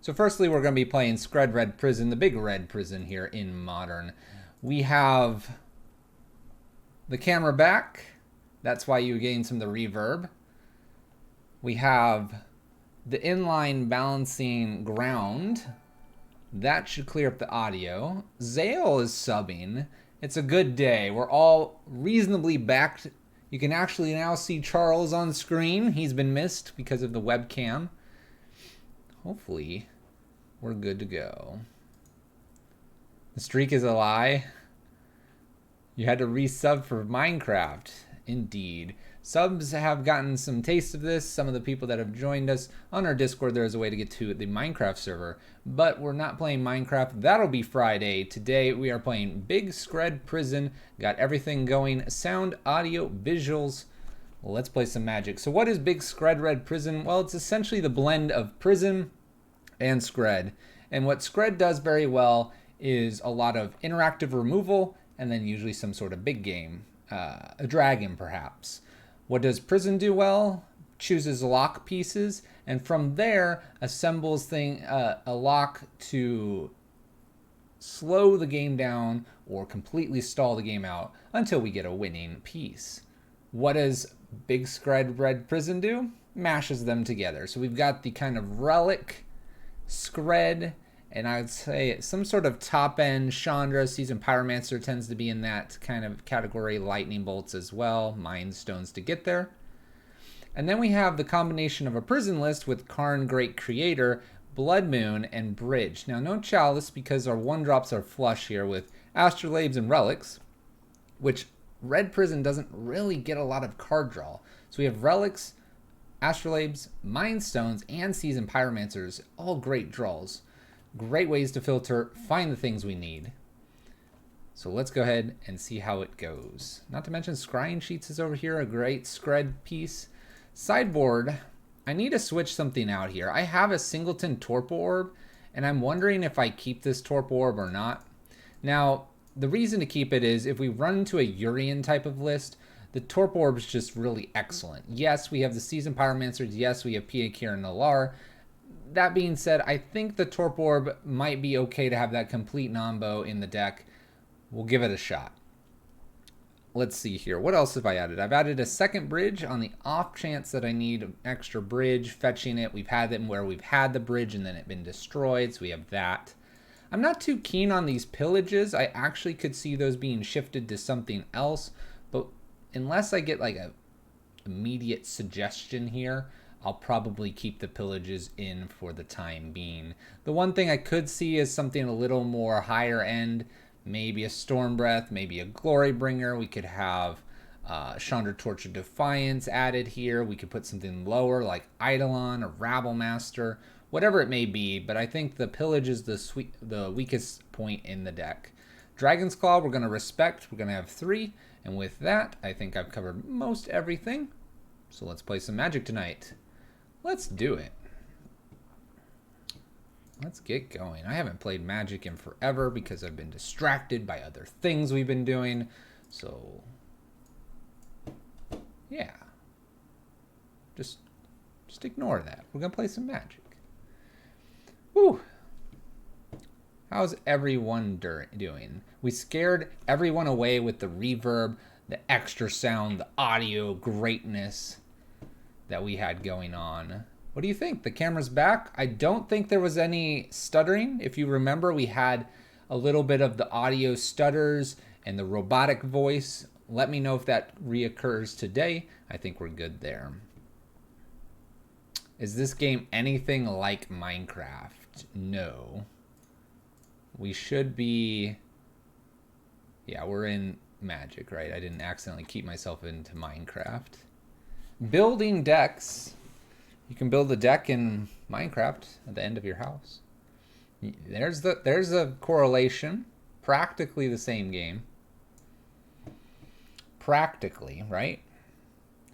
So firstly, we're going to be playing Skred Red Prison, the big red prison here in Modern. We have the camera back. That's why you gain some of the reverb. We have the inline balancing ground. That should clear up the audio. Zale is subbing. It's a good day. We're all reasonably backed. You can actually now see Charles on screen. He's been missed because of the webcam. Hopefully, we're good to go. The streak is a lie. You had to resub for Minecraft. Indeed. Subs have gotten some taste of this. Some of the people that have joined us on our Discord, there is a way to get to the Minecraft server. But we're not playing Minecraft. That'll be Friday. Today we are playing Big Skred Prison. Got everything going. Sound, audio, visuals. Well, let's play some magic. So what is Big Skred Red Prison? Well, it's essentially the blend of Prison and Skred. And what Skred does very well is a lot of interactive removal and then usually some sort of big game. A dragon, perhaps. What does Prison do well? Chooses lock pieces, and from there assembles a lock to slow the game down or completely stall the game out until we get a winning piece. What does Big Skred Red Prison do? Mashes them together. So we've got the kind of relic Skred, and I would say some sort of top-end Chandra. Seasoned Pyromancer tends to be in that kind of category. Lightning Bolts as well. Mind Stones to get there. And then we have the combination of a prison list with Karn Great Creator, Blood Moon, and Bridge. Now, no Chalice because our 1-drops are flush here with Astrolabes and Relics, which Red Prison doesn't really get a lot of card draw. So we have Relics, Astrolabes, Mind Stones, and Seasoned Pyromancers. All great draws. Great ways to filter, find the things we need. So let's go ahead and see how it goes. Not to mention Scrying Sheets is over here, a great Skred piece. Sideboard, I need to switch something out here. I have a Singleton Torpor Orb, and I'm wondering if I keep this Torpor Orb or not. Now, the reason to keep it is if we run into a Urian type of list, the Torpor Orb is just really excellent. Yes, we have the Seasoned Pyromancers. Yes, we have Piakir and Lair. That being said, I think the Torpor Orb might be okay to have that complete Nombo in the deck. We'll give it a shot. Let's see here. What else have I added? I've added a second bridge on the off chance that I need an extra bridge. Fetching it. We've had them where we've had the bridge and then it been destroyed. So we have that. I'm not too keen on these pillages. I actually could see those being shifted to something else. But unless I get like a immediate suggestion here, I'll probably keep the pillages in for the time being. The one thing I could see is something a little more higher end, maybe a Storm Breath, maybe a Glory Bringer. We could have Chandra Torch of Defiance added here. We could put something lower like Eidolon or Rabble Master, whatever it may be. But I think the pillage is the weakest point in the deck. Dragon's Claw we're going to respect. We're going to have 3. And with that, I think I've covered most everything. So let's play some Magic tonight. Let's do it. Let's get going. I haven't played Magic in forever because I've been distracted by other things we've been doing. So, yeah. Just ignore that. We're going to play some Magic. Woo! How's everyone doing? We scared everyone away with the reverb, the extra sound, the audio greatness that we had going on. What do you think? The camera's back. I don't think there was any stuttering. If you remember, we had a little bit of the audio stutters and the robotic voice. Let me know if that reoccurs today. I think we're good there. Is this game anything like Minecraft? No. We should be... Yeah, we're in Magic, right? I didn't accidentally keep myself into Minecraft. Building decks. You can build a deck in Minecraft at the end of your house. There's a correlation. Practically the same game. Practically, right?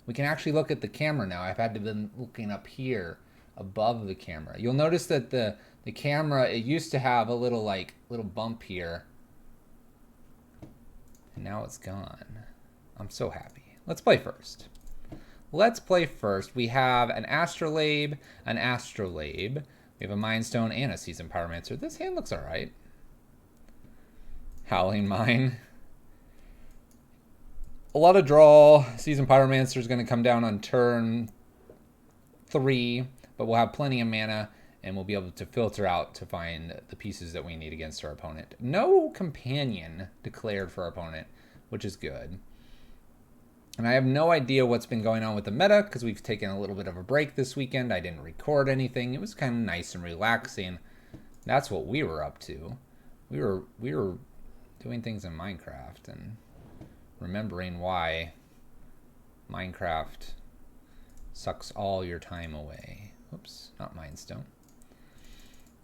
We can actually look at the camera now. I've had to been looking up here above the camera. You'll notice that the camera, it used to have a little bump here. And now it's gone. I'm so happy. Let's play first. Let's play first. We have an Astrolabe, We have a Mind Stone and a Seasoned Pyromancer. This hand looks alright. Howling Mine. A lot of draw. Seasoned Pyromancer is going to come down on turn 3, but we'll have plenty of mana, and we'll be able to filter out to find the pieces that we need against our opponent. No companion declared for our opponent, which is good. And I have no idea what's been going on with the meta, because we've taken a little bit of a break this weekend. I didn't record anything. It was kind of nice and relaxing. That's what we were up to. We were doing things in Minecraft and remembering why Minecraft sucks all your time away. Oops, not Mind Stone.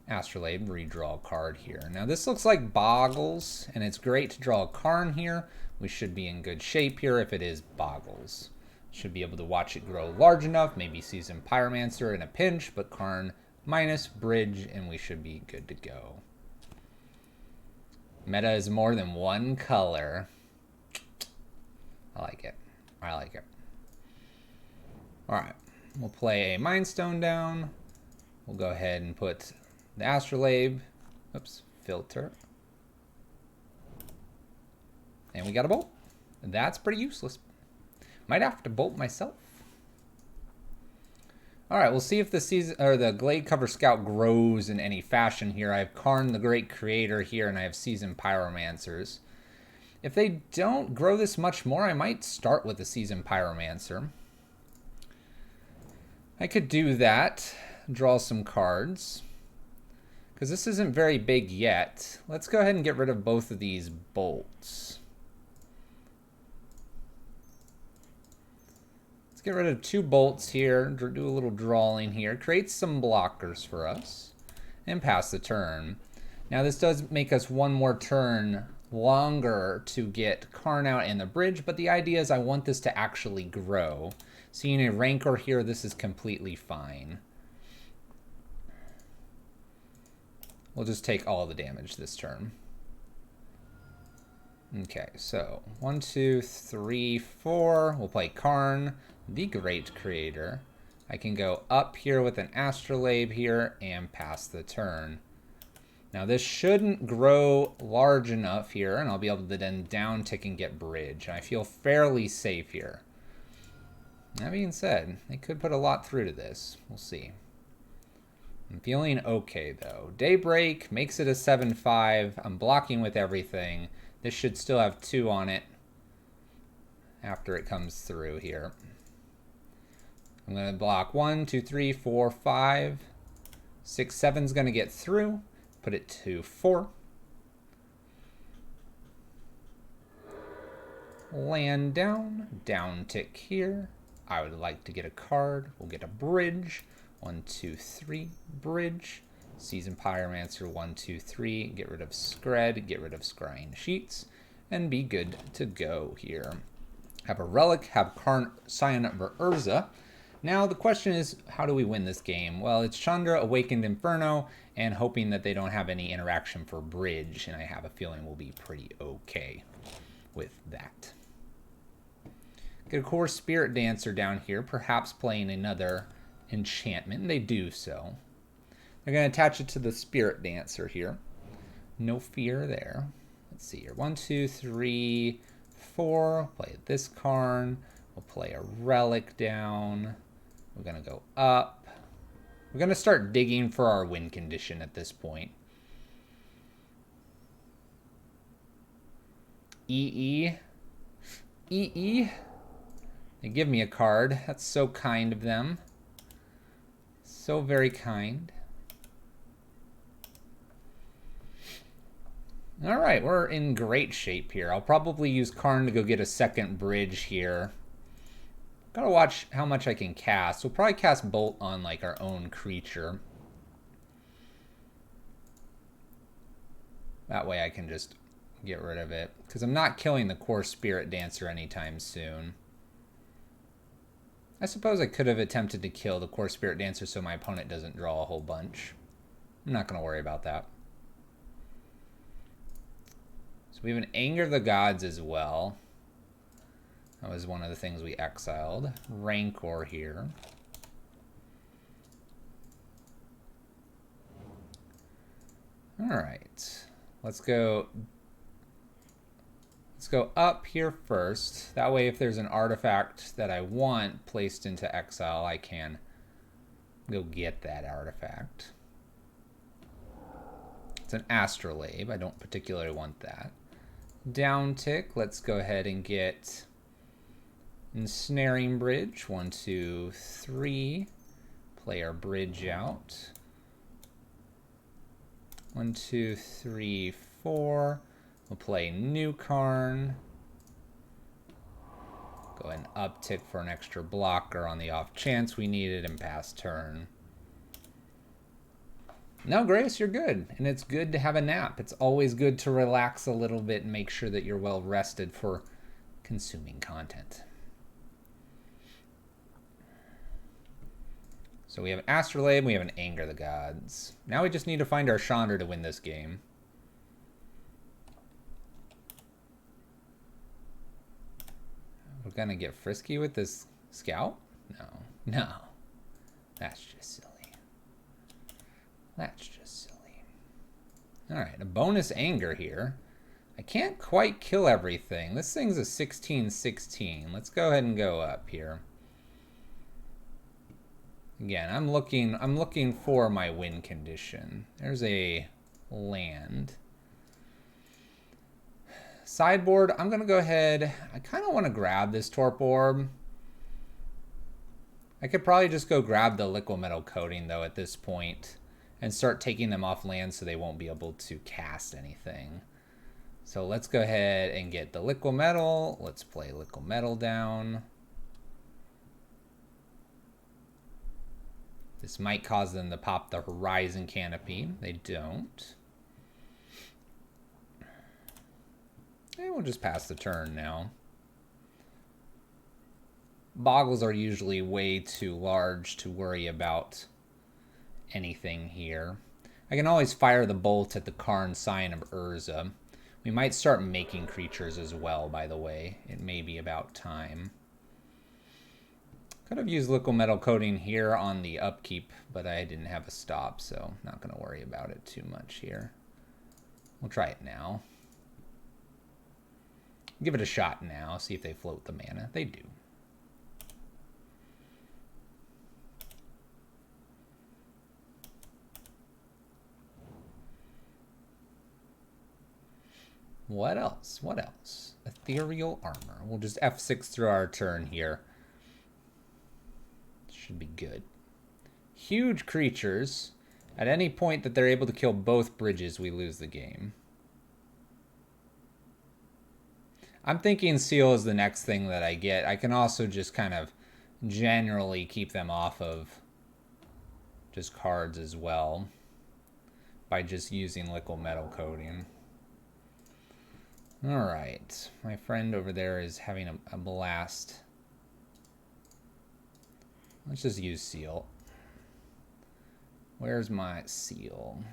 Astrolabe, redraw a card here. Now this looks like Boggles, and it's great to draw a Karn here. We should be in good shape here if it is Boggles. Should be able to watch it grow large enough, maybe Seasoned Pyromancer in a pinch, but Karn minus Bridge, and we should be good to go. Meta is more than one color. I like it. I like it. Alright, we'll play a Mind Stone down. We'll go ahead and put the Astrolabe. Oops, filter. And we got a bolt. That's pretty useless. Might have to bolt myself. Alright, we'll see if the Glade Cover Scout grows in any fashion here. I have Karn, the Great Creator here, and I have Seasoned Pyromancers. If they don't grow this much more, I might start with the Seasoned Pyromancer. I could do that. Draw some cards. Because this isn't very big yet. Let's go ahead and get rid of both of these bolts. Let's get rid of 2 bolts here. Do a little drawing here. Create some blockers for us. And pass the turn. Now this does make us one more turn longer to get Karn out and the bridge, but the idea is I want this to actually grow. Seeing a Rancor here, this is completely fine. We'll just take all the damage this turn. Okay, so 1, 2, 3, 4. We'll play Karn, the Great Creator. I can go up here with an Astrolabe here and pass the turn. Now this shouldn't grow large enough here, and I'll be able to then down tick and get bridge. And I feel fairly safe here. That being said, they could put a lot through to this. We'll see. I'm feeling okay though. Daybreak makes it a 7-5. I'm blocking with everything. This should still have 2 on it after it comes through here. I'm going to block 1, 2, 3, 4, 5. 6, 7's going to get through. Put it to 4. Land down. Down tick here. I would like to get a card. We'll get a bridge. 1, 2, 3. Bridge. Seasoned Pyromancer. 1, 2, 3. Get rid of Skred. Get rid of Scrying Sheets. And be good to go here. Have a Relic. Have Karn Scion Urza. Now the question is, how do we win this game? Well, it's Chandra, Awakened Inferno, and hoping that they don't have any interaction for bridge, and I have a feeling we'll be pretty okay with that. Get a Core Spirit Dancer down here, perhaps playing another enchantment, and they do so. They're going to attach it to the Spirit Dancer here. No fear there. Let's see here. 1, 2, 3, 4. Play this Karn. We'll play a Relic down. We're going to go up. We're going to start digging for our win condition at this point. EE. EE. They give me a card. That's so kind of them. So very kind. Alright, we're in great shape here. I'll probably use Karn to go get a second bridge here. Gotta watch how much I can cast. We'll probably cast Bolt on like our own creature. That way I can just get rid of it. Because I'm not killing the Core Spirit Dancer anytime soon. I suppose I could have attempted to kill the Core Spirit Dancer so my opponent doesn't draw a whole bunch. I'm not going to worry about that. So we have an Anger of the Gods as well. That was one of the things we exiled. Rancor here. All right, let's go up here first. That way if there's an artifact that I want placed into exile, I can go get that artifact. It's an astrolabe. I don't particularly want that. Down tick, let's go ahead and get ensnaring bridge. 1, 2, 3. Play our bridge out. 1, 2, 3, 4. We'll play new Karn. Go ahead and uptick for an extra blocker on the off chance we need it and pass turn. No, Grace, you're good. And it's good to have a nap. It's always good to relax a little bit and make sure that you're well rested for consuming content. So we have Astrolabe and we have an Anger the Gods. Now we just need to find our Chandra to win this game. We're gonna get frisky with this scout? No. That's just silly. That's just silly. Alright, a bonus anger here. I can't quite kill everything. This thing's a 16-16. Let's go ahead and go up here. Again, I'm looking for my win condition. There's a land. Sideboard, I'm gonna go ahead. I kind of want to grab this Torp Orb. I could probably just go grab the liquid metal coating though at this point and start taking them off land so they won't be able to cast anything. So let's go ahead and get the liquid metal. Let's play liquid metal down. This might cause them to pop the Horizon Canopy. They don't. And we'll just pass the turn now. Boggles are usually way too large to worry about anything here. I can always fire the bolt at the Karn Sign of Urza. We might start making creatures as well, by the way. It may be about time. Could have used liquid metal coating here on the upkeep, but I didn't have a stop, so not going to worry about it too much here. We'll try it now. Give it a shot now, see if they float the mana. They do. What else? What else? Ethereal Armor. We'll just F6 through our turn here. Should be good. Huge creatures. At any point that they're able to kill both bridges, we lose the game. I'm thinking Seal is the next thing that I get. I can also just kind of generally keep them off of just cards as well by just using liquid metal coating. All right, my friend over there is having a blast. Let's just use Seal. Where's my Seal?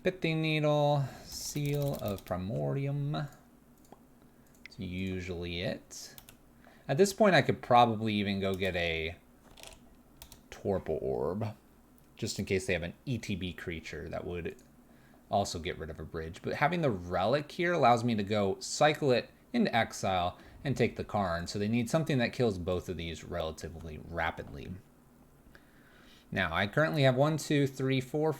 Pithing Needle, Seal of Primordium. That's usually it. At this point, I could probably even go get a Torpor Orb, just in case they have an ETB creature that would also get rid of a bridge. But having the Relic here allows me to go cycle it into exile and take the Karn. So they need something that kills both of these relatively rapidly. Now, I currently have 1, 2, 3, 4,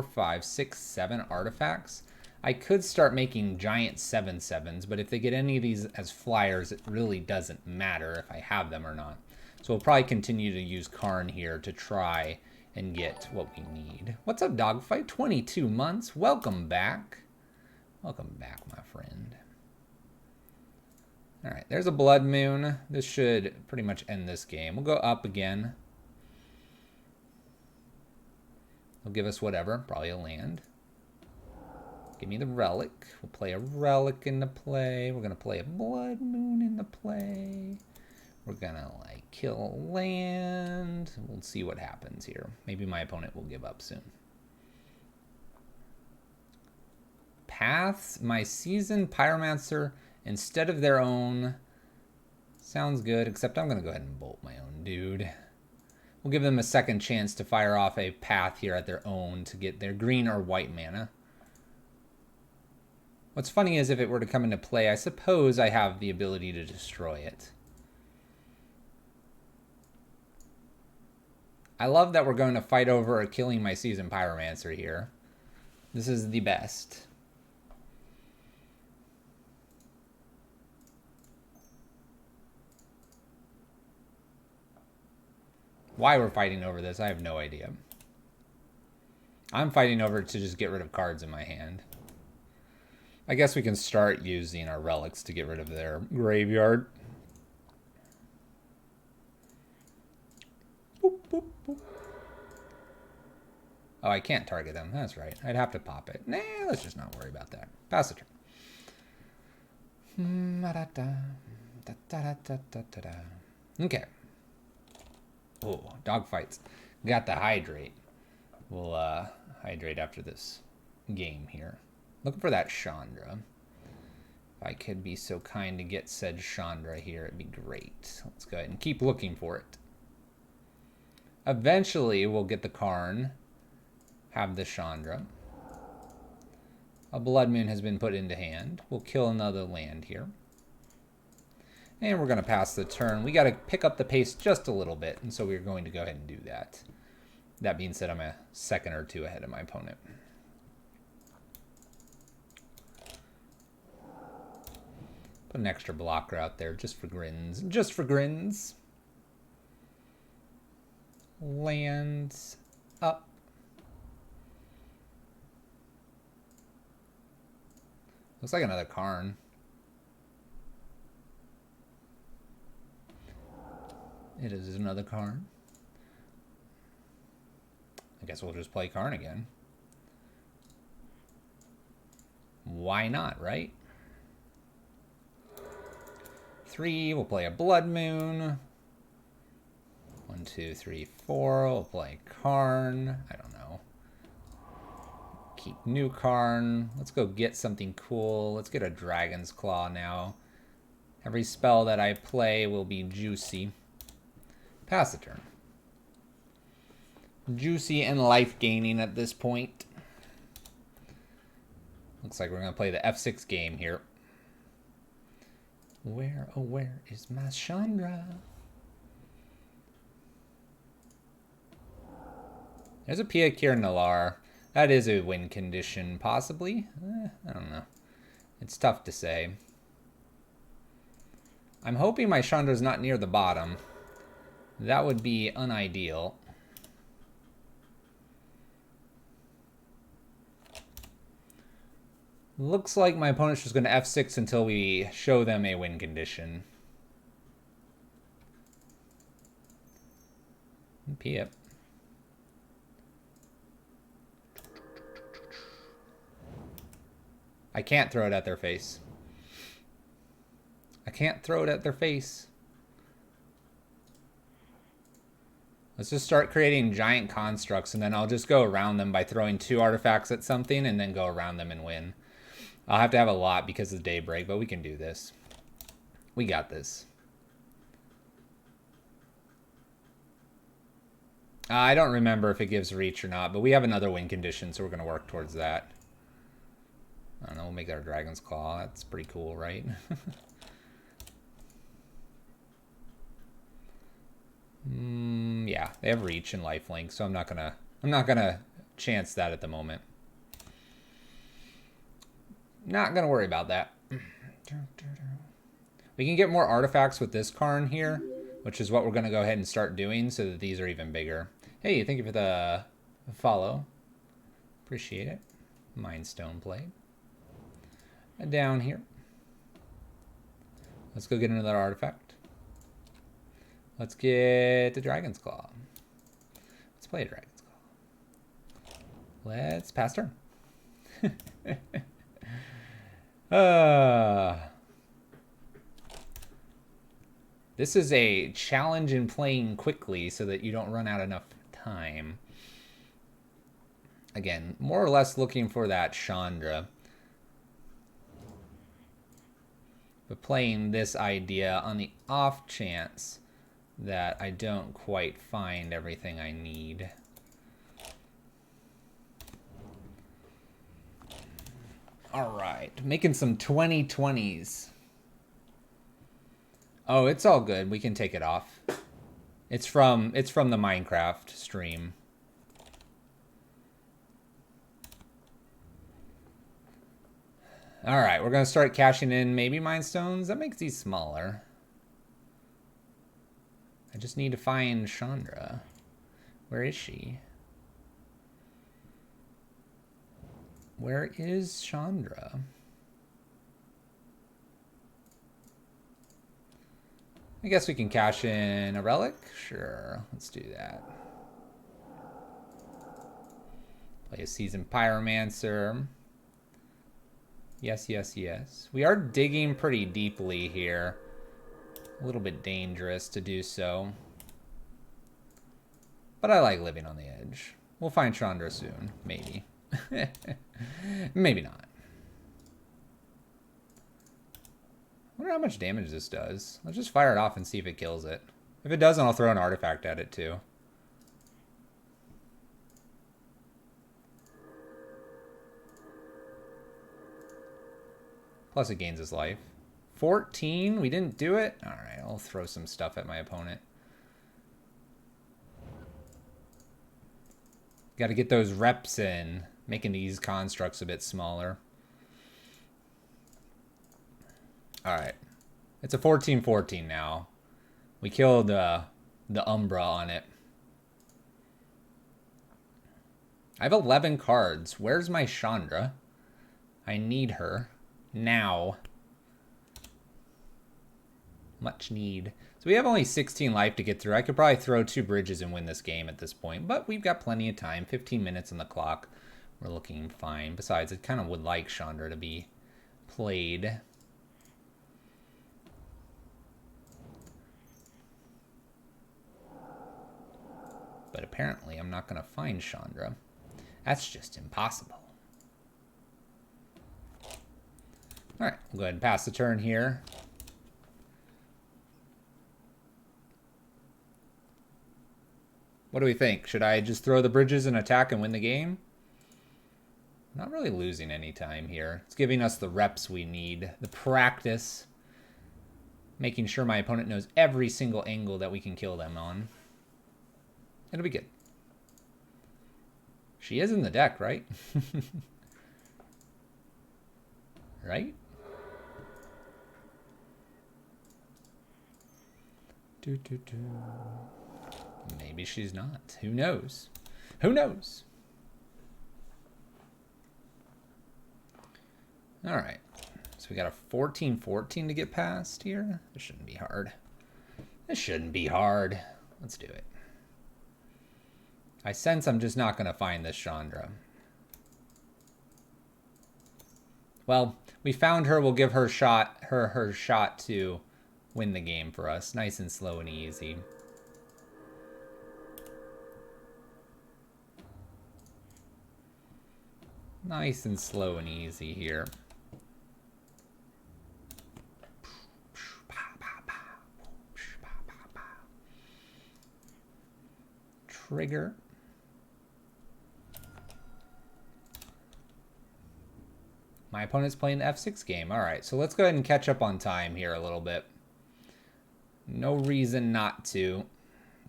5, 6, 7 artifacts. I could start making giant 7/7s, but if they get any of these as flyers, it really doesn't matter if I have them or not. So we'll probably continue to use Karn here to try and get what we need. What's up, Dogfight? 22 months. Welcome back. Welcome back, my friend. All right, there's a Blood Moon. This should pretty much end this game. We'll go up again. They'll give us whatever, probably a land. Give me the Relic. We'll play a Relic into play. We're going to play a Blood Moon into play. We're going to, like, kill a land. We'll see what happens here. Maybe my opponent will give up soon. Paths, my Seasoned Pyromancer instead of their own. Sounds good, except I'm going to go ahead and bolt my own dude. We'll give them a second chance to fire off a path here at their own to get their green or white mana. What's funny is if it were to come into play, I suppose I have the ability to destroy it. I love that we're going to fight over killing my Seasoned Pyromancer here. This is the best. Why we're fighting over this, I have no idea. I'm fighting over to just get rid of cards in my hand. I guess we can start using our relics to get rid of their graveyard. Boop, boop, boop. Oh, I can't target them. That's right. I'd have to pop it. Nah, let's just not worry about that. Pass the turn. Okay. Oh, dog fights. Got the hydrate. We'll hydrate after this game here. Looking for that Chandra. If I could be so kind to get said Chandra here, it'd be great. Let's go ahead and keep looking for it. Eventually, we'll get the Karn. Have the Chandra. A Blood Moon has been put into hand. We'll kill another land here. And we're going to pass the turn. We got to pick up the pace just a little bit, and so we're going to go ahead and do that. That being said, I'm a second or two ahead of my opponent. Put an extra blocker out there just for grins. Just for grins. Lands up. Looks like another Karn. It is another Karn. I guess we'll just play Karn again. Why not, right? 3, we'll play a Blood Moon. 1, 2, 3, 4, we'll play Karn. I don't know. Keep new Karn. Let's go get something cool. Let's get a Dragon's Claw now. Every spell that I play will be juicy. Pass the turn. Juicy and life gaining at this point. Looks like we're going to play the F6 game here. Where, oh where is my Chandra? There's a Piakir Nalar. That is a win condition, possibly. I don't know. It's tough to say. I'm hoping my Chandra's not near the bottom. That would be unideal. Looks like my opponent's just going to F6 until we show them a win condition. P-up. I can't throw it at their face. I can't throw it at their face. Let's just start creating giant constructs, and then I'll just go around them by throwing 2 artifacts at something and then go around them and win. I'll have to have a lot because of Daybreak, but we can do this. We got this. I don't remember if it gives reach or not, but we have another win condition, so we're going to work towards that. I don't know, we'll make our Dragon's Claw. That's pretty cool, right? Yeah, they have reach and lifelink, so I'm not gonna chance that at the moment. Not gonna worry about that. We can get more artifacts with this Karn here, which is what we're gonna go ahead and start doing so that these are even bigger. Hey, thank you for the follow. Appreciate it. Mind Stone Blade. And down here. Let's go get another artifact. Let's get the Dragon's Claw. Let's play a Dragon's Claw. Let's pass turn. This is a challenge in playing quickly so that you don't run out enough time. Again, more or less looking for that Chandra. But playing this idea on the off chance that I don't quite find everything I need. All right, making some 2020s. Oh, it's all good. We can take it off. It's from the Minecraft stream. All right, we're going to start cashing in maybe mine stones. That makes these smaller. I just need to find Chandra. Where is she? Where is Chandra? I guess we can cash in a relic. Sure, let's do that. Play a seasoned pyromancer. Yes, yes, yes. We are digging pretty deeply here. A little bit dangerous to do so. But I like living on the edge. We'll find Chandra soon. Maybe. Maybe not. I wonder how much damage this does. Let's just fire it off and see if it kills it. If it doesn't, I'll throw an artifact at it too. Plus it gains his life. 14? We didn't do it? Alright, I'll throw some stuff at my opponent. Got to get those reps in. Making these constructs a bit smaller. Alright. It's a 14-14 now. We killed the Umbra on it. I have 11 cards. Where's my Chandra? I need her. Now. Much need. So we have only 16 life to get through. I could probably throw 2 bridges and win this game at this point. But we've got plenty of time. 15 minutes on the clock. We're looking fine. Besides, I kind of would like Chandra to be played. But apparently I'm not going to find Chandra. That's just impossible. Alright, we'll go ahead and pass the turn here. What do we think? Should I just throw the bridges and attack and win the game? Not really losing any time here. It's giving us the reps we need. The practice. Making sure my opponent knows every single angle that we can kill them on. It'll be good. She is in the deck, right? Right? Maybe she's not. Who knows? Who knows? All right. So we got a 14-14 to get past here. This shouldn't be hard. This shouldn't be hard. Let's do it. I sense I'm just not going to find this Chandra. Well, we found her. We'll give her her shot to win the game for us. Nice and slow and easy. Nice and slow and easy here. Trigger. My opponent's playing the F6 game. All right, so let's go ahead and catch up on time here a little bit. No reason not to.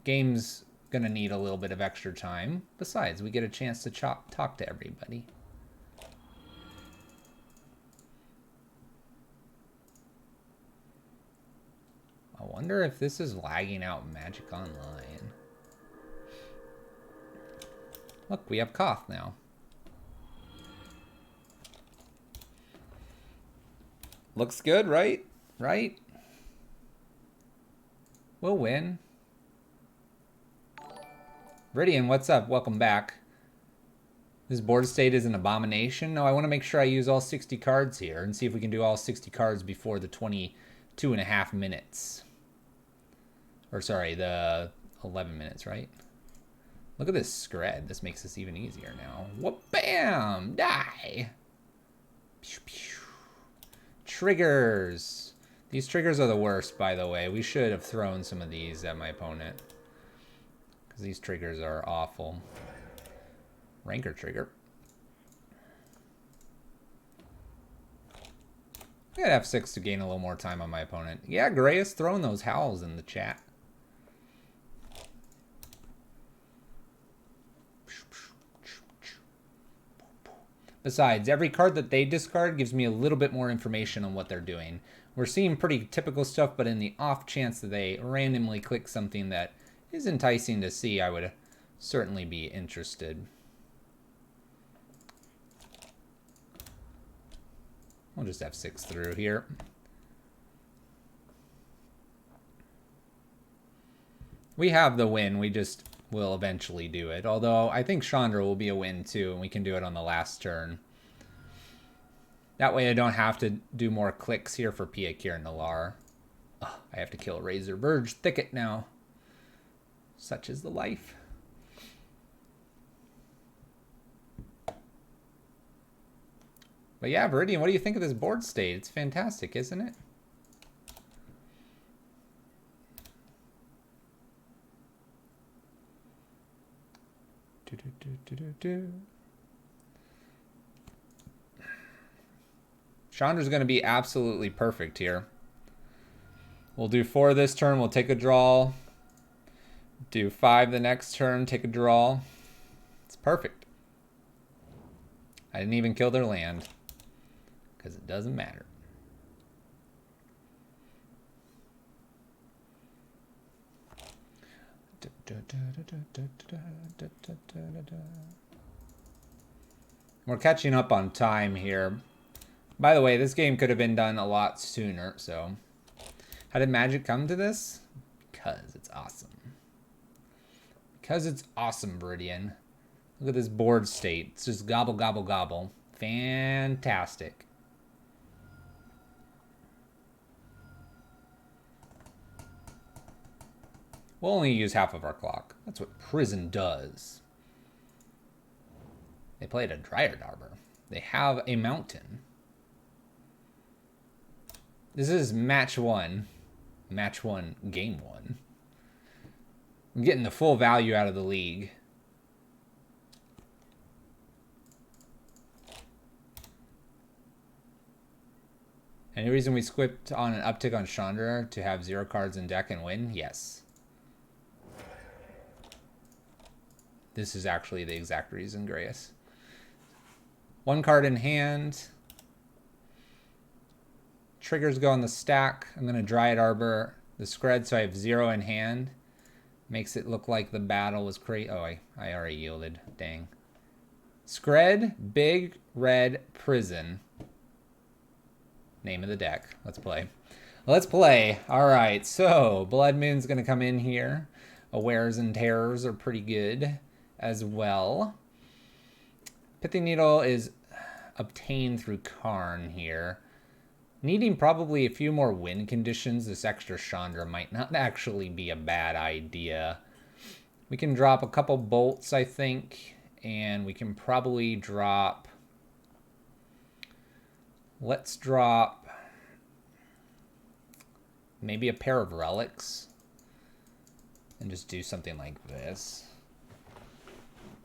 Game's gonna need a little bit of extra time. Besides, we get a chance to talk to everybody. I wonder if this is lagging out Magic Online. Look, we have Koth now. Looks good, right? Right? We'll win. Viridian, what's up? Welcome back. This board state is an abomination. No, I want to make sure I use all 60 cards here and see if we can do all 60 cards before the 22.5 minutes. Or sorry, the 11 minutes, right? Look at this Skred. This makes this even easier now. Whoop, bam! Die! Pew, pew. Triggers. These triggers are the worst, by the way. We should have thrown some of these at my opponent, because these triggers are awful. Rancor trigger. I got F6 to gain a little more time on my opponent. Yeah, Gray is throwing those howls in the chat. Besides, every card that they discard gives me a little bit more information on what they're doing. We're seeing pretty typical stuff, but in the off chance that they randomly click something that is enticing to see, I would certainly be interested. We'll just F6 through here. We have the win, we just will eventually do it. Although I think Chandra will be a win too, and we can do it on the last turn. That way I don't have to do more clicks here for Piakir and Lair. Oh, I have to kill Razor Verge Thicket now. Such is the life. But yeah, Viridian, what do you think of this board state? It's fantastic, isn't it? Chandra's going to be absolutely perfect here. We'll do 4 this turn. We'll take a draw. Do 5 the next turn. Take a draw. It's perfect. I didn't even kill their land, because it doesn't matter. We're catching up on time here. By the way, this game could have been done a lot sooner, so... How did Magic come to this? Because it's awesome. Because it's awesome, Viridian. Look at this board state. It's just gobble, gobble, gobble. Fantastic. We'll only use half of our clock. That's what Prison does. They played a Dryad Arbor. They have a mountain. This is match 1. Match 1, game 1. I'm getting the full value out of the league. Any reason we squipped on an uptick on Chandra to have 0 cards in deck and win? Yes. This is actually the exact reason, Grayus. 1 card in hand. Triggers go on the stack. I'm going to Dryad Arbor the Skred, so I have 0 in hand. Makes it look like the battle was crazy. Oh, I already yielded. Dang. Skred, Big Red Prison. Name of the deck. Let's play. Let's play. All right, so Blood Moon's going to come in here. Awares and Terrors are pretty good as well. Pithy Needle is obtained through Karn here. Needing probably a few more win conditions, this extra Chandra might not actually be a bad idea. We can drop a couple bolts, I think, and we can probably drop... Let's drop maybe a pair of relics and just do something like this.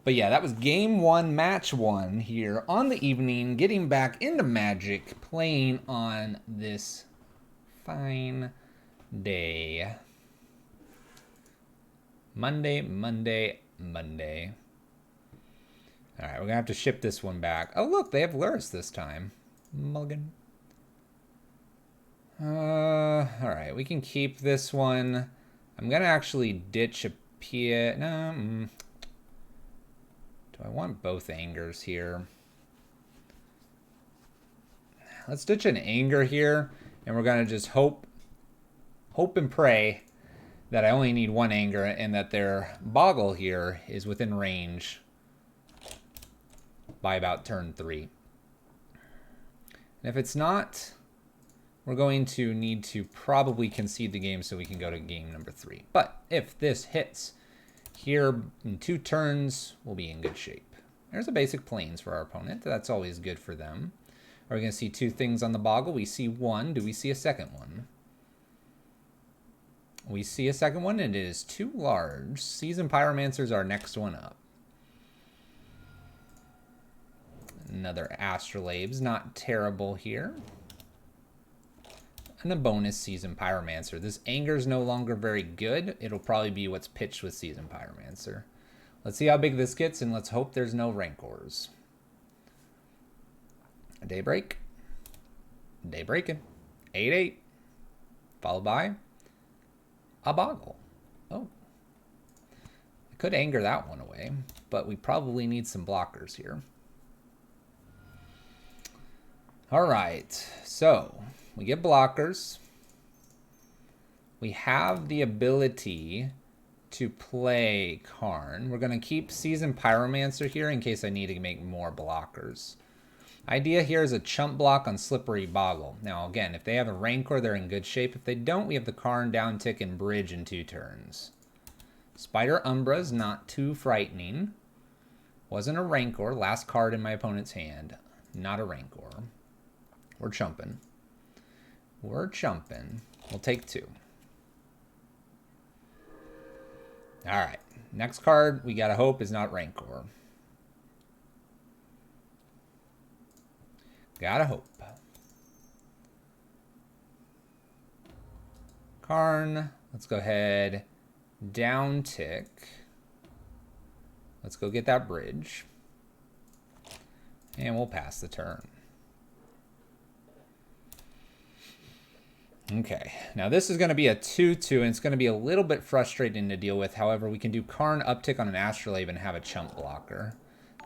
But yeah, that was game 1, match 1 here on the evening, getting back into Magic, playing on this fine day. Monday. All right, we're gonna have to ship this one back. Oh, look, they have Luris this time. Mulligan. All right, we can keep this one. I'm gonna actually ditch a Pia. No, do I want both Angers here? Let's ditch an Anger here, and we're gonna just hope and pray that I only need 1 Anger and that their Boggle here is within range by about turn 3. And if it's not, we're going to need to probably concede the game so we can go to game number 3. But if this hits here in 2 turns, we'll be in good shape. There's a basic Plains for our opponent. That's always good for them. Are we going to see 2 things on the Boggle? We see 1. Do we see a second one? We see a second one, and it is too large. Seasoned Pyromancer's our next one up. Another Astrolabe's not terrible here. And a bonus Seasoned Pyromancer. This Anger's no longer very good. It'll probably be what's pitched with Seasoned Pyromancer. Let's see how big this gets, and let's hope there's no Rancors. A Daybreak. Daybreaking. 8/8. Followed by a Boggle. Oh. I could anger that one away, but we probably need some blockers here. All right, so we get blockers. We have the ability to play Karn. We're going to keep Seasoned Pyromancer here in case I need to make more blockers. Idea here is a chump block on Slippery Boggle. Now, again, if they have a Rancor, they're in good shape. If they don't, we have the Karn, down tick, and bridge in 2 turns. Spider Umbra's not too frightening. Wasn't a Rancor. Last card in my opponent's hand. Not a Rancor. We're chumping. We're chumping. We'll take 2. All right. Next card, we gotta hope, is not Rancor. Gotta hope. Karn. Let's go ahead. Down tick. Let's go get that bridge. And we'll pass the turn. Okay, now this is going to be a 2/2, and it's going to be a little bit frustrating to deal with. However, we can do Karn uptick on an Astrolabe and have a chump blocker.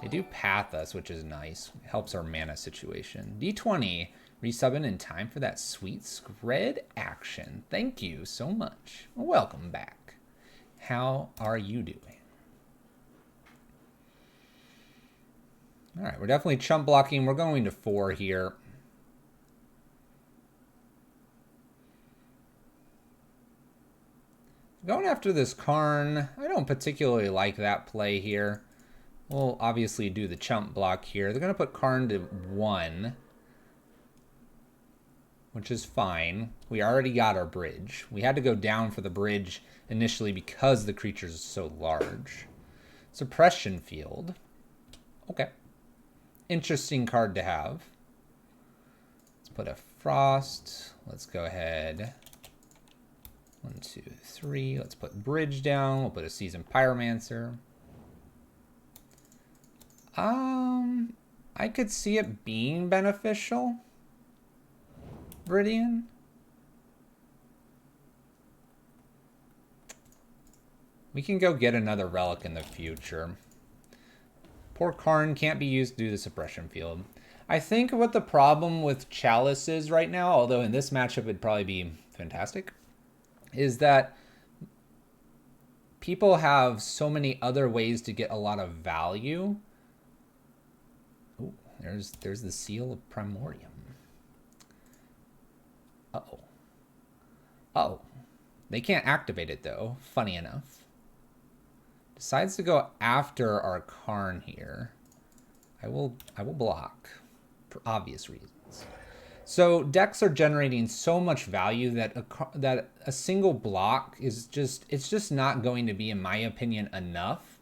They do path us, which is nice. Helps our mana situation. D20, resubbing in time for that sweet Skred action. Thank you so much. Welcome back. How are you doing? All right, we're definitely chump blocking. We're going to 4 here. Going after this Karn, I don't particularly like that play here. We'll obviously do the chump block here. They're going to put Karn to 1, which is fine. We already got our bridge. We had to go down for the bridge initially because the creature is so large. Suppression Field. Okay. Interesting card to have. Let's put a Frost. Let's go ahead. 1, 2, 3. Let's put bridge down. We'll put a Seasoned Pyromancer. I could see it being beneficial. Viridian. We can go get another relic in the future. Poor Karn can't be used due to Suppression Field. I think what the problem with Chalice is right now, although in this matchup it'd probably be fantastic, is that people have so many other ways to get a lot of value. Ooh, there's the Seal of Primordium. Uh-oh. Oh. They can't activate it, though, funny enough. Decides to go after our Karn here. I will block, for obvious reasons. So decks are generating so much value that a single block is just not going to be, in my opinion, enough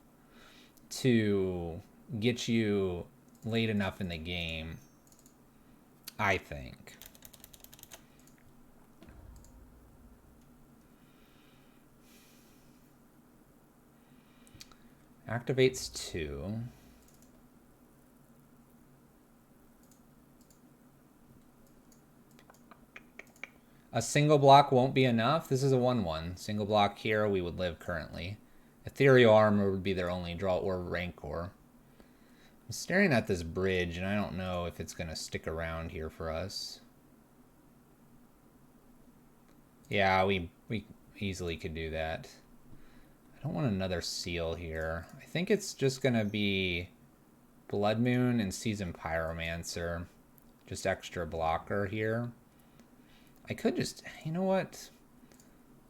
to get you late enough in the game, I think. Activates 2. A single block won't be enough. This is a 1/1. Single block here, we would live currently. Ethereal Armor would be their only draw, or Rancor. I'm staring at this bridge, and I don't know if it's going to stick around here for us. Yeah, we easily could do that. I don't want another seal here. I think it's just going to be Blood Moon and Seasoned Pyromancer. Just extra blocker here. I could just, you know what?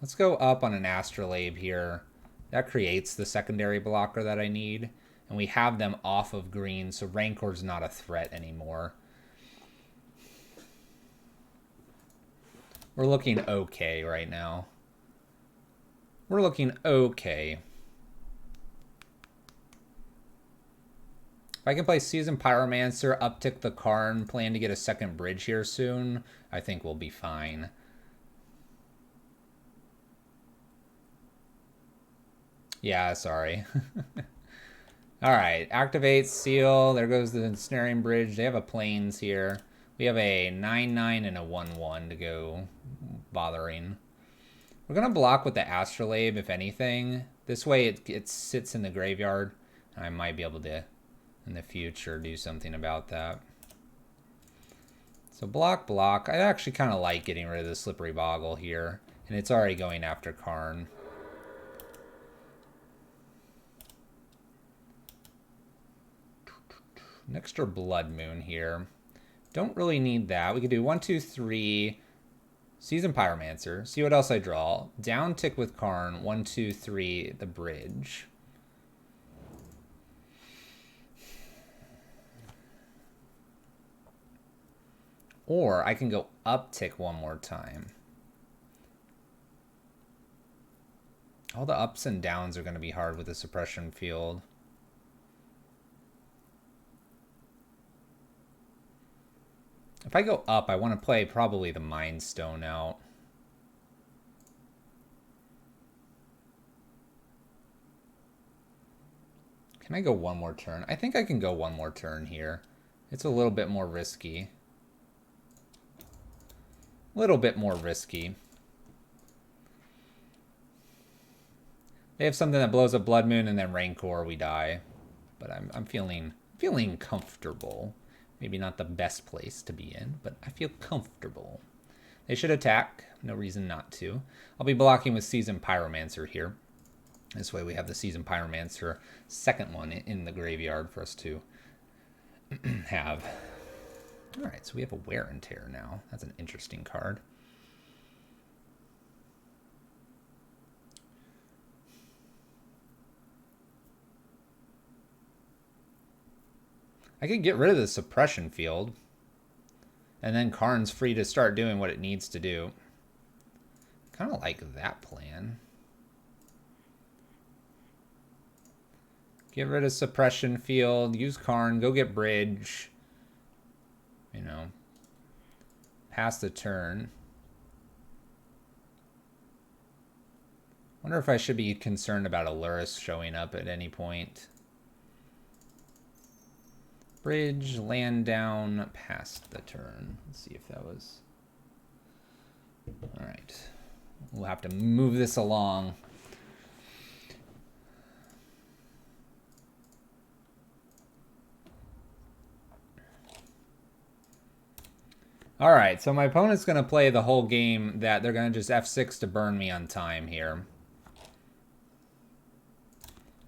Let's go up on an Astrolabe here. That creates the secondary blocker that I need. And we have them off of green, so Rancor's not a threat anymore. We're looking okay right now. We're looking okay. If I can play Seasoned Pyromancer, uptick the Karn, plan to get a second bridge here soon, I think we'll be fine. Yeah, sorry. Alright, activate, seal. There goes the ensnaring bridge. They have a plains here. We have a 9-9 and a 1-1 to go bothering. We're going to block with the Astrolabe, if anything. This way it sits in the graveyard. I might be able to, in the future, do something about that. So block, block. I actually kind of like getting rid of the Slippery Boggle here. And it's already going after Karn. An extra Blood Moon here. Don't really need that. We could do 1, 2, 3. Seasoned Pyromancer. See what else I draw. Down tick with Karn. 1, 2, 3. The bridge. Or I can go up tick one more time. All the ups and downs are going to be hard with the suppression field. If I go up, I want to play probably the Mind Stone out. Can I go one more turn? I think I can go one more turn here. It's a little bit more risky. A little bit more risky. They have something that blows up Blood Moon and then Rancor, we die. But I'm feeling comfortable. Maybe not the best place to be in, but I feel comfortable. They should attack. No reason not to. I'll be blocking with Seasoned Pyromancer here. This way we have the Seasoned Pyromancer second one in the graveyard for us to have. Alright, so we have a Wear and Tear now. That's an interesting card. I could get rid of the suppression field. And then Karn's free to start doing what it needs to do. Kind of like that plan. Get rid of suppression field. Use Karn. Go get bridge. You know. Pass the turn. Wonder if I should be concerned about Aluris showing up at any point. Bridge, land down, past the turn. Let's see if that was... Alright. We'll have to move this along. Alright, so my opponent's going to play the whole game that they're going to just F6 to burn me on time here.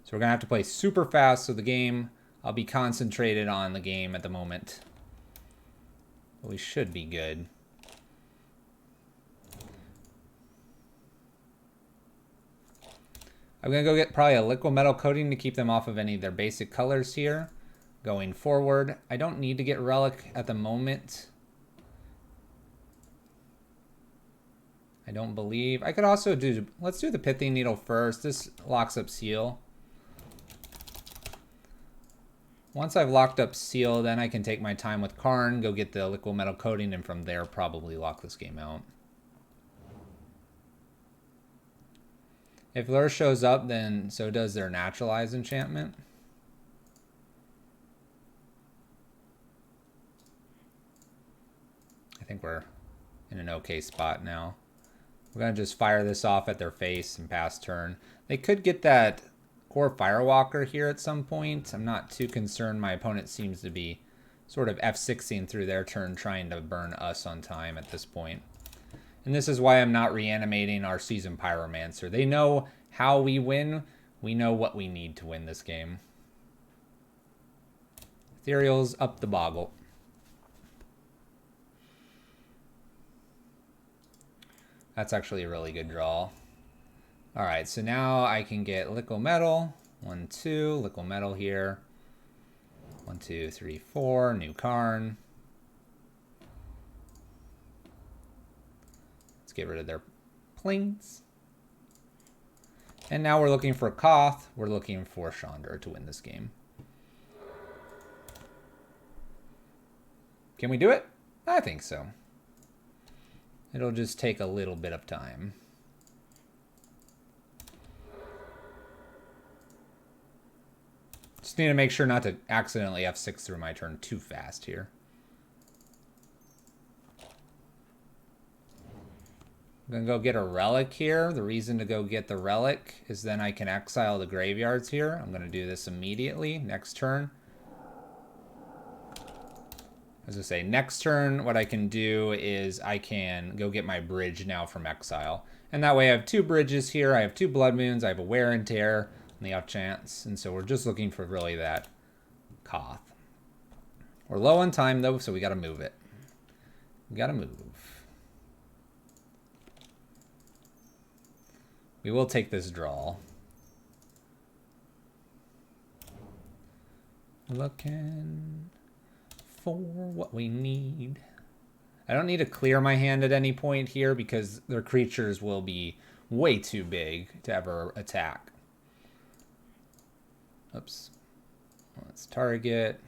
So we're going to have to play super fast, so the game... I'll be concentrated on the game at the moment. But we should be good. I'm going to go get probably a liquid metal coating to keep them off of any of their basic colors here. Going forward, I don't need to get Relic at the moment. I don't believe. I could also do... Let's do the Pithing Needle first. This locks up Seal. Once I've locked up Seal, then I can take my time with Karn, go get the liquid metal coating, and from there probably lock this game out. If Lair shows up, then so does their Naturalize enchantment. I think we're in an okay spot now. We're going to just fire this off at their face and pass turn. They could get that... Core Firewalker here at some point. I'm not too concerned. My opponent seems to be sort of F6ing through their turn, trying to burn us on time at this point. And this is why I'm not reanimating our Seasoned Pyromancer. They know how we win. We know what we need to win this game. Ethereal's up the boggle. That's actually a really good draw. Alright, so now I can get Liquid Metal. 1, 2, Liquid Metal here. 1, 2, 3, 4, new Karn. Let's get rid of their planes. And now we're looking for Koth. We're looking for Chandra to win this game. Can we do it? I think so. It'll just take a little bit of time. Just need to make sure not to accidentally F6 through my turn too fast here. I'm going to go get a relic here. The reason to go get the relic is then I can exile the graveyards here. I'm going to do this immediately. Next turn. As I say, next turn, what I can do is I can go get my bridge now from exile. And that way I have 2 bridges here. I have 2 blood moons. I have a wear and tear on the off chance. And so we're just looking for really that Koth. We're low on time though, so we got to move it. We got to move. We will take this draw. Looking for what we need. I don't need to clear my hand at any point here because their creatures will be way too big to ever attack. Oops. Let's target.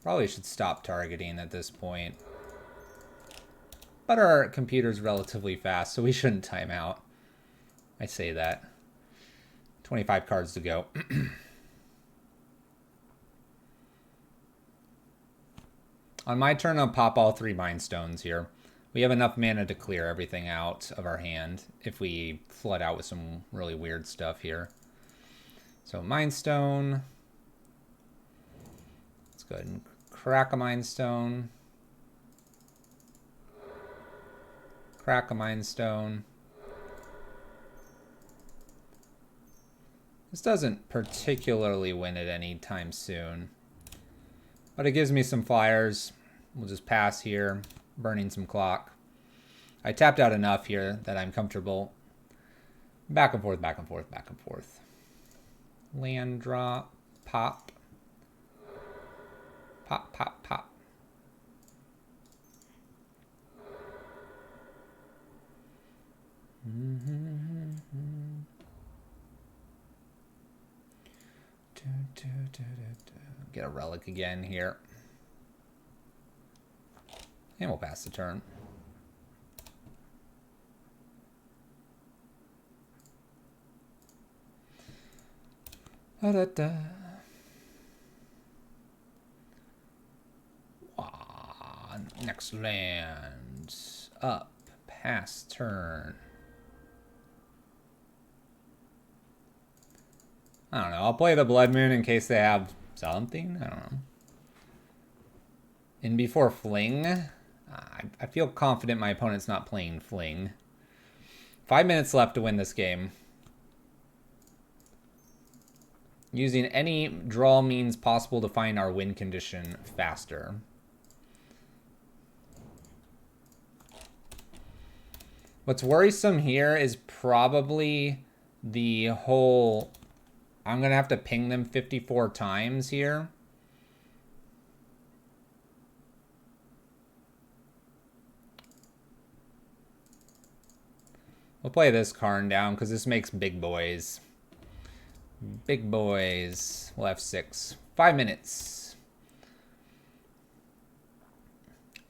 Probably should stop targeting at this point. But our computer's relatively fast, so we shouldn't time out. I say that. 25 cards to go. On my turn, I'll pop all 3 Mind Stones here. We have enough mana to clear everything out of our hand if we flood out with some really weird stuff here. So Mind Stone. Let's go ahead and crack a Mind Stone. Crack a Mind Stone. This doesn't particularly win it anytime soon, but it gives me some flyers. We'll just pass here, burning some clock. I tapped out enough here that I'm comfortable. Back and forth, back and forth, back and forth. Land drop, pop. Pop, pop, pop. Get a relic again here. And we'll pass the turn. Da-da-da. Next land. Up. Pass turn. I don't know. I'll play the Blood Moon in case they have something. I don't know. And before Fling, I feel confident my opponent's not playing Fling. 5 minutes left to win this game. Using any draw means possible to find our win condition faster. What's worrisome here is probably the whole... I'm going to have to ping them 54 times here. We'll play this Karn down because this makes big boys. Big boys. We'll have 6. 5 minutes.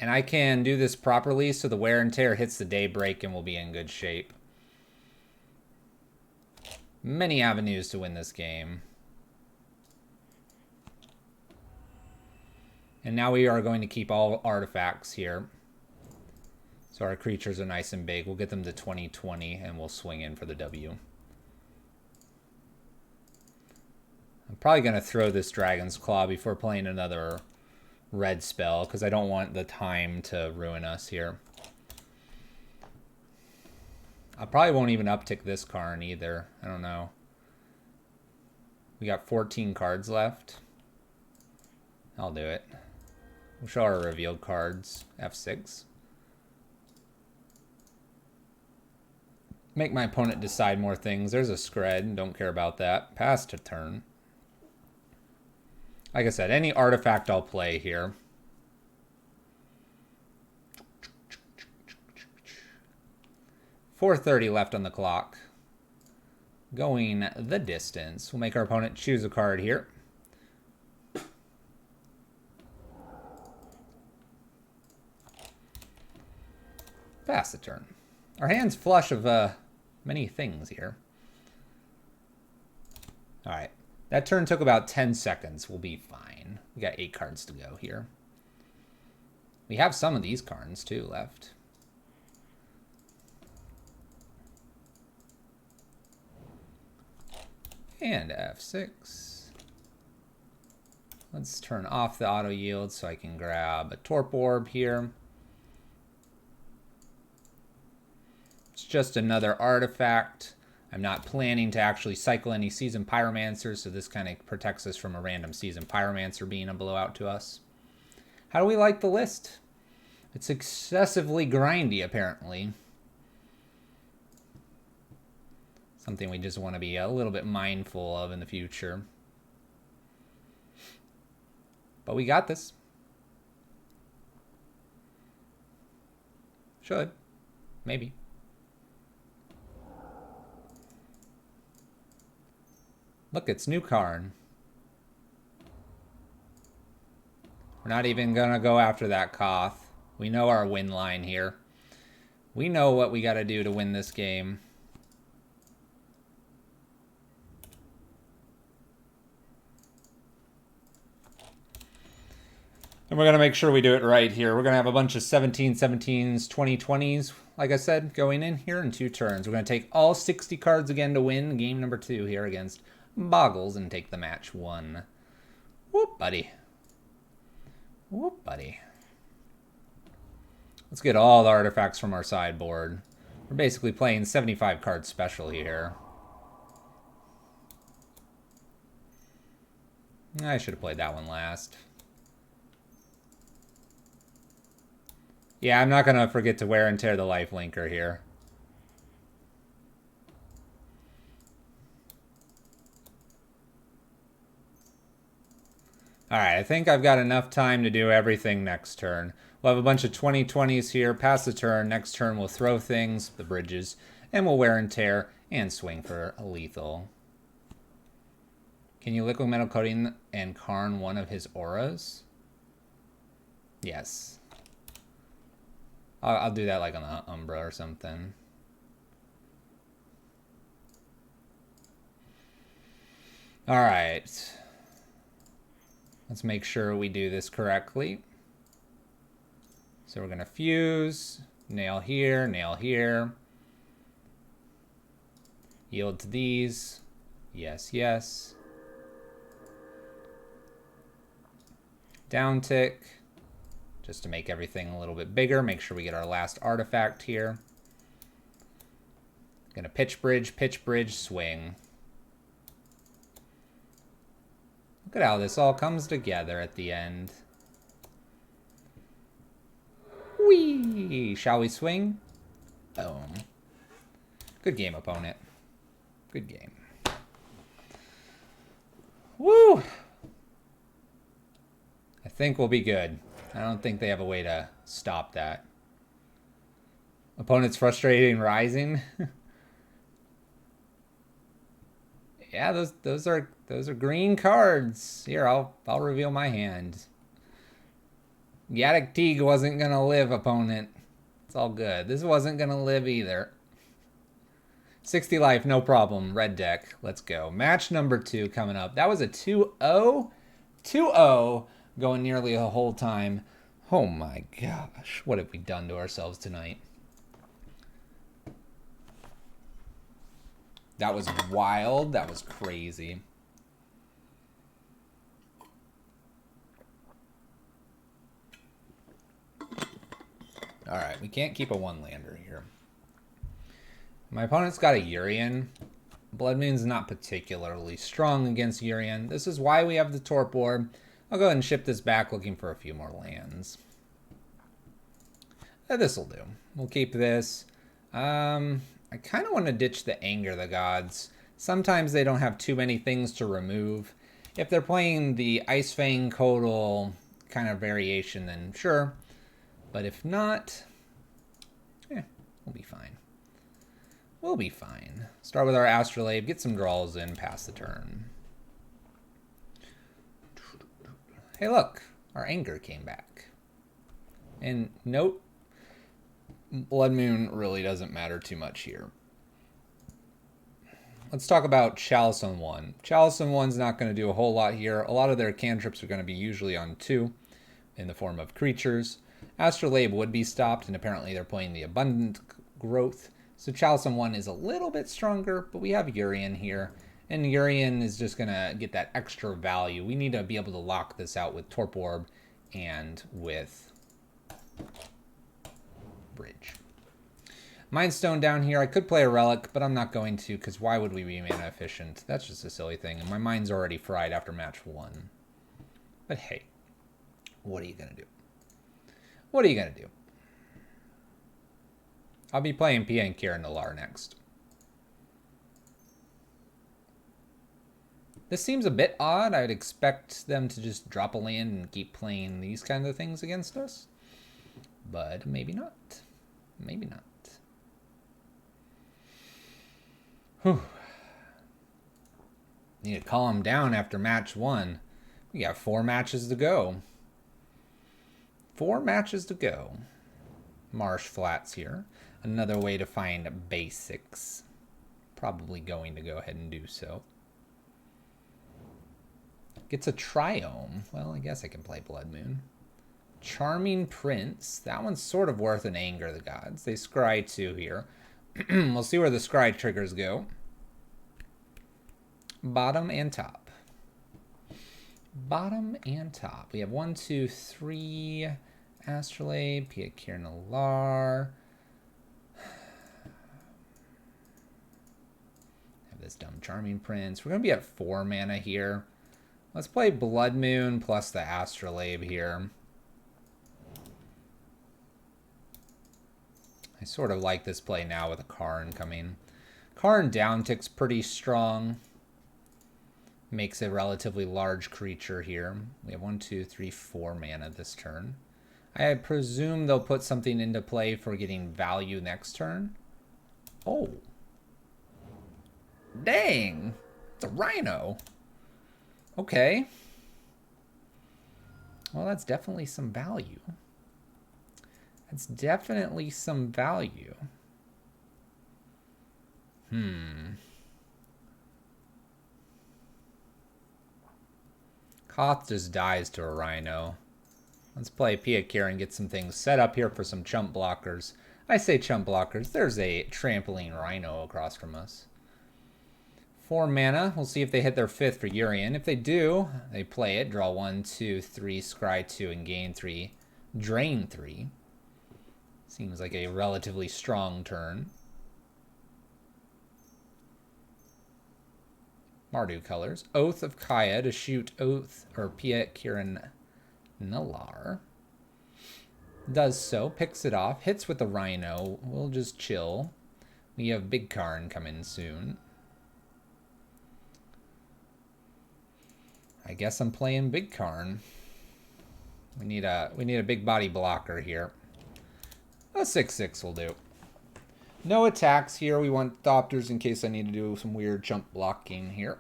And I can do this properly so the wear and tear hits the daybreak and we'll be in good shape. Many avenues to win this game. And now we are going to keep all artifacts here. So our creatures are nice and big. We'll get them to 2020 and we'll swing in for the W. I'm probably going to throw this Dragon's Claw before playing another red spell because I don't want the time to ruin us here. I probably won't even uptick this Karn either. I don't know. We got 14 cards left. I'll do it. We'll show our revealed cards. F6. Make my opponent decide more things. There's a Skred. Don't care about that. Pass to turn. Like I said, any artifact I'll play here. $4:30 left on the clock. going the distance. We'll make our opponent choose a card here. Pass the turn. Our hand's flush of many things here. All right. That turn took about 10 seconds. We'll be fine. We got 8 cards to go here. We have some of these cards, too, left. And F6. Let's turn off the auto yield so I can grab a Torp Orb here. It's just another artifact. I'm not planning to actually cycle any Seasoned Pyromancer, so this kind of protects us from a random Seasoned Pyromancer being a blowout to us. How do we like the list? It's excessively grindy, apparently. Something we just want to be a little bit mindful of in the future. But we got this. Should. Maybe. Look, it's new Karn. We're not even going to go after that Koth. We know our win line here. We know what we got to do to win this game. And we're going to make sure we do it right here. We're going to have a bunch of 17, 17s, 20, 20s, like I said, going in here in 2 turns. We're going to take all 60 cards again to win game number 2 here against Boggles and take the match 1. Whoop, buddy. Whoop, buddy. Let's get all the artifacts from our sideboard. We're basically playing 75 card special here. I should have played that one last. Yeah, I'm not going to forget to wear and tear the life linker here. Alright, I think I've got enough time to do everything next turn. We'll have a bunch of 20/20s here, pass the turn. Next turn we'll throw things, the bridges, and we'll wear and tear and swing for a lethal. Can you liquid metal coating and Karn one of his auras? Yes. I'll do that like on the Umbra or something. Alright. Let's make sure we do this correctly. So we're going to fuse, nail here, yield to these, yes, yes. Down tick, just to make everything a little bit bigger, make sure we get our last artifact here. Going to pitch bridge, swing. Look at how this all comes together at the end. Whee! Shall we swing? Boom. Good game, opponent. Good game. Woo! I think we'll be good. I don't think they have a way to stop that. Opponent's frustrating rising. Yeah, those are green cards. Here, I'll reveal my hand. Yaddick Teague wasn't gonna live, opponent. It's all good. This wasn't gonna live either. 60 life, no problem. Red deck. Let's go. Match number 2 coming up. That was a 2-0. 2-0 going nearly the whole time. Oh my gosh. What have we done to ourselves tonight? That was wild. That was crazy. Alright, we can't keep a 1-lander here. My opponent's got a Urian. Blood Moon's not particularly strong against Urian. This is why we have the Torp Orb. I'll go ahead and ship this back looking for a few more lands. This'll do. We'll keep this. I kind of want to ditch the Anger the Gods. Sometimes they don't have too many things to remove. If they're playing the Ice Fang Codal kind of variation, then sure. But if not, we'll be fine. We'll be fine. Start with our Astrolabe, get some draws in, pass the turn. Hey look, our anger came back. And nope, Blood Moon really doesn't matter too much here. Let's talk about Chalice on 1. Chalice on 1's not going to do a whole lot here. A lot of their cantrips are going to be usually on 2 in the form of creatures. Astrolabe would be stopped, and apparently they're playing the Abundant Growth. So Chalice on 1 is a little bit stronger, but we have Urian here. And Urian is just going to get that extra value. We need to be able to lock this out with Torpor Orb and with Bridge. Mind Stone down here. I could play a Relic, but I'm not going to, because why would we be mana efficient? That's just a silly thing, and my mind's already fried after match 1. But hey, what are you going to do? What are you going to do? I'll be playing Piankir and Lair next. This seems a bit odd. I'd expect them to just drop a land and keep playing these kinds of things against us. But maybe not. Maybe not. Whew. Need to calm down after match 1. We got 4 matches to go. 4 matches to go. Marsh Flats here. Another way to find basics. Probably going to go ahead and do so. Gets a Triome. Well, I guess I can play Blood Moon. Charming Prince. That one's sort of worth an Anger the Gods. They scry 2 here. We'll see where the scry triggers go. Bottom and top. Bottom and top. We have 1, 2, 3. Astrolabe, Piankir, Lair. Have this dumb Charming Prince. We're going to be at 4 mana here. Let's play Blood Moon plus the Astrolabe here. I sort of like this play now with a Karn coming. Karn down tick's pretty strong. Makes a relatively large creature here. We have 1, 2, 3, 4 mana this turn. I presume they'll put something into play for getting value next turn. Oh. Dang. It's a Rhino. Okay. Well, that's definitely some value. That's definitely some value. Koth just dies to a Rhino. Let's play Piankir and get some things set up here for some chump blockers. I say chump blockers. There's a trampoline Rhino across from us. 4 mana. We'll see if they hit their 5th for Urian. If they do, they play it. Draw 1, 2, 3, scry 2, and gain 3. Drain 3. Seems like a relatively strong turn. Mardu colors. Oath of Kaya to shoot Oath or Piankir and Lair. Does so. Picks it off. Hits with the Rhino. We'll just chill. We have Big Karn coming soon. I guess I'm playing Big Karn. We need a big body blocker here. A 6/6 will do. No attacks here. We want Thopters in case I need to do some weird jump blocking here.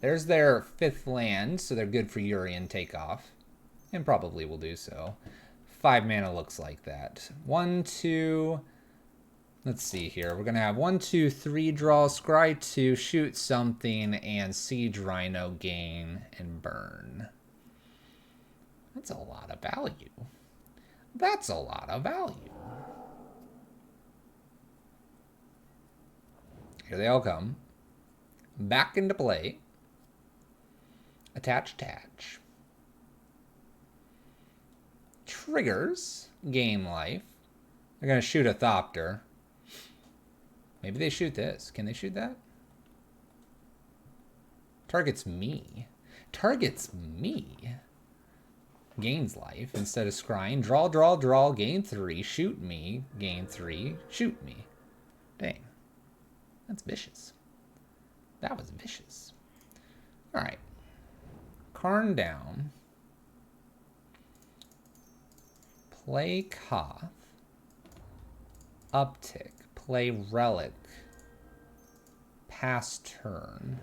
There's their 5th land, so they're good for Urian takeoff. And probably will do so. 5 mana looks like that. 1, 2... Let's see here. We're going to have 1, 2, 3 draw, scry 2, shoot something, and Siege Rhino, gain, and burn. That's a lot of value. That's a lot of value. Here they all come. Back into play. Attach, attach. Triggers. Game life. They're going to shoot a Thopter. Maybe they shoot this. Can they shoot that? Targets me. Targets me. Gains life instead of scrying. Draw, draw, draw. Gain 3. Shoot me. Gain 3. Shoot me. Dang. That's vicious. That was vicious. Alright. Karn down. Play Koth. Uptick. Play Relic. Pass turn.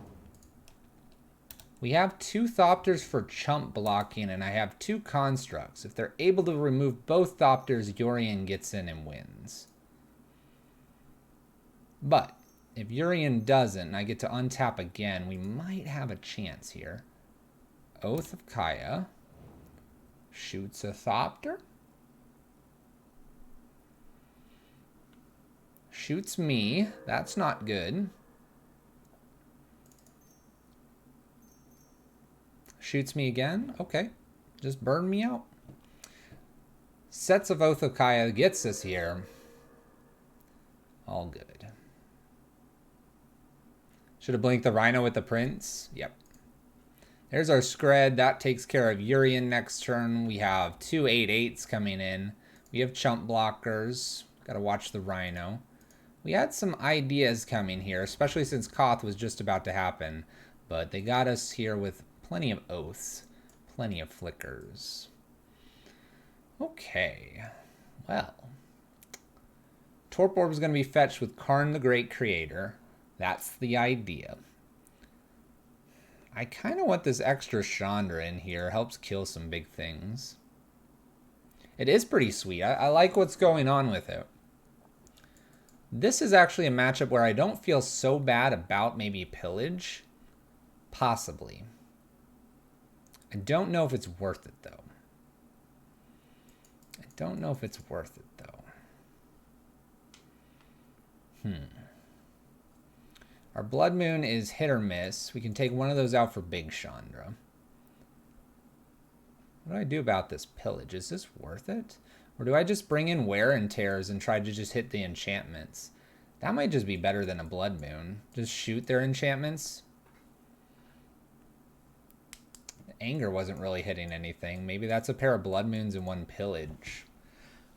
We have 2 Thopters for chump blocking, and I have 2 Constructs. If they're able to remove both Thopters, Yorion gets in and wins. But if Yorion doesn't, and I get to untap again, we might have a chance here. Oath of Kaya. Shoots a Thopter. Shoots me. That's not good. Shoots me again. Okay. Just burn me out. Sets of Oath of Kaya gets us here. All good. Should have blinked the Rhino with the Prince. Yep. There's our Skred. That takes care of Yorion next turn. We have 2 8/8s coming in. We have chump blockers. Got to watch the Rhino. We had some ideas coming here, especially since Koth was just about to happen. But they got us here with plenty of oaths, plenty of flickers. Okay, well. Torp Orb is going to be fetched with Karn the Great Creator. That's the idea. I kind of want this extra Chandra in here. Helps kill some big things. It is pretty sweet. I like what's going on with it. This is actually a matchup where I don't feel so bad about maybe Pillage. Possibly. I don't know if it's worth it, though. I don't know if it's worth it, though. Our Blood Moon is hit or miss. We can take one of those out for Big Chandra. What do I do about this Pillage? Is this worth it? Or do I just bring in Wear and Tears and try to just hit the enchantments? That might just be better than a Blood Moon. Just shoot their enchantments. Anger wasn't really hitting anything. Maybe that's a pair of Blood Moons and 1 Pillage.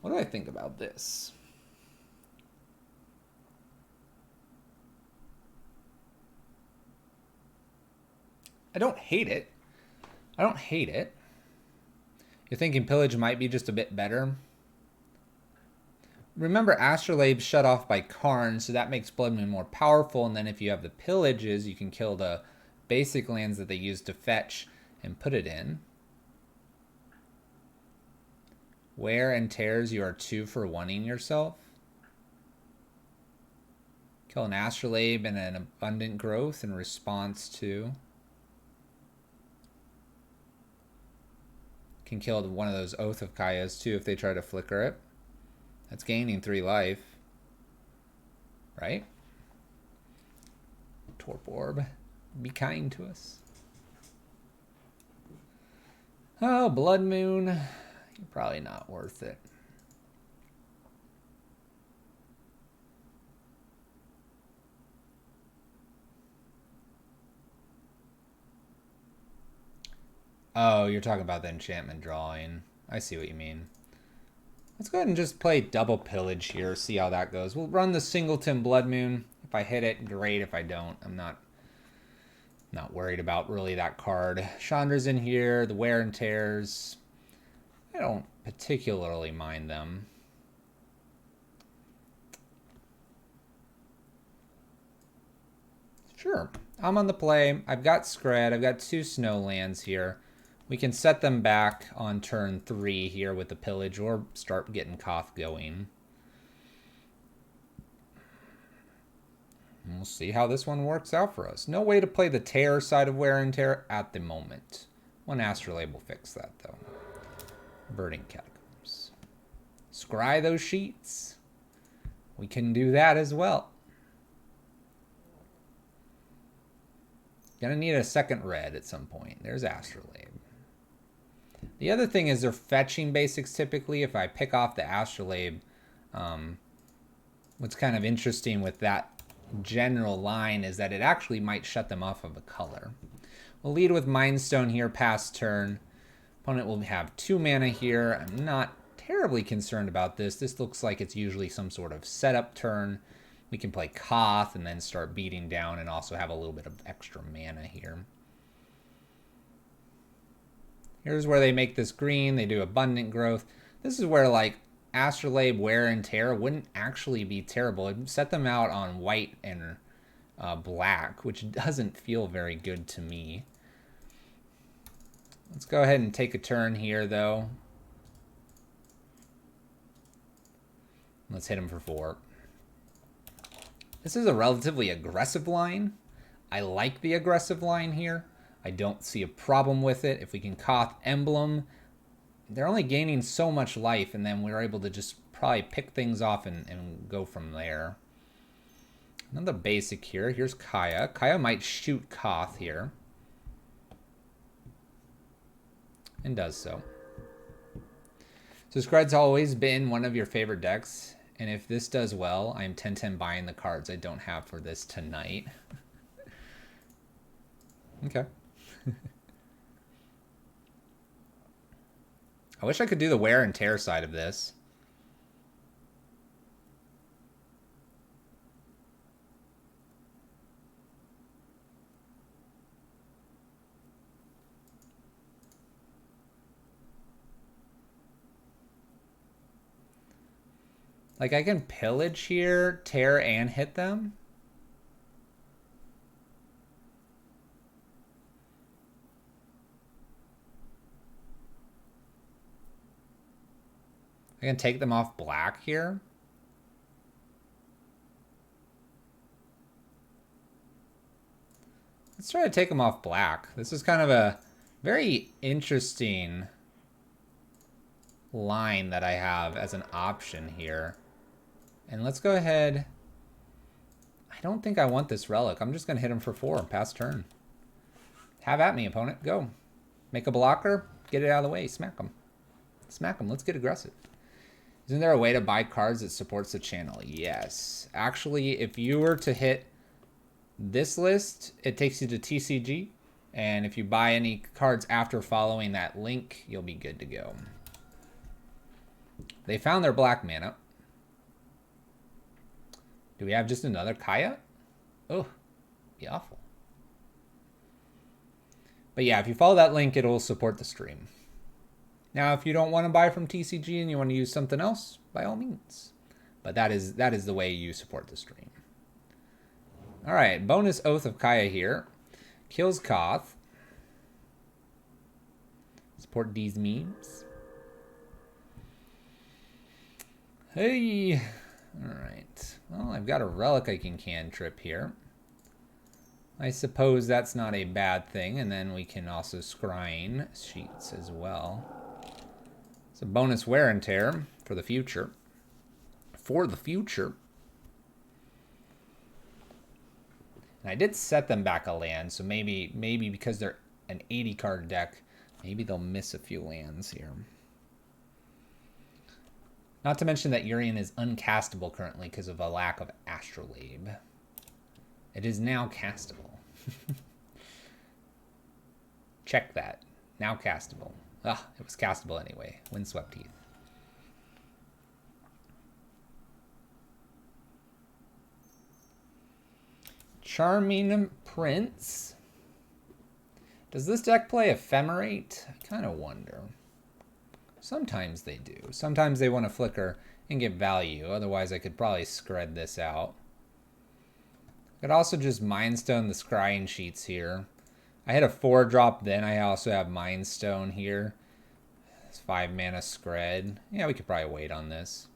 What do I think about this? I don't hate it. I don't hate it. You're thinking Pillage might be just a bit better. Remember, Astrolabe's shut off by Karn, so that makes Blood Moon more powerful. And then if you have the Pillages, you can kill the basic lands that they use to fetch and put it in. Wear and Tears, you are 2 for 1ing yourself. Kill an Astrolabe and an Abundant Growth in response to. Can kill one of those Oath of Kayas too if they try to flicker it. That's gaining 3 life. Right? Torp Orb, be kind to us. Oh, Blood Moon. You're probably not worth it. Oh, you're talking about the enchantment drawing. I see what you mean. Let's go ahead and just play double Pillage here, see how that goes. We'll run the Singleton Blood Moon. If I hit it, great. If I don't, I'm not worried about really that card. Chandra's in here, the Wear and Tears. I don't particularly mind them. Sure, I'm on the play. I've got Skred. I've got 2 snow lands here. We can set them back on turn 3 here with the Pillage or start getting Koth going. And we'll see how this one works out for us. No way to play the Tear side of Wear and Tear at the moment. 1 Astrolabe will fix that, though. Burning Catacombs. Scry those sheets. We can do that as well. Gonna need a second red at some point. There's Astrolabe. The other thing is they're fetching basics typically. If I pick off the Astrolabe, what's kind of interesting with that general line is that it actually might shut them off of a color. We'll lead with Mind Stone here past turn. Opponent will have 2 mana here. I'm not terribly concerned about this. This looks like it's usually some sort of setup turn. We can play Koth and then start beating down and also have a little bit of extra mana here. Here's where they make this green. They do Abundant Growth. This is where, like, Astrolabe Wear and Tear wouldn't actually be terrible. It'd set them out on white and black, which doesn't feel very good to me. Let's go ahead and take a turn here, though. Let's hit him for 4. This is a relatively aggressive line. I like the aggressive line here. I don't see a problem with it. If we can Koth Emblem, they're only gaining so much life, and then we're able to just probably pick things off and go from there. Another basic here. Here's Kaya. Kaya might shoot Koth here. And does so. So Skred's always been one of your favorite decks. And if this does well, I'm 10-10 buying the cards I don't have for this tonight. Okay. I wish I could do the wear and tear side of this. Like, I can pillage here, tear, and hit them. I can take them off black here. Let's try to take them off black. This is kind of a very interesting line that I have as an option here. And let's go ahead. I don't think I want this relic. I'm just going to hit him for 4. Pass turn. Have at me, opponent. Go. Make a blocker. Get it out of the way. Smack him. Smack him. Let's get aggressive. Isn't there a way to buy cards that supports the channel? Yes. Actually, if you were to hit this list, it takes you to TCG. And if you buy any cards after following that link, you'll be good to go. They found their black mana. Do we have just another Kaya? Oh, be awful. But yeah, if you follow that link, it'll support the stream. Now, if you don't want to buy from TCG and you want to use something else, by all means. But that is the way you support the stream. All right, bonus Oath of Kaya here. Kills Koth. Support these memes. Hey. All right. Well, I've got a relic I can cantrip here. I suppose that's not a bad thing. And then we can also scrying sheets as well. It's a bonus wear and tear for the future. For the future. And I did set them back a land, so maybe because they're an 80 card deck, maybe they'll miss a few lands here. Not to mention that Urian is uncastable currently because of a lack of Astrolabe. It is now castable. Check that. Now castable. Ah, it was castable anyway. Windswept Heath. Charming Prince. Does this deck play Ephemerate? I kind of wonder. Sometimes they do. Sometimes they want to flicker and get value. Otherwise, I could probably Skred this out. I could also just Mind Stone the scrying sheets here. I had a 4-drop then. I also have Mind Stone here. It's 5 mana Skred. Yeah, we could probably wait on this.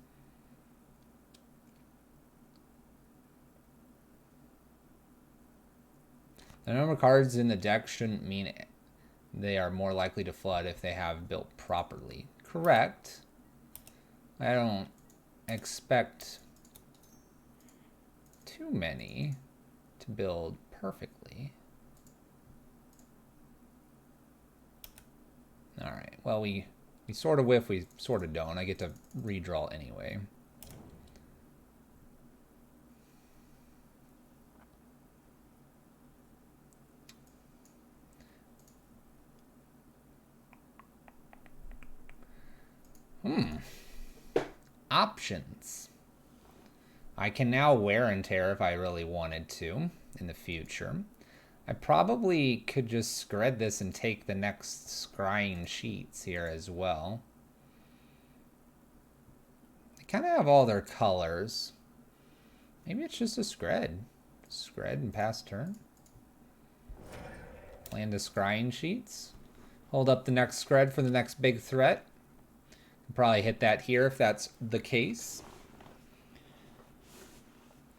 The number of cards in the deck shouldn't mean they are more likely to flood if they have built properly. Correct. I don't expect too many to build perfectly. All right. Well, we sort of whiff, we sort of don't. I get to redraw anyway. Options. I can now wear and tear if I really wanted to in the future. I probably could just Skred this and take the next scrying sheets here as well. kind of have all their colors. Maybe it's just a Skred. Skred and pass turn. Land to scrying sheets. Hold up the next Skred for the next big threat. Can probably hit that here if that's the case.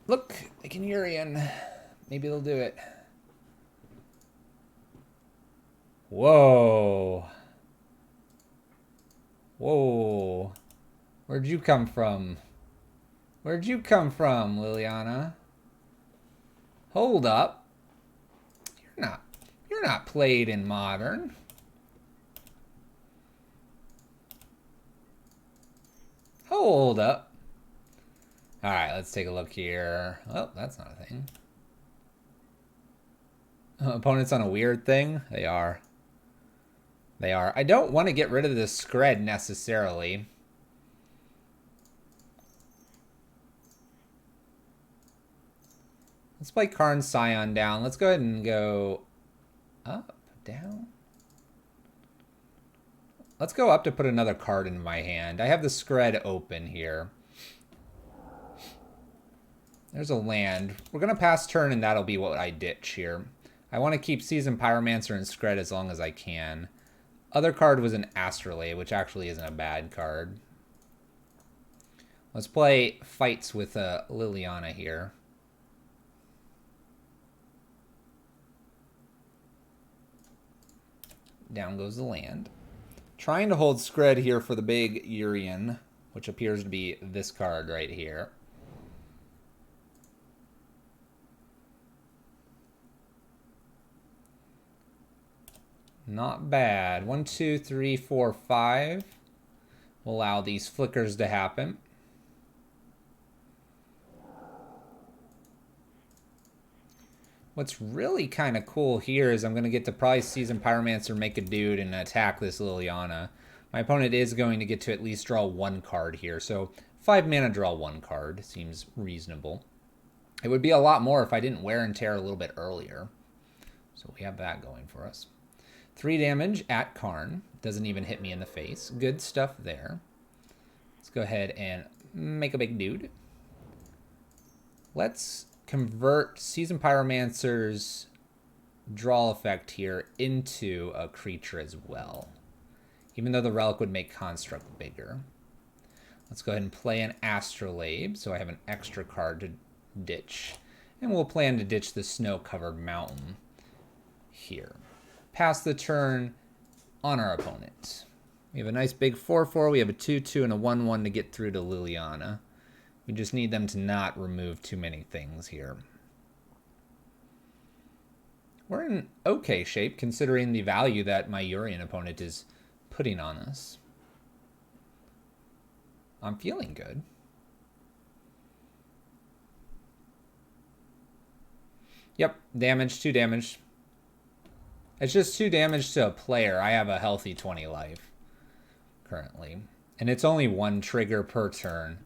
Look, they can Urian. Maybe they'll do it. Whoa. Whoa. Where'd you come from? Where'd you come from, Liliana? Hold up. You're not played in Modern. Hold up. All right, let's take a look here. Oh, that's not a thing. Opponents on a weird thing? They are. They are. I don't want to get rid of this Skred necessarily. Let's play Karn Scion down. Let's go ahead and go up, down. Let's go up to put another card in my hand. I have the Skred open here. There's a land. We're going to pass turn, and that'll be what I ditch here. I want to keep Seasoned Pyromancer and Skred as long as I can. Other card was an Astrolabe, which actually isn't a bad card. Let's play Fights with Liliana here. Down goes the land. Trying to hold Skred here for the big Urian, which appears to be this card right here. Not bad. 1, 2, 3, 4, 5. We'll allow these flickers to happen. What's really kind of cool here is I'm going to get to probably Seasoned Pyromancer, make a dude, and attack this Liliana. My opponent is going to get to at least draw one card here. So 5 mana, draw one card. Seems reasonable. It would be a lot more if I didn't wear and tear a little bit earlier. So we have that going for us. 3 damage at Karn. Doesn't even hit me in the face. Good stuff there. Let's go ahead and make a big dude. Let's convert Seasoned Pyromancer's draw effect here into a creature as well. Even though the relic would make Construct bigger. Let's go ahead and play an Astrolabe, so I have an extra card to ditch. And we'll plan to ditch the snow-covered mountain here. Pass the turn on our opponent. We have a nice big 4/4. We have a 2/2 and a 1/1 to get through to Liliana. We just need them to not remove too many things here. We're in okay shape considering the value that my Urian opponent is putting on us. I'm feeling good. Yep, damage, 2 damage. It's just 2 damage to a player. I have a healthy 20 life currently. And it's only 1 trigger per turn.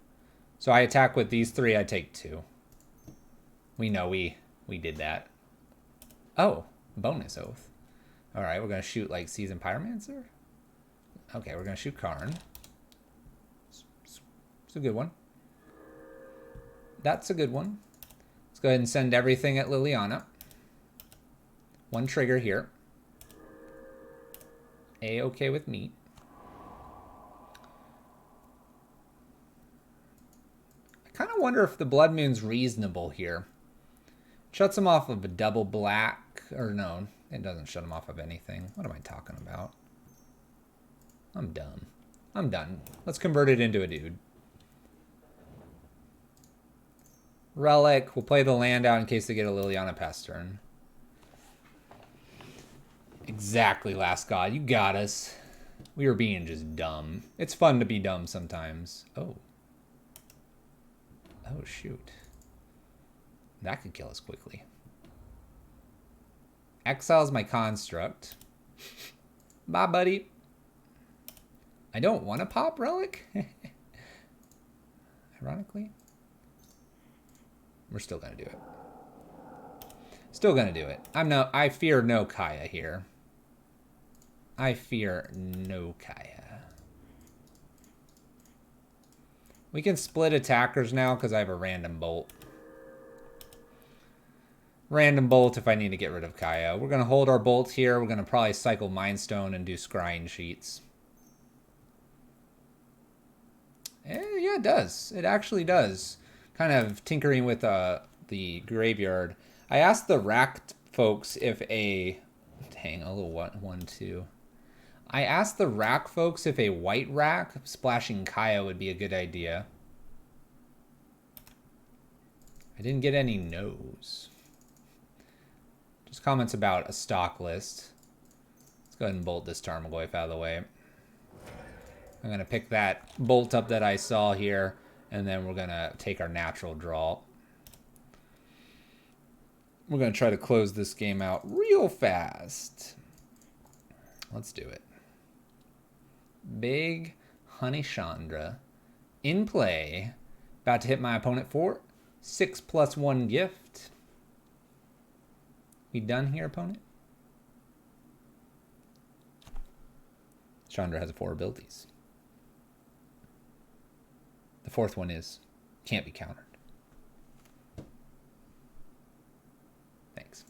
So I attack with these 3, I take 2. We know we did that. Oh, bonus oath. Alright, we're going to shoot like Seasoned Pyromancer. Okay, we're going to shoot Karn. It's a good one. That's a good one. Let's go ahead and send everything at Liliana. 1 trigger here. A-okay with me. I kind of wonder if the Blood Moon's reasonable here. Shuts him off of a double black. Or no, it doesn't shut him off of anything. What am I talking about? I'm dumb. I'm done. Let's convert it into a dude. Relic. We'll play the land out in case they get a Liliana pass turn. Exactly, Last God. You got us. We were being just dumb. It's fun to be dumb sometimes. Oh. Oh, shoot. That could kill us quickly. Exiles my construct. Bye, buddy. I don't want to pop Relic. Ironically. We're still going to do it. Still going to do it. I fear no Kaya here. I fear no Kaya. We can split attackers now because I have a random bolt. Random bolt if I need to get rid of Kaya. We're going to hold our bolts here. We're going to probably cycle Mind Stone and do scrying sheets. Yeah, it does. It actually does. Kind of tinkering with the graveyard. I asked the rack folks if a... Dang, a little 1-2. I asked the rack folks if a white rack splashing Kaya would be a good idea. I didn't get any no's. Just comments about a stock list. Let's go ahead and bolt this Tarmogoyf out of the way. I'm going to pick that bolt up that I saw here, and then we're going to take our natural draw. We're going to try to close this game out real fast. Let's do it. Big Honey Chandra in play. About to hit my opponent for 6+1 gift. We done here, opponent? Chandra has 4 abilities. The 4th one is can't be countered. Thanks.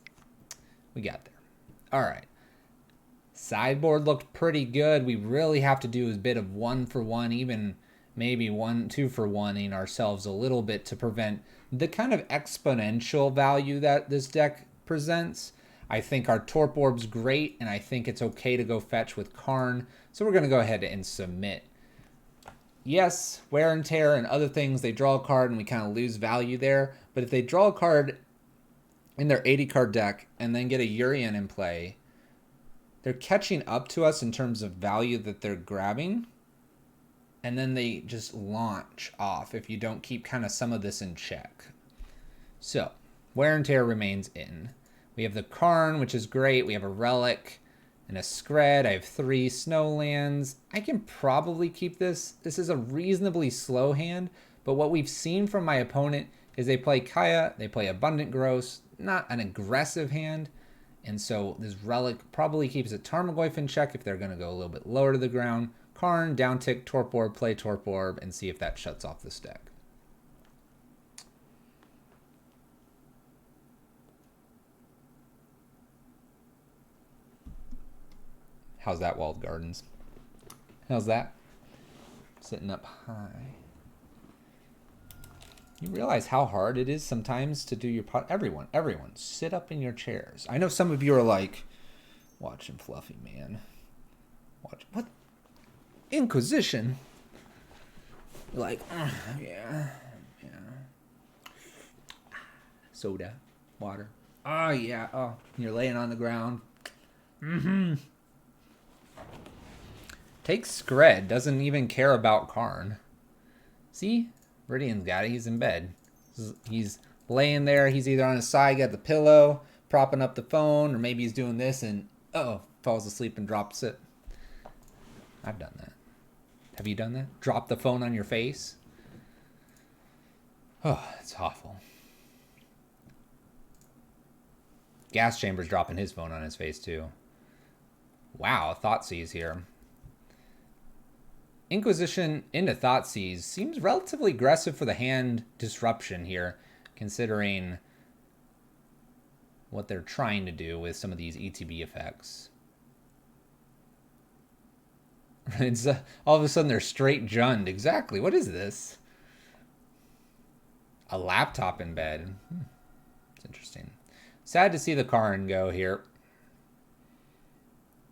We got there. All right. Sideboard looked pretty good. We really have to do a bit of 1-for-1, even maybe 2-for-1ing ourselves a little bit to prevent the kind of exponential value that this deck presents. I think our Torp Orb's great, and I think it's okay to go fetch with Karn. So we're going to go ahead and submit. Yes, wear and tear and other things, they draw a card and we kind of lose value there. But if they draw a card in their 80-card deck and then get a Urian in play, they're catching up to us in terms of value that they're grabbing. And then they just launch off if you don't keep kind of some of this in check. So, wear and tear remains in. We have the Karn, which is great. We have a Relic and a Skred. I have 3 Snowlands. I can probably keep this. This is a reasonably slow hand, but what we've seen from my opponent is they play Kaya, they play Abundant Gross, not an aggressive hand, and so this Relic probably keeps a Tarmogoyf in check if they're going to go a little bit lower to the ground. Karn, down tick, Torp Orb, play Torp Orb, and see if that shuts off this deck. How's that, Walled Gardens? How's that? Sitting up high. You realize how hard it is sometimes to do your pot? Everyone, sit up in your chairs. I know some of you are like, watching Fluffy, man. Watch, what? Inquisition? You're like, yeah. Soda, water. Oh, yeah. Oh, you're laying on the ground. Takes Skred, doesn't even care about Karn. See? Viridian's got it, he's in bed. He's laying there, he's either on his side, got the pillow, propping up the phone, or maybe he's doing this and, falls asleep and drops it. I've done that. Have you done that? Drop the phone on your face? Oh, it's awful. Gas Chamber's dropping his phone on his face, too. Wow, Thoughtseize here. Inquisition into Thoughtseize seems relatively aggressive for the hand disruption here, considering what they're trying to do with some of these ETB effects. It's all of a sudden they're straight junned. Exactly. What is this? A laptop in bed. It's interesting. Sad to see the Karn go here.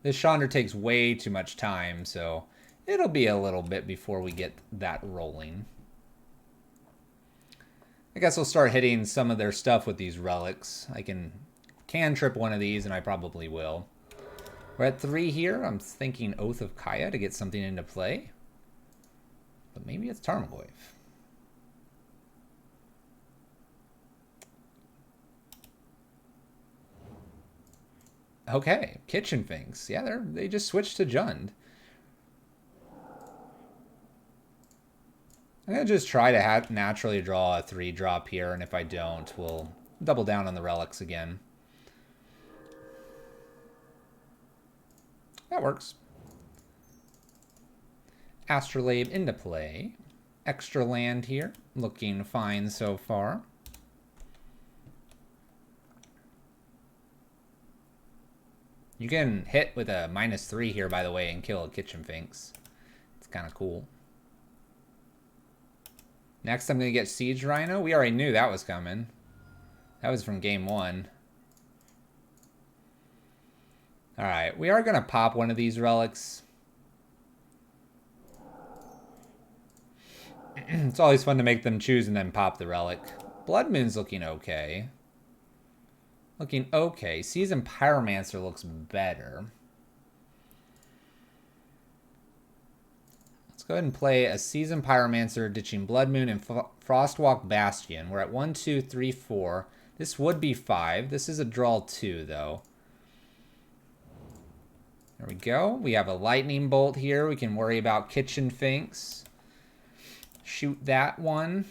This Chandra takes way too much time, so it'll be a little bit before we get that rolling. I guess we'll start hitting some of their stuff with these relics. I can trip one of these, and I probably will. We're at 3 here. I'm thinking Oath of Kaya to get something into play. But maybe it's Tarmogoyf. Okay, Kitchen Finks. Yeah, they just switched to Jund. I'm going to just try to naturally draw a 3-drop here, and if I don't, we'll double down on the relics again. That works. Astrolabe into play. extra land here. Looking fine so far. You can hit with a -3 here, by the way, and kill a Kitchen Finks. It's kind of cool. Next, I'm going to get Siege Rhino. We already knew that was coming. That was from game 1. Alright, we are going to pop one of these relics. It's always fun to make them choose and then pop the relic. Blood Moon's looking okay. Looking okay. Seasoned Pyromancer looks better. Let's go ahead and play a Seasoned Pyromancer, ditching Blood Moon and Frostwalk Bastion. We're at 1, 2, 3, 4. This would be 5. This is a draw 2, though. There we go. We have a Lightning Bolt here. We can worry about Kitchen Finks. Shoot that one.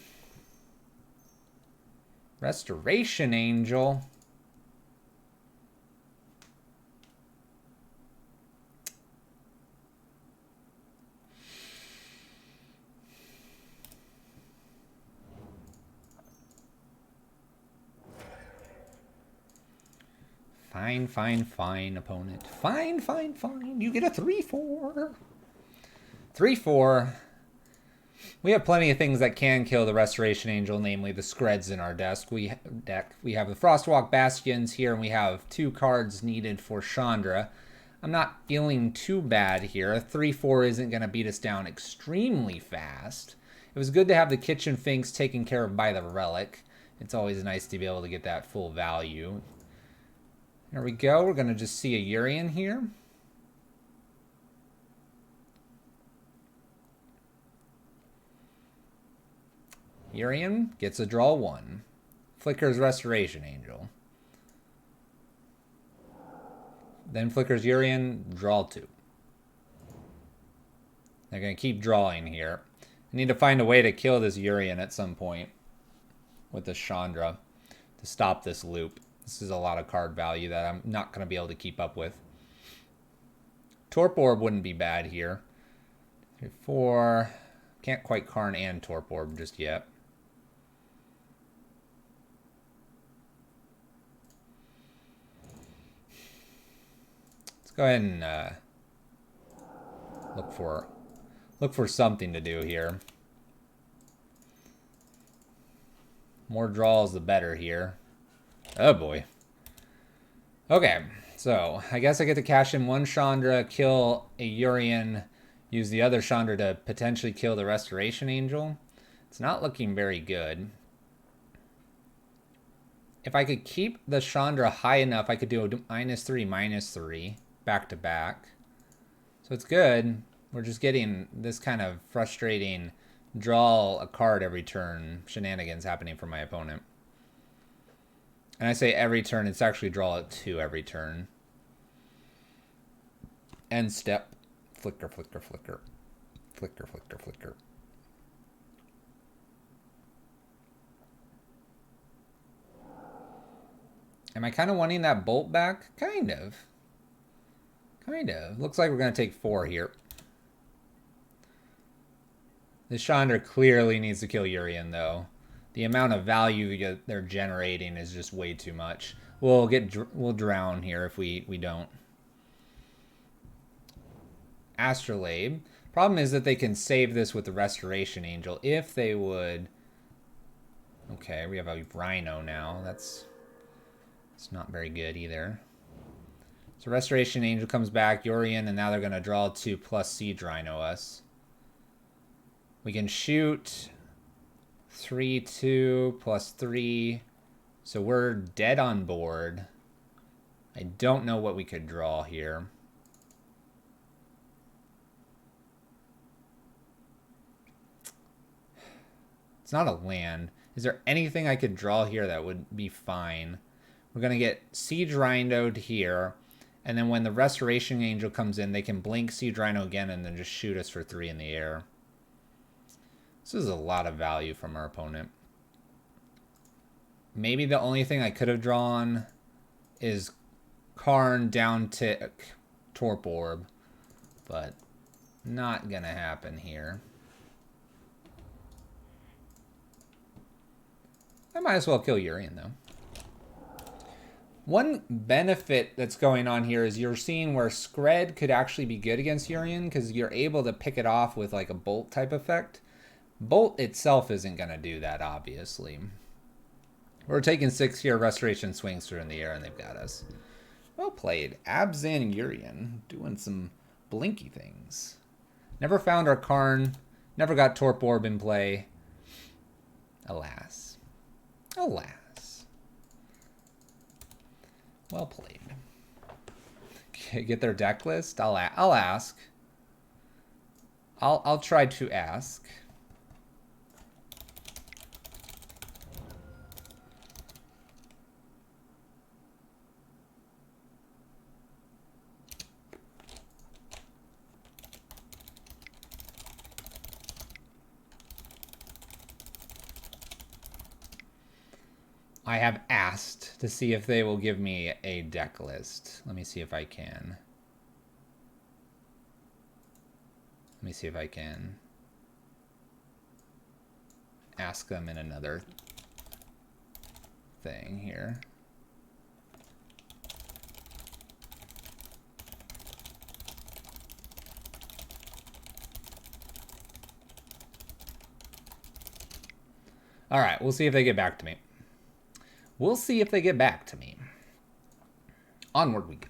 Restoration Angel. Fine, fine, fine, opponent. Fine, fine, fine. You get a 3-4. 3-4. We have plenty of things that can kill the Restoration Angel, namely the Skreds in our deck. We have the Frostwalk Bastions here, and we have 2 cards needed for Chandra. I'm not feeling too bad here. A 3-4 isn't going to beat us down extremely fast. It was good to have the Kitchen Finks taken care of by the Relic. It's always nice to be able to get that full value. There we go. We're going to just see a Urian here. Urian gets a draw 1. Flickers Restoration Angel. Then flickers Urian, draw 2. They're going to keep drawing here. I need to find a way to kill this Urian at some point with this Chandra to stop this loop. This is a lot of card value that I'm not going to be able to keep up with. Torp Orb wouldn't be bad here. 3, 4. Can't quite Karn and Torp Orb just yet. Let's go ahead and look for something to do here. More draws, the better here. Oh boy. Okay, so I guess I get to cash in 1 Chandra, kill a Urian, use the other Chandra to potentially kill the Restoration Angel. It's not looking very good. If I could keep the Chandra high enough, I could do a -3, -3 back to back. So it's good. We're just getting this kind of frustrating draw a card every turn shenanigans happening for my opponent. And I say every turn, it's actually draw 2 every turn. End step. Flicker, flicker, flicker. Flicker, flicker, flicker. Am I kind of wanting that bolt back? Kind of. Kind of. Looks like we're going to take 4 here. This Chandra clearly needs to kill Urian, though. The amount of value they're generating is just way too much. We'll drown here if we don't. Astrolabe. Problem is that they can save this with the Restoration Angel if they would. Okay, we have a Rhino now. It's not very good either. So Restoration Angel comes back, Urian, and now they're going to draw 2 plus Siege Rhino us. We can shoot 3, 2 plus 3. So we're dead on board. I don't know what we could draw here. It's not a land. Is there anything I could draw here that would be fine? We're going to get Siege Rhino'd here. And then when the Restoration Angel comes in, they can blink Siege Rhino again and then just shoot us for 3 in the air. This is a lot of value from our opponent. Maybe the only thing I could have drawn is Karn down tick Torp Orb. But not going to happen here. I might as well kill Urian, though. One benefit that's going on here is you're seeing where Skred could actually be good against Urian because you're able to pick it off with like a bolt type effect. Bolt itself isn't going to do that, obviously. We're taking 6 here. Restoration swings through in the air, and they've got us. Well played. Abzan Urian doing some blinky things. Never found our Karn. Never got Torp Orb in play. Alas. Alas. Well played. Get their deck list? I'll ask. I'll try to ask. I have asked to see if they will give me a deck list. Let me see if I can. Let me see if I can ask them in another thing here. All right, we'll see if they get back to me. We'll see if they get back to me. Onward we go.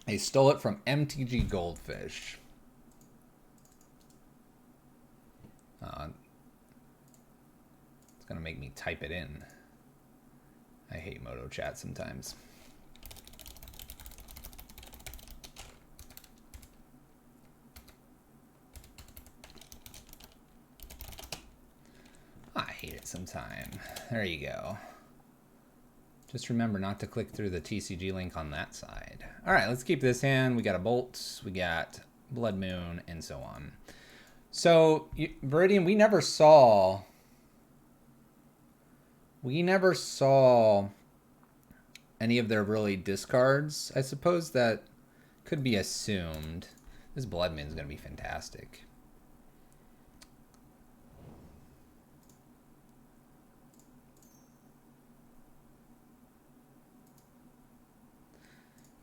They stole it from MTG Goldfish. It's going to make me type it in. I hate Moto Chat sometimes. I hate it sometimes. There you go. Just remember not to click through the TCG link on that side. All right, let's keep this in. We got a Bolt, we got Blood Moon, and so on. So, Viridian, we never saw any of their really discards. I suppose that could be assumed. This Blood Moon's going to be fantastic.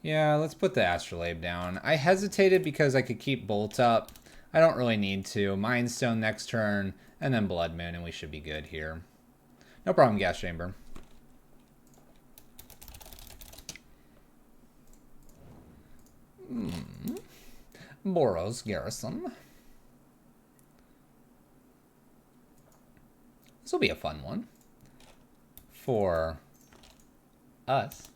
Yeah, let's put the Astrolabe down. I hesitated because I could keep Bolt up. I don't really need to. Mind Stone next turn, and then Blood Moon, and we should be good here. No problem, Gas Chamber. Boros Garrison. This will be a fun one for us.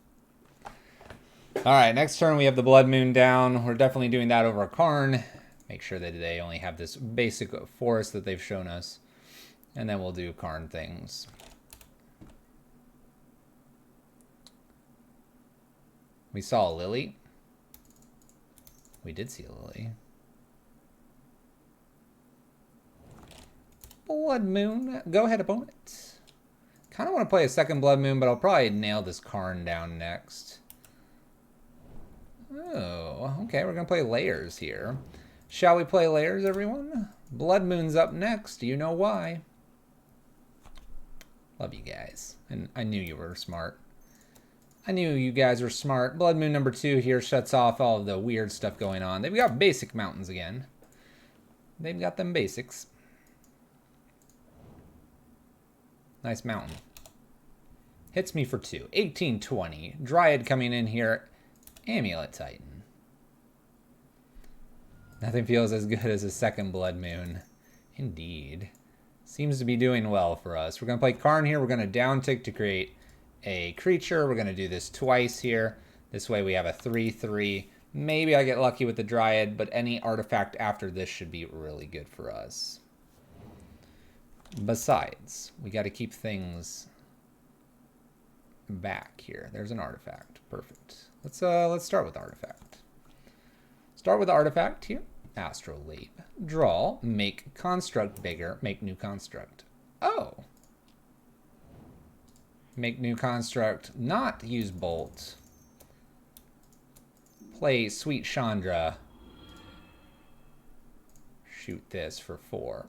All right, next turn we have the Blood Moon down. We're definitely doing that over a Karn. Make sure that they only have this basic forest that they've shown us. And then we'll do Karn things. We saw a Lily. We did see a Lily. Blood Moon. Go ahead, opponent. Kind of want to play a second Blood Moon, but I'll probably nail this Karn down next. Oh, okay. We're going to play Lairs here. Shall we play Lairs, everyone? Blood Moon's up next. Do you know why? Love you guys. And I knew you were smart. I knew you guys were smart. Blood Moon number 2 here shuts off all of the weird stuff going on. They've got basic mountains again. They've got them basics. Nice mountain. Hits me for 2. 1820. Dryad coming in here. Amulet Titan. Nothing feels as good as a second Blood Moon. Indeed. Seems to be doing well for us. We're going to play Karn here. We're going to down tick to create a creature. We're going to do this twice here. This way we have a 3/3. Maybe I get lucky with the Dryad, but any artifact after this should be really good for us. Besides, we got to keep things back here. There's an artifact. Perfect. Let's start with artifact. Start with artifact here. Astrolabe. Draw. Make construct bigger. Make new construct. Oh. Make new construct. Not use bolt. Play Sweet Chandra. Shoot this for 4.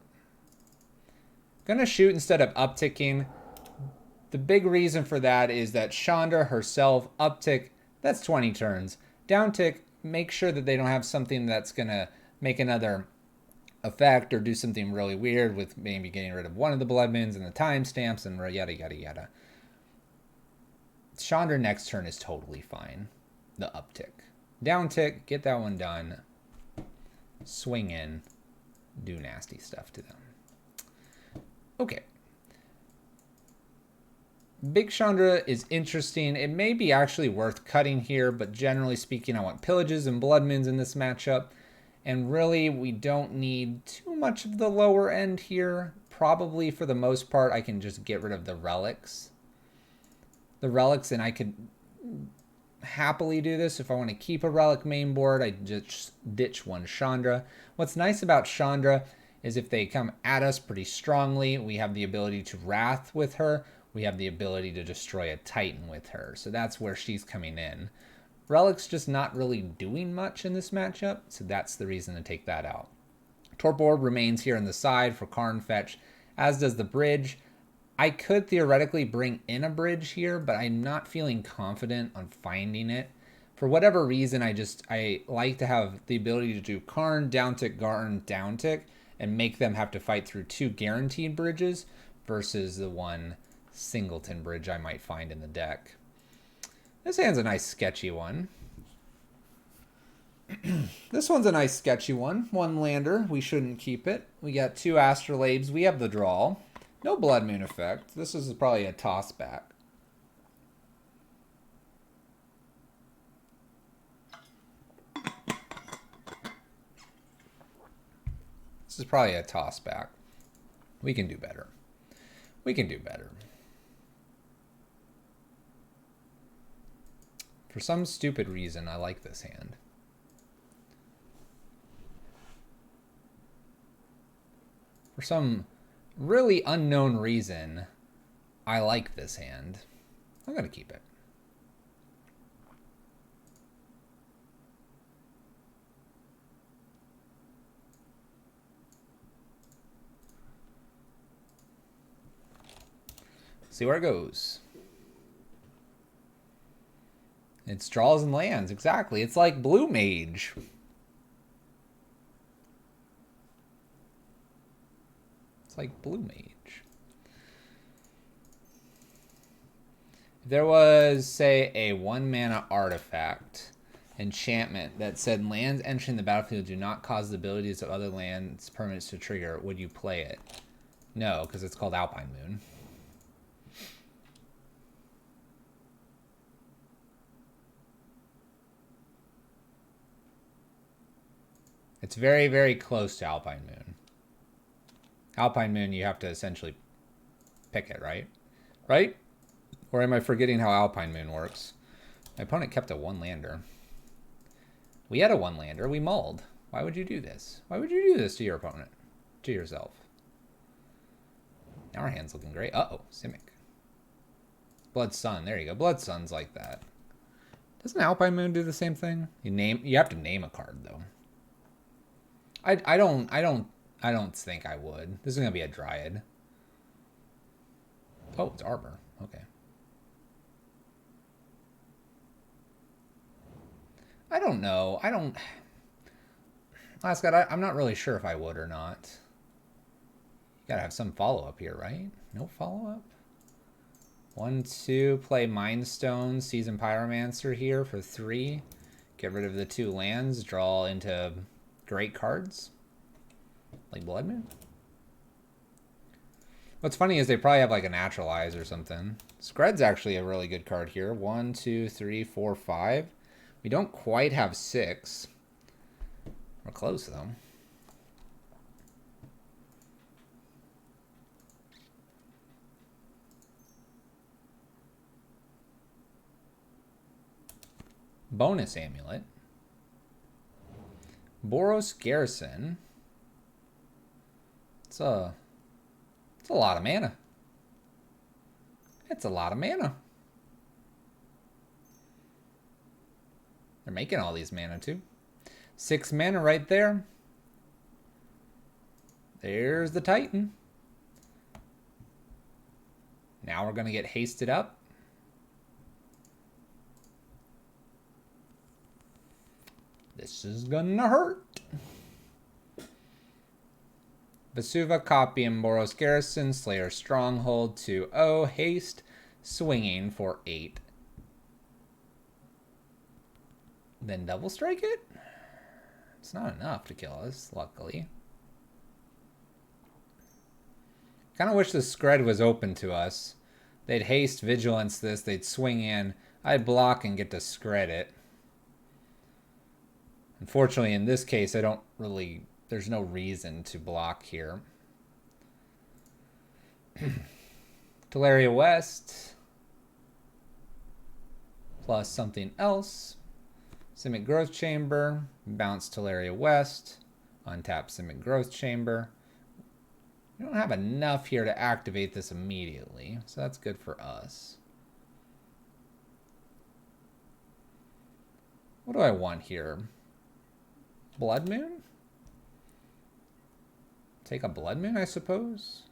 Gonna shoot instead of upticking. The big reason for that is that Chandra herself, uptick, that's 20 turns. Downtick, make sure that they don't have something that's gonna make another effect or do something really weird with maybe getting rid of one of the blood moons and the timestamps and yada yada yada. Chandra next turn is totally fine. The uptick. Downtick, get that one done. Swing in, do nasty stuff to them. Okay. Big Chandra is interesting. It may be actually worth cutting here, but generally speaking, I want pillages and blood moons in this matchup. And really, we don't need too much of the lower end here. Probably, for the most part, I can just get rid of the relics. And I could happily do this. If I want to keep a relic main board, I just ditch one Chandra. What's nice about Chandra is if they come at us pretty strongly, we have the ability to Wrath with her. We have the ability to destroy a Titan with her. So that's where she's coming in. Relic's just not really doing much in this matchup, so that's the reason to take that out. Torp Orb remains here on the side for Karn Fetch, as does the bridge. I could theoretically bring in a bridge here, but I'm not feeling confident on finding it. For whatever reason, I like to have the ability to do Karn, downtick, Garn, downtick, and make them have to fight through 2 guaranteed bridges versus the one singleton bridge I might find in the deck. This hand's a nice sketchy one. This one's a nice sketchy one. 1 lander. We shouldn't keep it. We got 2 astrolabes. We have the draw. No blood moon effect. This is probably a toss back. This is probably a toss back. We can do better. We can do better. For some stupid reason, I like this hand. For some really unknown reason, I like this hand. I'm going to keep it. See where it goes. It's draws and lands, exactly. It's like Blue Mage. It's like Blue Mage. If there was, say, a 1-mana artifact enchantment that said lands entering the battlefield do not cause the abilities of other lands permanents to trigger, would you play it? No, because it's called Alpine Moon. It's very, very close to Alpine Moon. Alpine Moon, you have to essentially pick it, right? Right? Or am I forgetting how Alpine Moon works? My opponent kept a 1-lander. We had a 1-lander. We mulled. Why would you do this? Why would you do this to your opponent? To yourself. Now our hand's looking great. Uh-oh. Simic. Blood Sun. There you go. Blood Sun's like that. Doesn't Alpine Moon do the same thing? You have to name a card, though. I don't think I would. This is gonna be a Dryad. Oh, it's Arbor. Okay. I don't know. Last God, I'm not really sure if I would or not. You gotta have some follow-up here, right? No follow-up? 1, 2, play Mind Stone, Seasoned Pyromancer here for 3. Get rid of the 2 lands, draw into great cards. Like Blood Moon? What's funny is they probably have like a Naturalize or something. Skred's actually a really good card here. 1, 2, 3, 4, 5. We don't quite have 6. We're close though. Bonus Amulet. Boros Garrison. It's a lot of mana. It's a lot of mana. They're making all these mana too. 6 mana right there. There's the Titan. Now we're going to get hasted up. This is gonna hurt. Vesuva, copy, and Boros Garrison, Slayer Stronghold 2-0, haste, swinging for 8. Then double strike it? It's not enough to kill us, luckily. Kind of wish the Skred was open to us. They'd haste vigilance this, they'd swing in, I'd block and get to Skred it. Unfortunately, in this case, I don't really... There's no reason to block here. Teleria West. Plus something else. Simic Growth Chamber. Bounce Teleria West. Untap Simic Growth Chamber. We don't have enough here to activate this immediately, so that's good for us. What do I want here? Blood Moon? Take a Blood Moon, I suppose?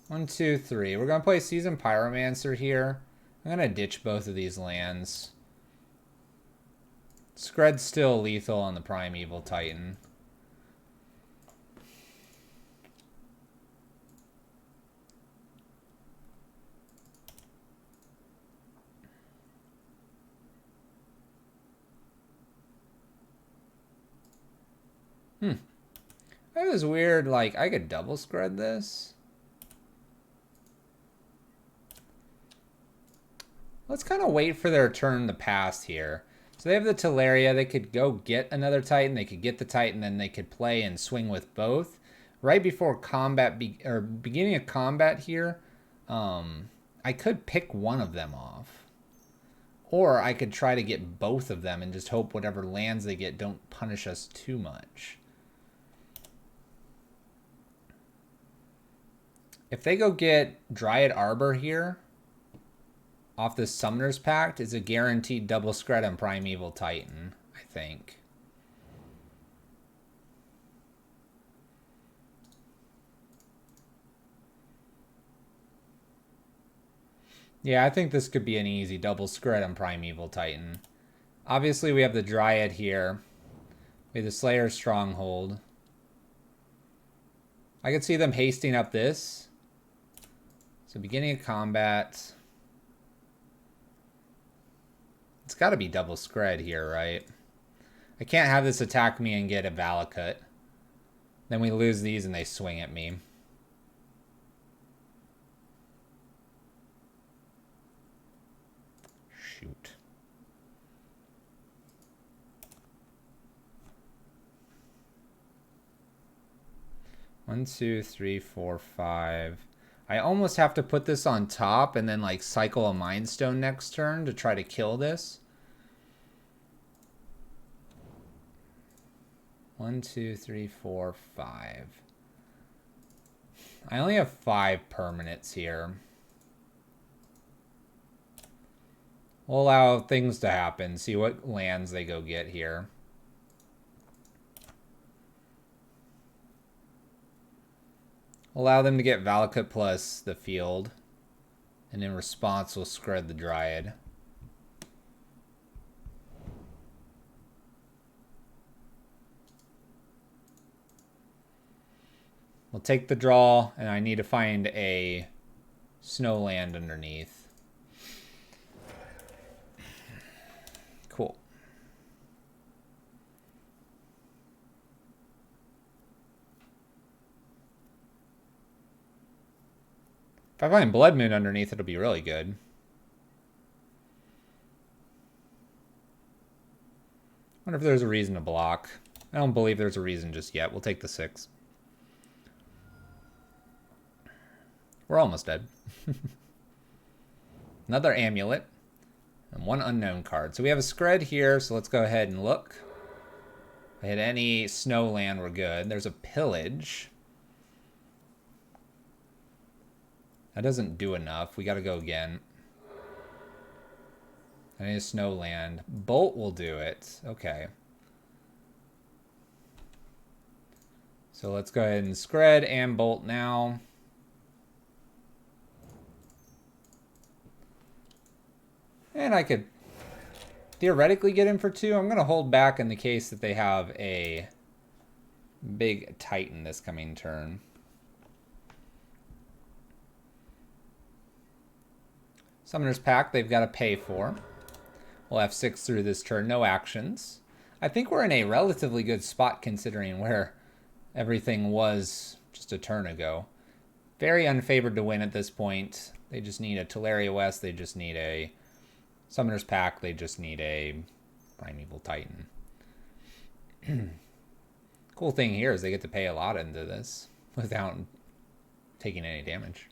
1, 2, 3. We're going to play Seasoned Pyromancer here. I'm going to ditch both of these lands. Skred's still lethal on the Primeval Titan. That was weird, like, I could double Skred this. Let's kind of wait for their turn to pass here. So they have the Teleria, they could go get another Titan, they could get the Titan, then they could play and swing with both. Right before combat, beginning of combat here, I could pick one of them off. Or I could try to get both of them and just hope whatever lands they get don't punish us too much. If they go get Dryad Arbor here, off this Summoner's Pact, is a guaranteed double Skred on Primeval Titan, I think. Yeah, I think this could be an easy double Skred on Primeval Titan. Obviously, we have the Dryad here. We have the Slayer Stronghold. I could see them hasting up this. So beginning of combat. It's got to be double Skred here, right? I can't have this attack me and get a Valakut. Then we lose these and they swing at me. Shoot. One, two, three, four, 5. I almost have to put this on top and then like cycle a Mind Stone next turn to try to kill this. 1, 2, 3, 4, 5. I only have 5 permanents here. We'll allow things to happen. See what lands they go get here. Allow them to get Valakut plus the field. And in response, we'll Skred the Dryad. We'll take the draw, and I need to find a snow land underneath. Cool. If I find Blood Moon underneath, it'll be really good. Wonder if there's a reason to block. I don't believe there's a reason just yet. We'll take the 6. We're almost dead. Another amulet. And 1 unknown card. So we have a Skred here, so let's go ahead and look. If I hit any snow land, we're good. There's a Pillage. That doesn't do enough. We got to go again. I need a snow land. Bolt will do it. Okay. So let's go ahead and Skred and Bolt now. And I could theoretically get in for 2. I'm going to hold back in the case that they have a big Titan this coming turn. Summoner's Pact they've got to pay for. We'll have 6 through this turn. No actions. I think we're in a relatively good spot considering where everything was just a turn ago. Very unfavored to win at this point. They just need a Teleria West. They just need a Summoner's Pact. They just need a Primeval Titan. Cool thing here is they get to pay a lot into this without taking any damage.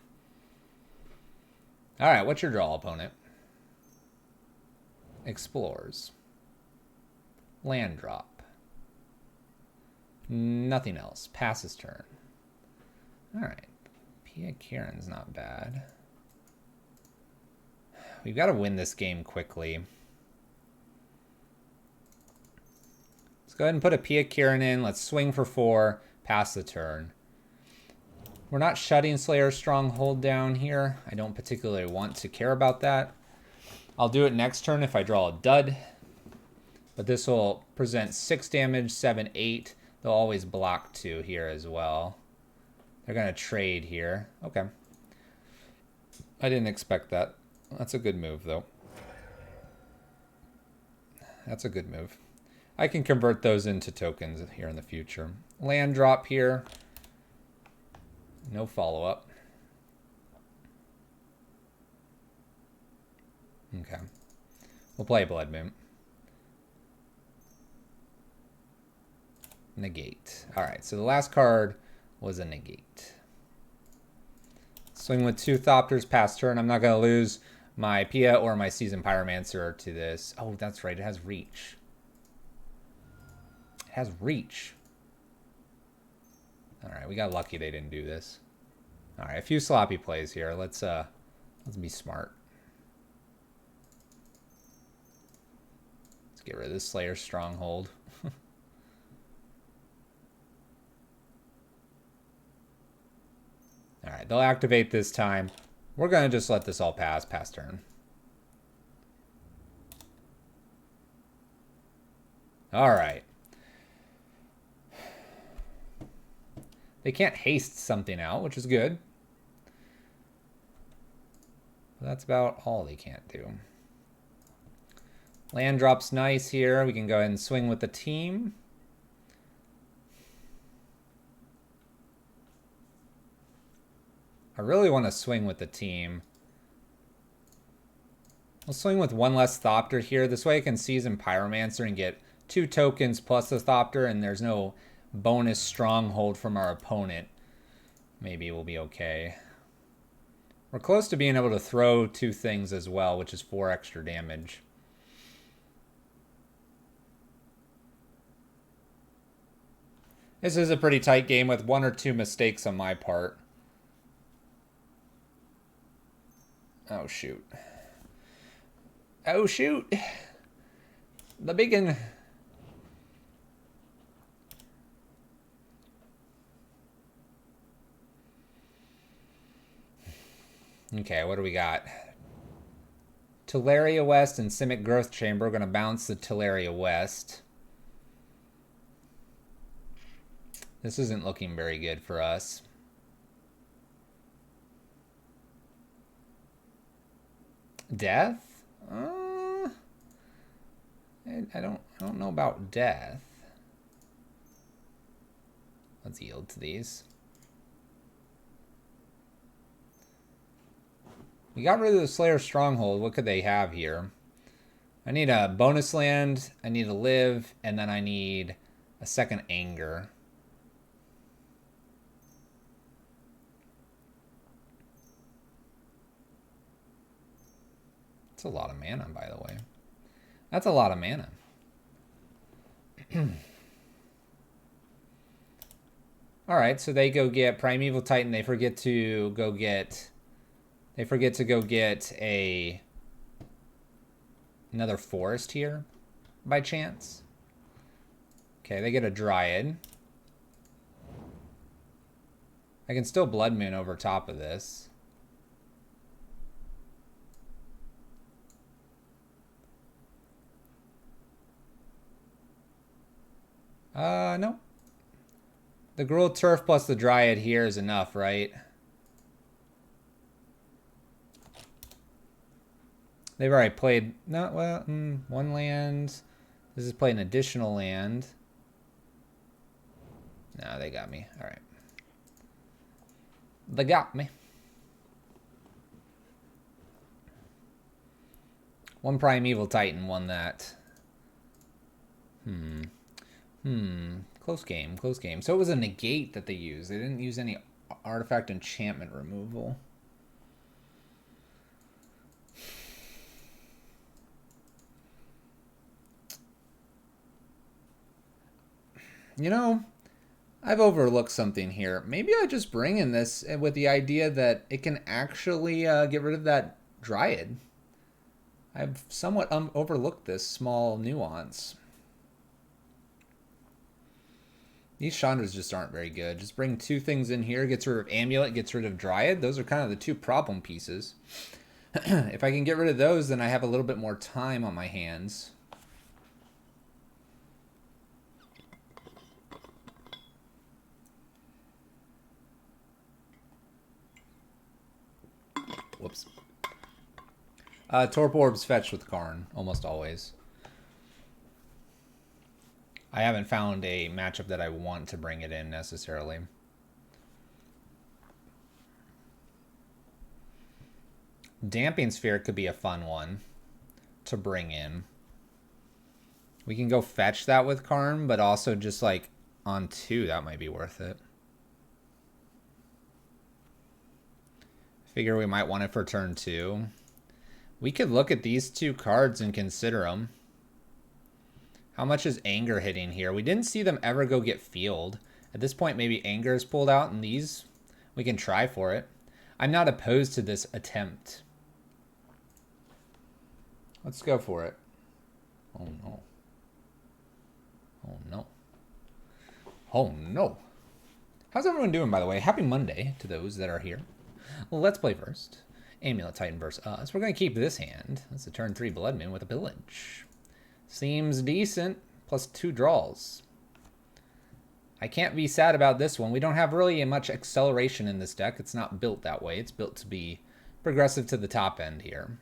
All right, what's your draw, opponent? Explores. Land drop. Nothing else. Passes turn. All right. Pia Kieran's not bad. We've got to win this game quickly. Let's go ahead and put a Pia Kieran in. Let's swing for 4. Pass the turn. We're not shutting Slayer's Stronghold down here. I don't particularly want to care about that. I'll do it next turn if I draw a dud. But this will present 6 damage, 7, 8. They'll always block 2 here as well. They're going to trade here. Okay. I didn't expect that. That's a good move, though. That's a good move. I can convert those into tokens here in the future. Land drop here. No follow-up. Okay. We'll play Blood Moon. Negate. All right, so the last card was a negate. Swing with 2 Thopters past turn. I'm not going to lose my Pia or my Seasoned Pyromancer to this. Oh, that's right. It has reach. It has reach. All right, we got lucky they didn't do this. All right, a few sloppy plays here. Let's be smart. Let's get rid of this Slayer's Stronghold. All right, they'll activate this time. We're going to just let this all pass turn. All right. They can't haste something out, which is good. But that's about all they can't do. Land drop's nice here. We can go ahead and swing with the team. I really want to swing with the team. I'll swing with 1 less Thopter here. This way I can Seasoned Pyromancer and get 2 tokens plus the Thopter, and there's no bonus Stronghold from our opponent. Maybe we'll be okay. We're close to being able to throw 2 things as well, which is 4 extra damage. This is a pretty tight game with 1 or 2 mistakes on my part. Oh, shoot. Oh, shoot. The biggin. Okay, what do we got? Teleria West and Simic Growth Chamber. We're going to bounce the Teleria West. This isn't looking very good for us. Death? I don't know about death. Let's yield to these. We got rid of the Slayer Stronghold. What could they have here? I need a bonus land, I need a live, and then I need a second anger. That's a lot of mana, by the way. That's a lot of mana. All right, so they go get Primeval Titan. They forget to go get They forget to go get another forest here by chance. Okay, they get a Dryad. I can still Blood Moon over top of this. No. The Gruul Turf plus the Dryad here is enough, right? They've already played... No, well, one land. This is playing an additional land. No, they got me. All right. They got me. One Primeval Titan won that. Close game, close game. So it was a negate that they used. They didn't use any artifact enchantment removal. You know, I've overlooked something here. Maybe I just bring in this with the idea that it can actually get rid of that Dryad. I've somewhat overlooked this small nuance. These Chandras just aren't very good. Just bring two things in here, gets rid of Amulet, gets rid of Dryad. Those are kind of the two problem pieces. If I can get rid of those, then I have a little bit more time on my hands. Whoops. Torp Orbs fetch with Karn, almost always. I haven't found a matchup that I want to bring it in necessarily. Damping Sphere could be a fun one to bring in. We can go fetch that with Karn, but also just like on 2, that might be worth it. Figure we might want it for turn 2. We could look at these two cards and consider them. How much is Anger hitting here? We didn't see them ever go get Field. At this point, maybe Anger is pulled out, and these, we can try for it. I'm not opposed to this attempt. Let's go for it. Oh, no. Oh, no. Oh, no. How's everyone doing, by the way? Happy Monday to those that are here. Well, let's play first. Amulet Titan versus us. We're going to keep this hand. That's a turn 3 Blood Moon with a Pillage. Seems decent. Plus 2 draws. I can't be sad about this one. We don't have really much acceleration in this deck. It's not built that way. It's built to be progressive to the top end here.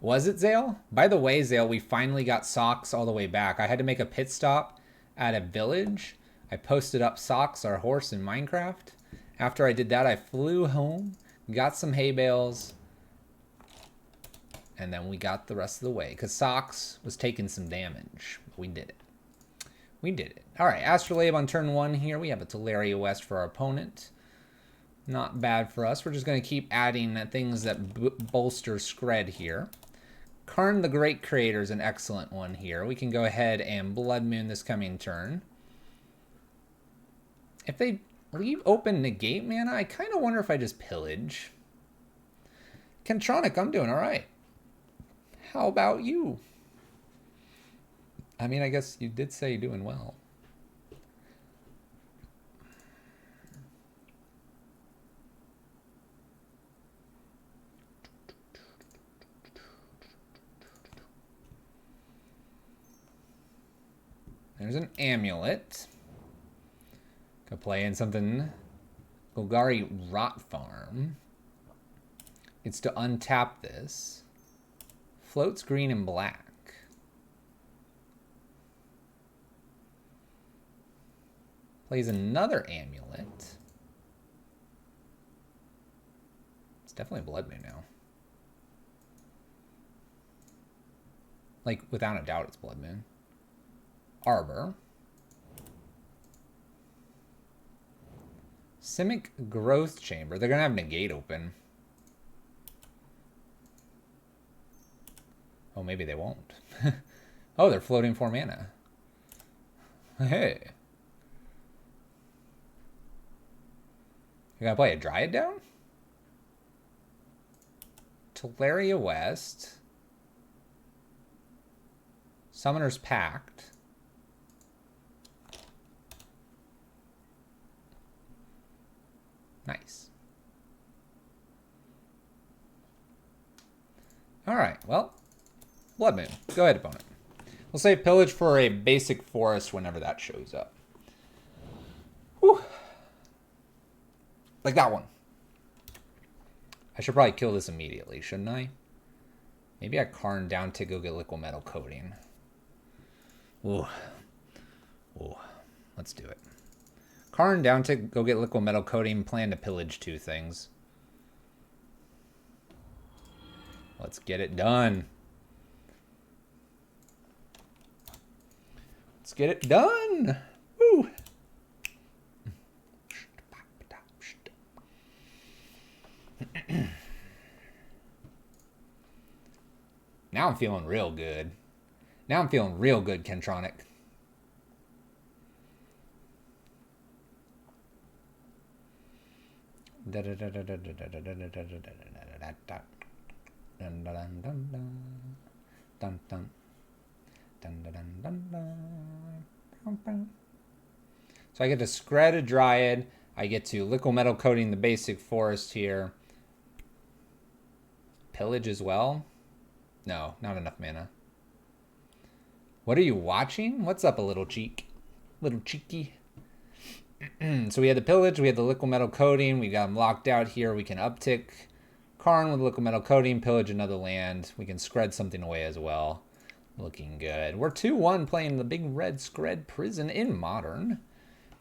Was it Zale? By the way, Zale, we finally got Socks all the way back. I had to make a pit stop at a village. I posted up Socks, our horse, in Minecraft. After I did that, I flew home, got some hay bales, and then we got the rest of the way. Because Socks was taking some damage. We did it. We did it. All right, Astrolabe on turn 1 here. We have a Teleria West for our opponent. Not bad for us. We're just going to keep adding things that bolster Skred here. Karn the Great Creator is an excellent one here. We can go ahead and Blood Moon this coming turn. If they leave open negate mana, I kind of wonder if I just pillage. Kentronic, I'm doing all right. How about you? I mean, I guess you did say you're doing well. There's an Amulet. Go play in something. Golgari Rot Farm. It's to untap this. Floats green and black. Plays another Amulet. It's definitely Blood Moon now. Like, without a doubt, it's Blood Moon. Arbor. Simic Growth Chamber. They're going to have Negate open. Oh, maybe they won't. Oh, they're floating 4 mana. Hey. You going to play a Dryad down? Teleria West. Summoner's Pact. Nice. Alright, well, Blood Moon. Go ahead, opponent. We'll save Pillage for a basic forest whenever that shows up. Whew. Like that one. I should probably kill this immediately, shouldn't I? Maybe I Karn down to go get Liquid Metal Coating. Ooh. Ooh. Let's do it. Karn down to go get Liquid Metal Coating, plan to pillage 2 things. Let's get it done. Let's get it done. Woo. Now I'm feeling real good. Now I'm feeling real good, Kentronic. So I get to Skred a Dryad. I get to Liquid Metal Coating the basic forest here. Pillage as well? No, not enough mana. What are you watching? What's up, a little cheek? Little cheeky. So we had the Pillage, we had the Liquid Metal Coating. We got them locked out here. We can uptick Karn with Liquid Metal Coating, pillage another land. We can Skred something away as well. Looking good. We're 2-1 playing the big red Skred prison in Modern.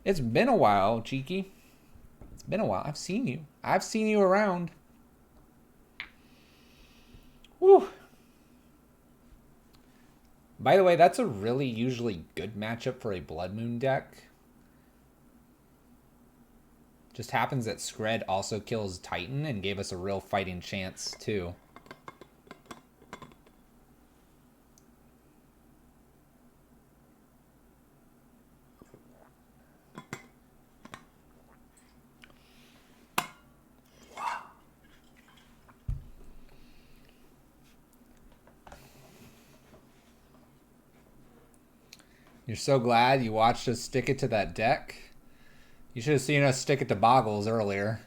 It's been a while, Cheeky. It's been a while. I've seen you. I've seen you around. Woo. By the way, that's a really usually good matchup for a Blood Moon deck. Just happens that Skred also kills Titan and gave us a real fighting chance too. You're so glad you watched us stick it to that deck? You should have seen us stick it to Boggles earlier.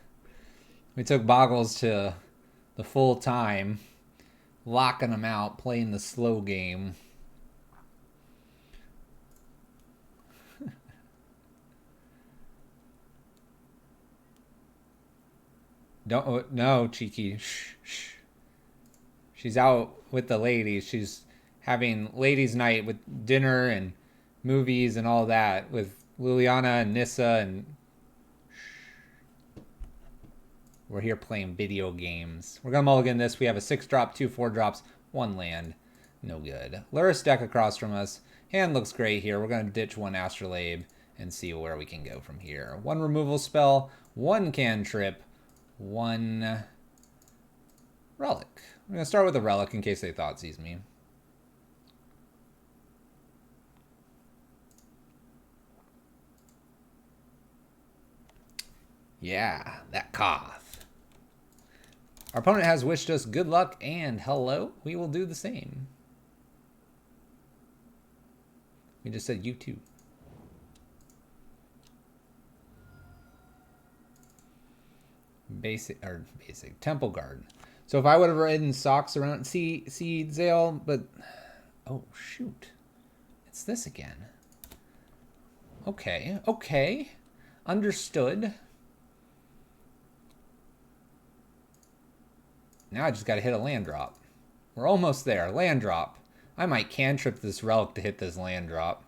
We took Boggles to the full time, locking them out, playing the slow game. Don't, no, Cheeky. Shh, shh. She's out with the ladies. She's having ladies' night with dinner and movies and all that with Liliana and Nissa, and we're here playing video games. We're gonna mulligan this. We have a 6-drop, 2 4-drops, 1 land. No good. Luris deck across from us. Hand looks great here. We're gonna ditch 1 Astrolabe and see where we can go from here. 1 removal spell, 1 cantrip, 1 relic. I'm gonna start with a relic in case they thought sees me. Yeah, that cough. Our opponent has wished us good luck and hello. We will do the same. We just said you too. Basic Temple Garden. So if I would have ridden Socks around, see Zale, but oh shoot, it's this again. Okay, understood. Now I just got to hit a land drop. We're almost there. Land drop. I might cantrip this relic to hit this land drop.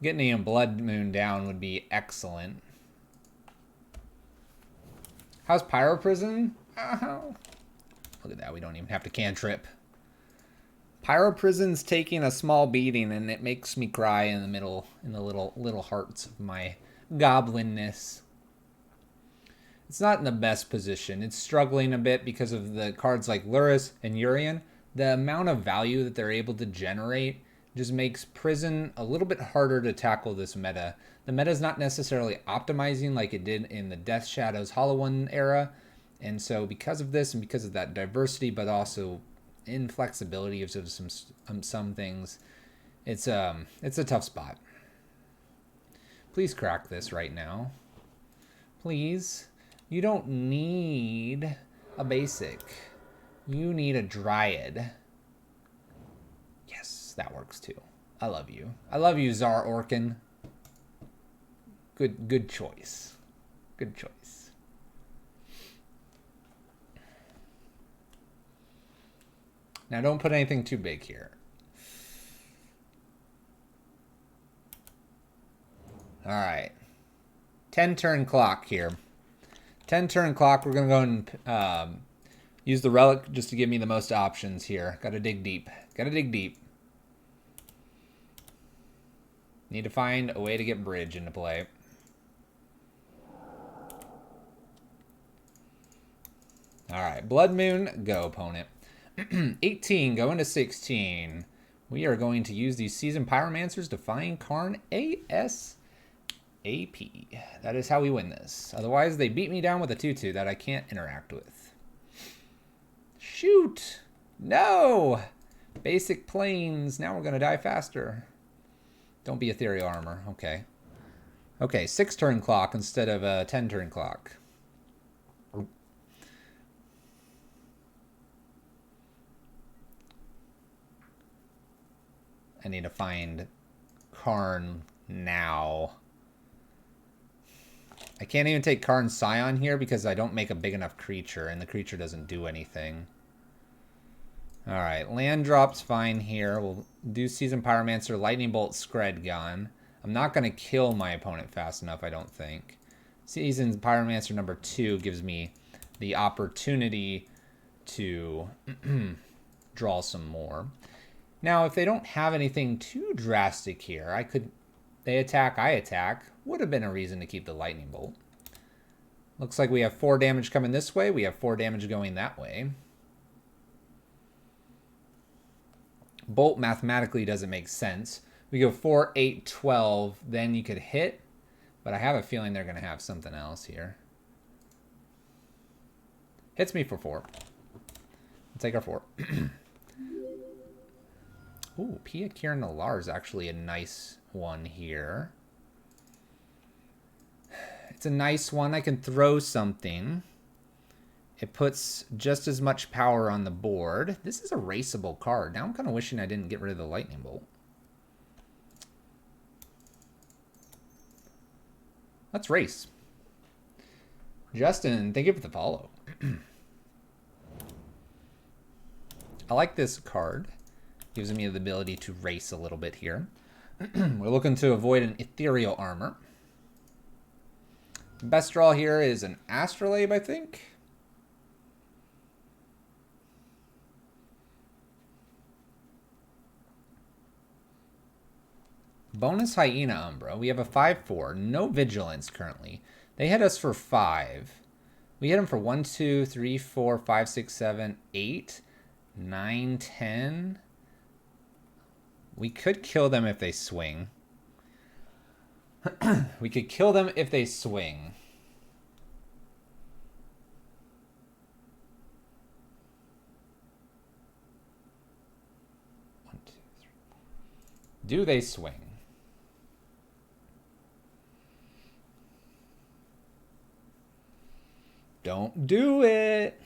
Getting a Blood Moon down would be excellent. How's Pyro Prison? Oh. Look at that. We don't even have to cantrip. Pyro Prison's taking a small beating, and it makes me cry in the middle, in the little hearts of my goblinness. It's not in the best position. It's struggling a bit because of the cards like Luris and Urian. The amount of value that they're able to generate just makes Prison a little bit harder to tackle this meta. The meta is not necessarily optimizing like it did in the Death Shadows Hollow One era. And so because of this and because of that diversity, but also inflexibility of some things, it's a tough spot. Please crack this right now. Please. You don't need a basic. You need a Dryad. Yes, that works too. I love you. I love you, Zar Orkin. Good choice. Good choice. Now don't put anything too big here. All right. 10 turn clock here. 10 turn clock. We're going to go and use the relic just to give me the most options here. Got to dig deep. Got to dig deep. Need to find a way to get bridge into play. All right. Blood Moon, go opponent. 18 going to 16. We are going to use these Seasoned Pyromancers to find Karn ASAP. That is how we win this. Otherwise, they beat me down with a 2-2 that I can't interact with. Shoot! No! Basic planes. Now we're going to die faster. Don't be ethereal armor. Okay. Okay, 6 turn clock instead of a 10 turn clock. I need to find Karn now. I can't even take Karn Scion here because I don't make a big enough creature, and the creature doesn't do anything. Alright, land drop's fine here. We'll do Seasoned Pyromancer, Lightning Bolt, Skred Gun. I'm not going to kill my opponent fast enough, I don't think. Seasoned Pyromancer number 2 gives me the opportunity to draw some more. Now, if they don't have anything too drastic here, I could... They attack, I attack. Would have been a reason to keep the Lightning Bolt. Looks like we have 4 damage coming this way. We have 4 damage going that way. Bolt mathematically doesn't make sense. We go 4, 8, 12. Then you could hit. But I have a feeling they're going to have something else here. Hits me for 4. I'll take our 4. Ooh, Pia Kiran Lair is actually a nice one here. It's a nice one. I can throw something. It puts just as much power on the board. This is a raceable card. Now I'm kind of wishing I didn't get rid of the Lightning Bolt. Let's race. Justin, thank you for the follow. I like this card. Gives me the ability to race a little bit here. We're looking to avoid an ethereal armor. Best draw here is an Astrolabe, I think. Bonus Hyena Umbra. We have a 5/4. No Vigilance currently. They hit us for 5. We hit them for 1, 2, 3, 4, 5, 6, 7, 8, 9, 10. We could kill them if they swing. We could kill them if they swing. One, two, three. Do they swing? Don't do it.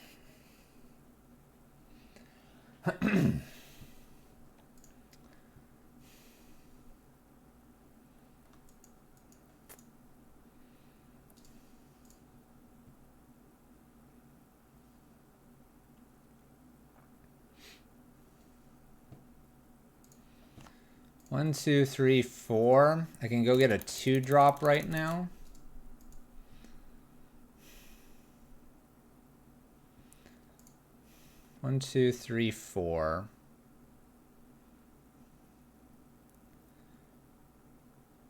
1, 2, 3, 4. I can go get a 2-drop right now. One, two, three, 4.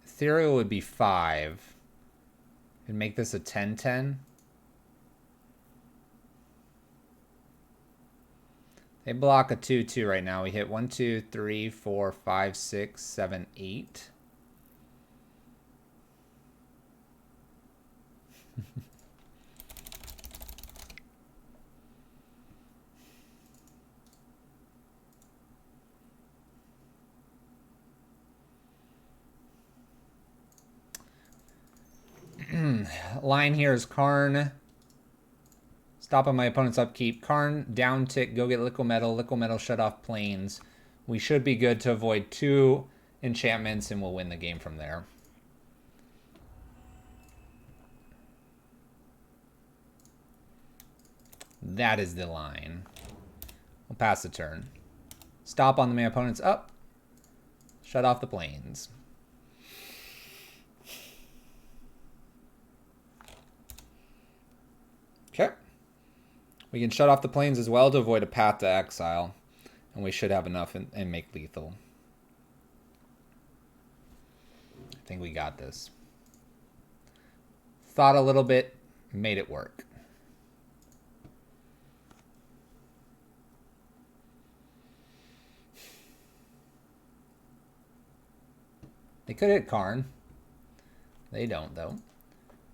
Ethereal would be 5. And make this a 10/10. They block a 2/2 right now. We hit 1, 2, 3, 4, 5, 6, 7, 8. line here is Karn. Stop on my opponent's upkeep. Karn, down tick, go get Liquid Metal, shut off Plains. We should be good to avoid 2 enchantments, and we'll win the game from there. That is the line. We'll pass the turn. Stop on my opponent's up. Shut off the Plains. Okay. We can shut off the Plains as well to avoid a path to exile. And we should have enough and make lethal. I think we got this. Thought a little bit, made it work. They could hit Karn. They don't, though.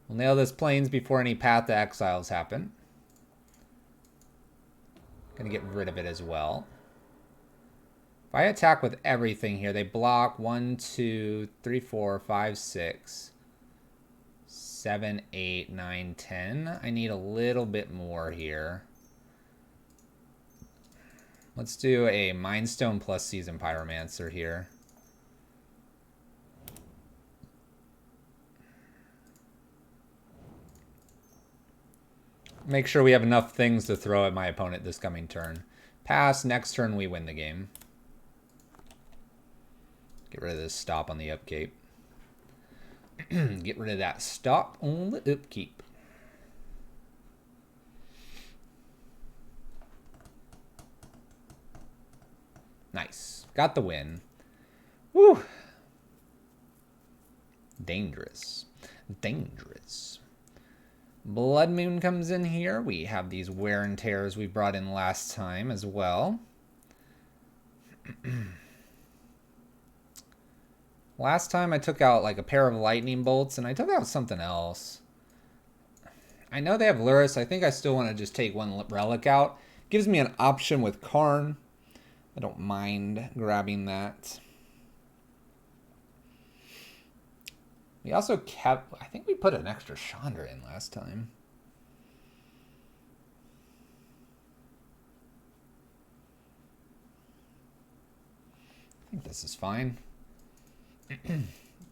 We'll nail this Plains before any path to exiles happen. Gonna get rid of it as well. If I attack with everything here, they block 1, 2, 3, 4, 5, 6, 7, 8, 9, 10. I need a little bit more here. Let's do a Mind Stone plus Seasoned Pyromancer here. Make sure we have enough things to throw at my opponent this coming turn. Pass, next turn we win the game. Get rid of this stop on the upkeep. Get rid of that stop on the upkeep. Nice. Got the win. Woo! Dangerous. Dangerous. Blood Moon comes in here. We have these wear and tears we brought in last time as well. Last time I took out like a pair of lightning bolts and I took out something else. I know they have Luris. I think I still want to just take one relic out. Gives me an option with Karn. I don't mind grabbing that. We also kept, I think we put an extra Chandra in last time. I think this is fine.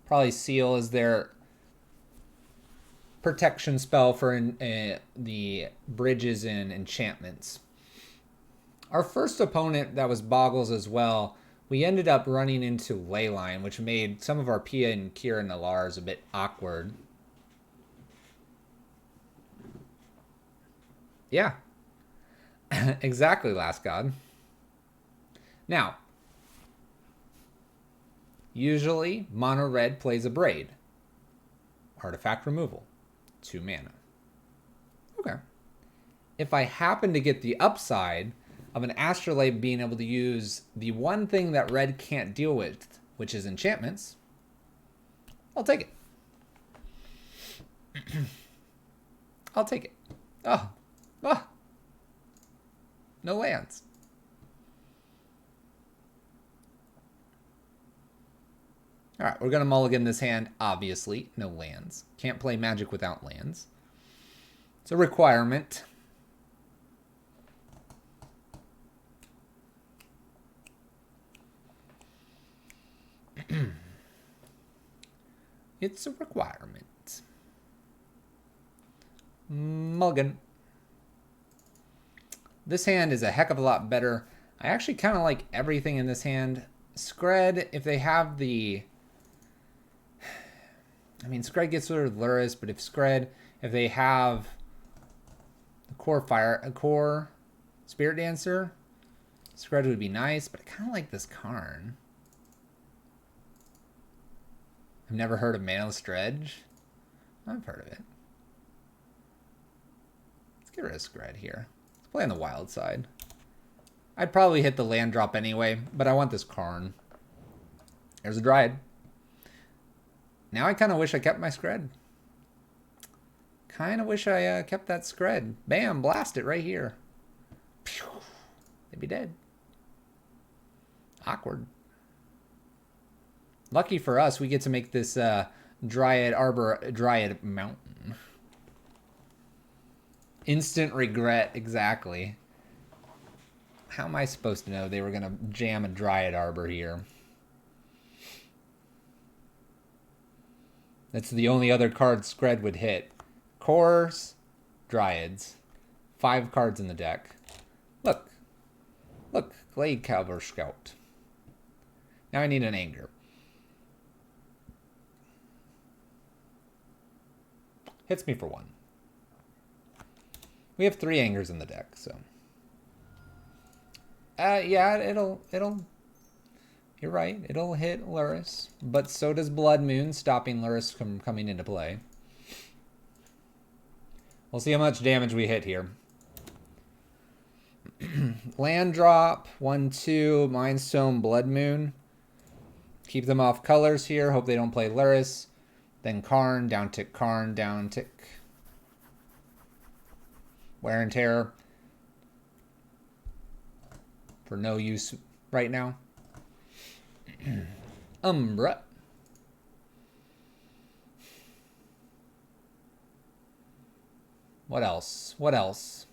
Probably Seal is their protection spell for the bridges and enchantments. Our first opponent that was Boggles as well, we ended up running into Leyline, which made some of our Pia and Kira Nalars a bit awkward. Yeah. Exactly, Last God. Now, usually, mono red plays a Braid. Artifact removal. 2 mana. Okay. If I happen to get the upside of an Astrolabe being able to use the one thing that red can't deal with, which is enchantments, I'll take it. I'll take it. Oh. Oh. No lands. All right, we're going to mulligan this hand. Obviously, no lands. Can't play Magic without lands. It's a requirement. It's a requirement. Mulligan. This hand is a heck of a lot better. I actually kind of like everything in this hand. Skred, if they have the... I mean, Skred gets rid of Luris, but if they have the core Spirit Dancer, Skred would be nice, but I kind of like this Karn. I've never heard of Manaless Dredge. I've heard of it. Let's get rid of Skred here. Let's play on the wild side. I'd probably hit the land drop anyway, but I want this Karn. There's a Dryad. Now I kind of wish I kept my Skred. Kind of wish I kept that Skred. Bam, blast it right here. Pew. They'd be dead. Awkward. Lucky for us, we get to make this Dryad Arbor Dryad Mountain. Instant regret, exactly. How am I supposed to know they were going to jam a Dryad Arbor here? That's the only other card Skred would hit. Cores, Dryads. 5 cards in the deck. Look. Look, Glade Cavalry Scout. Now I need an Anger. Hits me for 1. We have 3 Angers in the deck, so. Yeah, it'll. You're right. It'll hit Luris, but so does Blood Moon, stopping Luris from coming into play. We'll see how much damage we hit here. Land drop, 1/2, Mind Stone, Blood Moon. Keep them off colors here. Hope they don't play Luris. Then Karn, down tick, Karn, down tick. Wear and Tear. For no use right now. Umbra. What else? What else?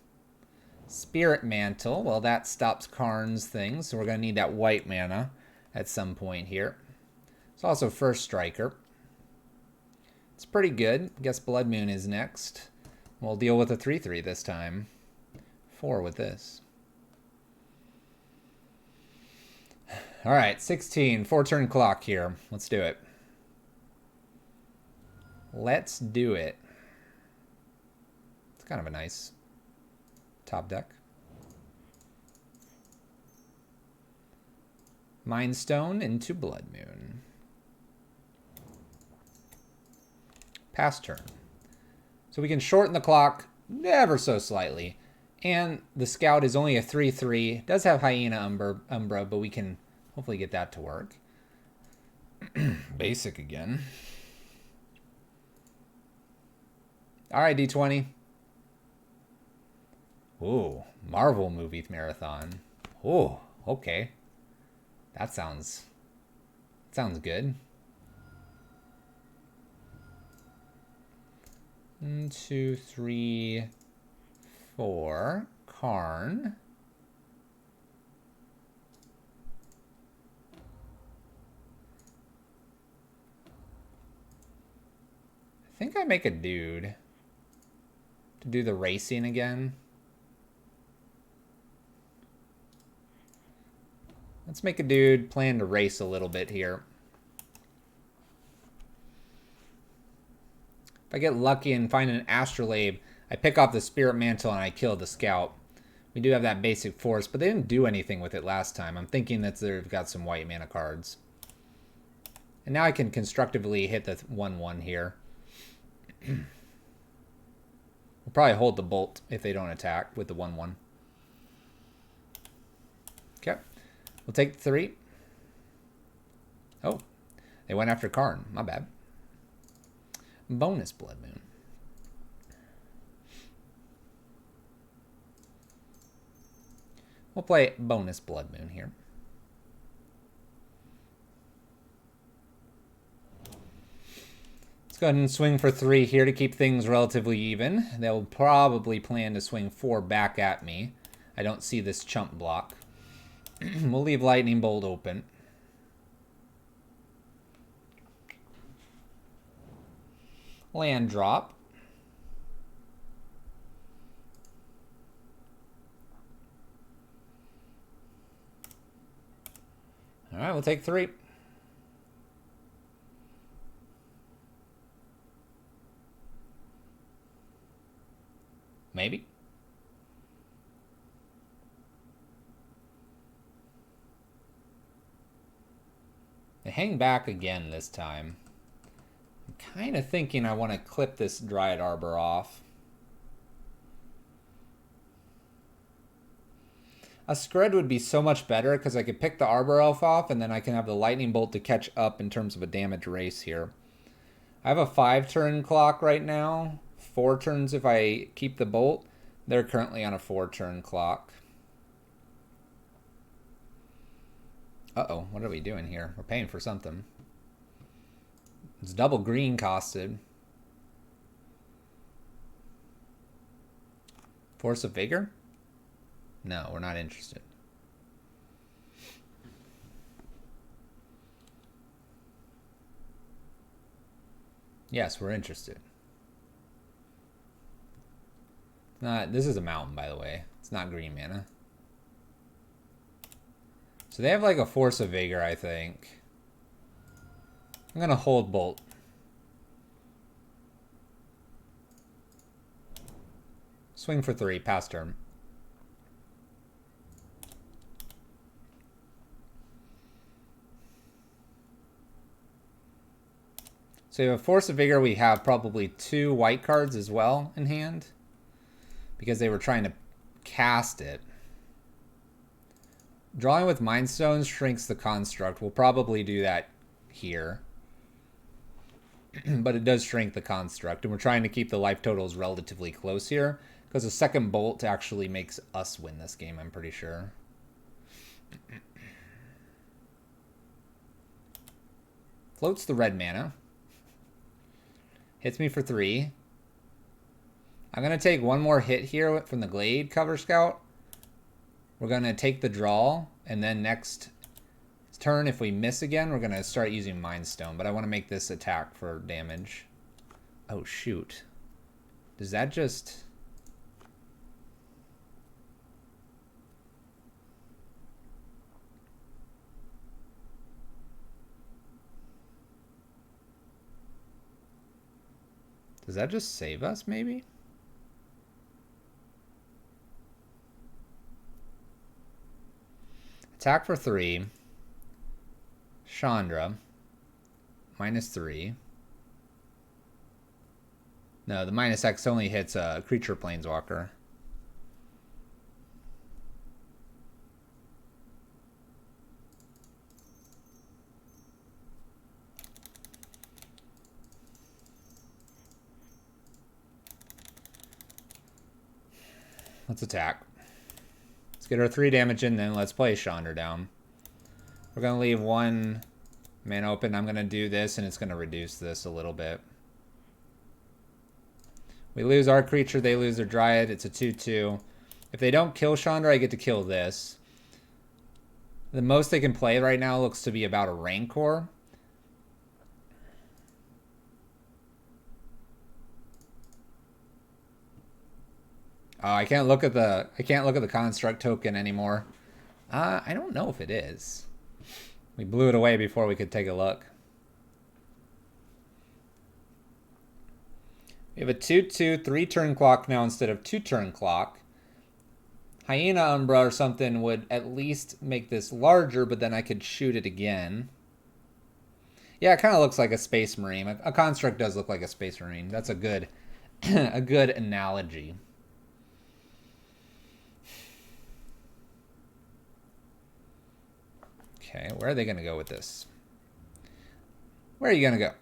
Spirit Mantle. Well, that stops Karn's thing, so we're going to need that white mana at some point here. It's also First Striker. It's pretty good. I guess Blood Moon is next. We'll deal with a 3/3 this time. 4 with this. All right, 16. 4-turn clock here. Let's do it. Let's do it. It's kind of a nice top deck. Mind Stone into Blood Moon. Pass turn. So we can shorten the clock ever so slightly. And the Scout is only a 3/3. Does have Hyena Umbra, but we can hopefully get that to work. Basic again. All right, D20. Ooh, Marvel movie marathon. Ooh, okay. That sounds good. 1, 2, 3, 4. Karn. I think I make a dude to do the racing again. Let's make a dude, plan to race a little bit here. If I get lucky and find an Astrolabe, I pick off the Spirit Mantle and I kill the Scout. We do have that basic force, but they didn't do anything with it last time. I'm thinking that they've got some white mana cards. And now I can constructively hit the 1/1 here. We'll probably hold the Bolt if they don't attack with the 1/1. Okay. We'll take the 3. Oh, they went after Karn. My bad. Bonus Blood Moon. We'll play bonus Blood Moon here. Let's go ahead and swing for 3 here to keep things relatively even. They'll probably plan to swing 4 back at me. I don't see this chump block. We'll leave Lightning Bolt open. Land drop. All right, we'll take 3. Maybe. They hang back again this time. I'm kind of thinking I want to clip this Dryad Arbor off. A Skred would be so much better because I could pick the Arbor Elf off and then I can have the Lightning Bolt to catch up in terms of a damage race here. I have a 5-turn clock right now. 4 turns if I keep the Bolt. They're currently on a 4-turn clock. Uh-oh, what are we doing here? We're paying for something. It's double green costed. Force of Vigor? No, we're not interested. Yes, we're interested. This is a mountain, by the way. It's not green mana. So they have like a Force of Vigor, I think. I'm going to hold Bolt. Swing for 3, pass turn. So you have Force of Vigor. We have probably 2 white cards as well in hand, because they were trying to cast it. Drawing with Mind Stones shrinks the construct. We'll probably do that here. But it does shrink the construct. And we're trying to keep the life totals relatively close here, because a second Bolt actually makes us win this game, I'm pretty sure. Floats the red mana. Hits me for 3. I'm going to take one more hit here from the Glade Cover Scout. We're going to take the draw, and then next turn, if we miss again, we're going to start using Mind Stone. But I want to make this attack for damage. Oh, shoot. Does that just... Does that just save us, maybe? Attack for 3. Chandra. -3. No, the -X only hits a creature planeswalker. Let's attack. Let's get our 3 damage in, then let's play Chandra down. We're going to leave 1 mana open. I'm going to do this, and it's going to reduce this a little bit. We lose our creature, they lose their Dryad. It's a 2/2. If they don't kill Chandra, I get to kill this. The most they can play right now looks to be about a Rancor. Oh, I can't look at the construct token anymore. I don't know if it is. We blew it away before we could take a look. We have a 2/2, 3-turn clock now instead of 2-turn clock. Hyena Umbra or something would at least make this larger, but then I could shoot it again. Yeah, it kind of looks like a Space Marine. A construct does look like a Space Marine. That's a good, a good analogy. Okay, where are they going to go with this? Where are you going to go?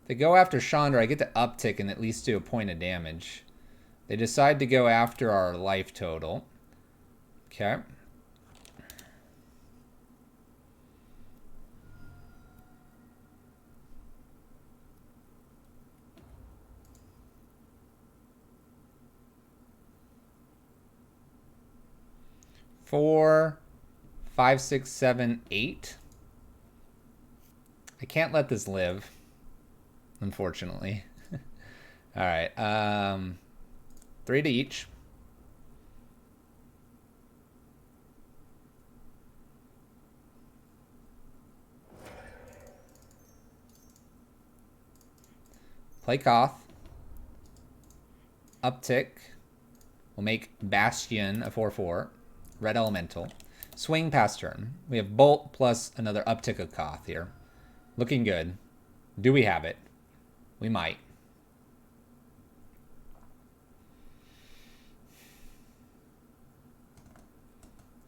If they go after Chandra, I get to uptick and at least do a point of damage. They decide to go after our life total. Okay. Four, 5, 6, 7, 8. I can't let this live, unfortunately. All right. 3 to each. Play Koth. Uptick. We'll make Bastion a 4/4. Red Elemental. Swing pass turn. We have Bolt plus another uptick of Koth here. Looking good. Do we have it? We might.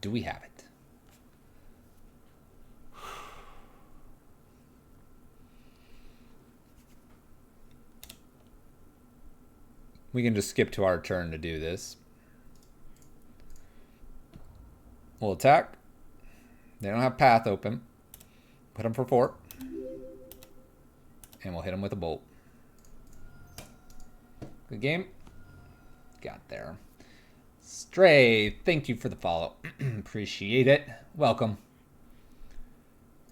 Do we have it? We can just skip to our turn to do this. We'll attack. They don't have path open. Put them for 4. And we'll hit them with a bolt. Good game. got there. Stray, thank you for the follow. Appreciate it. Welcome.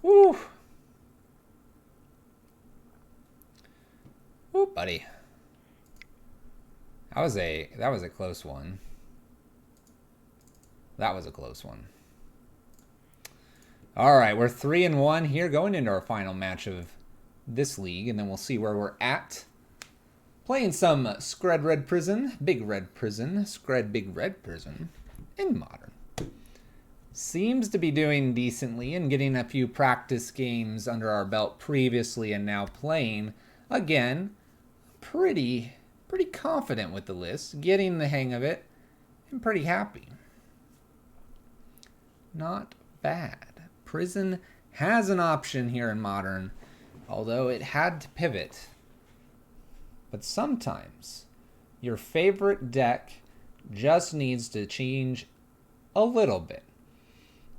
Woo. Woo, buddy. That was a close one. That was a close one. All right, we're 3-1 here going into our final match of this league, and then we'll see where we're at. Playing some Skred Red Prison, Big Red Prison, Skred Big Red Prison in Modern. Seems to be doing decently and getting a few practice games under our belt previously, and now playing again. Pretty confident with the list, getting the hang of it, and pretty happy. Not bad. Prison has an option here in Modern, although it had to pivot. But sometimes your favorite deck just needs to change a little bit.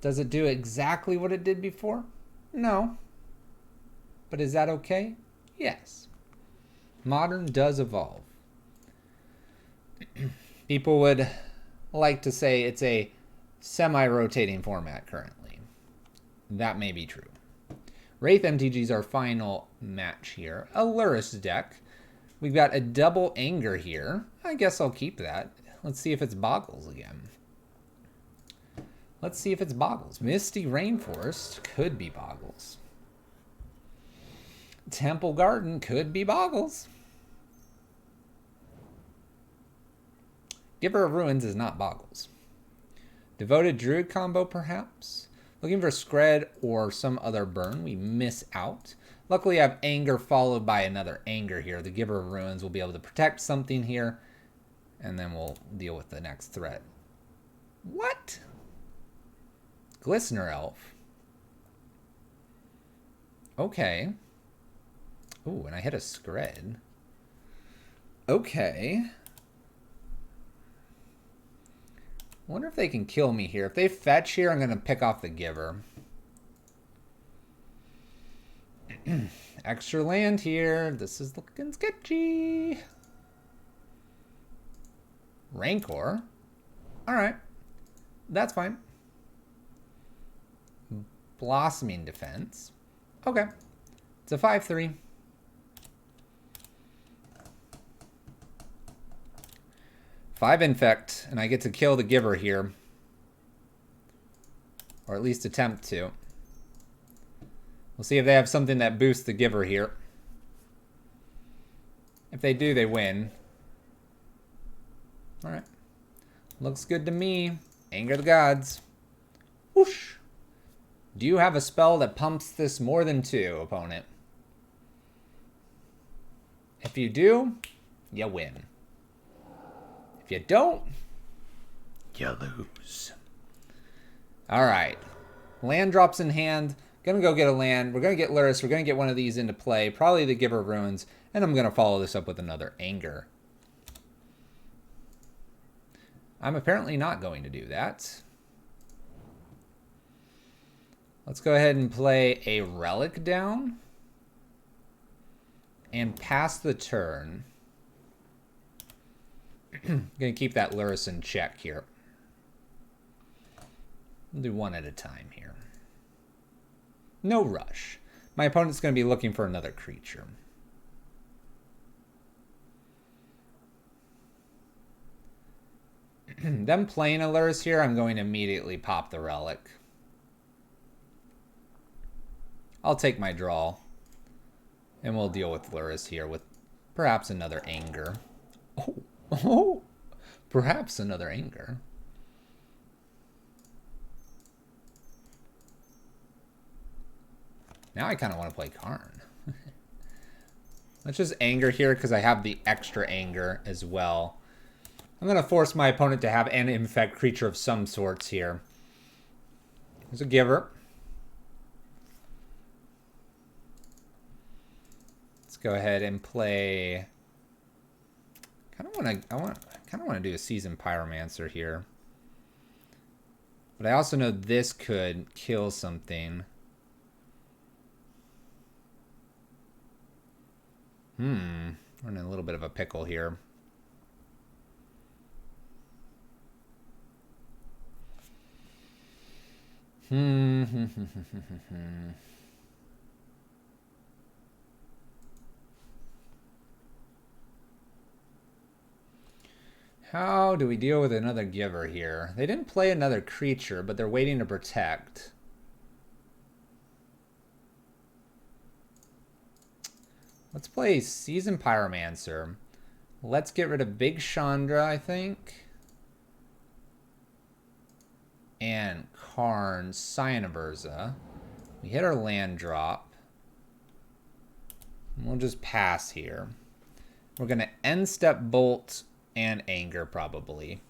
Does it do exactly what it did before? No. But is that okay? Yes. Modern does evolve. People would like to say it's a semi-rotating format currently. That may be true. Wraith MTG is our final match here. A Luris deck. We've got a double Anger here. I guess I'll keep that. Let's see if it's Boggles again. Let's see if it's Boggles. Misty Rainforest could be Boggles. Temple Garden could be Boggles. Giver of Ruins is not Boggles. Devoted Druid combo, perhaps? Looking for Skred or some other burn. We miss out. Luckily, I have Anger followed by another Anger here. The Giver of Ruins will be able to protect something here. And then we'll deal with the next threat. What? Glistener Elf. Okay. Ooh, and I hit a Skred. Okay. Wonder if they can kill me here. If they fetch here, I'm going to pick off the Giver. Extra land here. This is looking sketchy. Rancor. Alright. That's fine. Blossoming Defense. Okay. It's a 5/3. Five Infect, and I get to kill the Giver here. Or at least attempt to. We'll see if they have something that boosts the Giver here. If they do, they win. Alright. Looks good to me. Anger the Gods. Whoosh. Do you have a spell that pumps this more than 2, opponent? If you do, you win. If you don't, you lose. Alright. Land drops in hand. Gonna go get a land. We're gonna get Luris. We're gonna get one of these into play. Probably the Giver of Ruins. And I'm gonna follow this up with another Anger. I'm apparently not going to do that. Let's go ahead and play a Relic down. And pass the turn. Gonna keep that Luris in check here. We'll do one at a time here. No rush. My opponent's gonna be looking for another creature. Them playing a Luris here, I'm going to immediately pop the Relic. I'll take my draw. And we'll deal with Luris here with perhaps another Anger. Oh, perhaps another Anger. Now I kind of want to play Karn. Let's just Anger here because I have the extra Anger as well. I'm going to force my opponent to have an infect creature of some sorts here. There's a Giver. Let's go ahead and play. I kind of want to do a Seasoned Pyromancer here. But I also know this could kill something. We're in a little bit of a pickle here. How do we deal with another giver here? They didn't play another creature, but they're waiting to protect. Let's play Seasoned Pyromancer. Let's get rid of Big Chandra, I think. And Karn, Cyanoverza. We hit our land drop. We'll just pass here. We're going to end step Bolt and Anger, probably.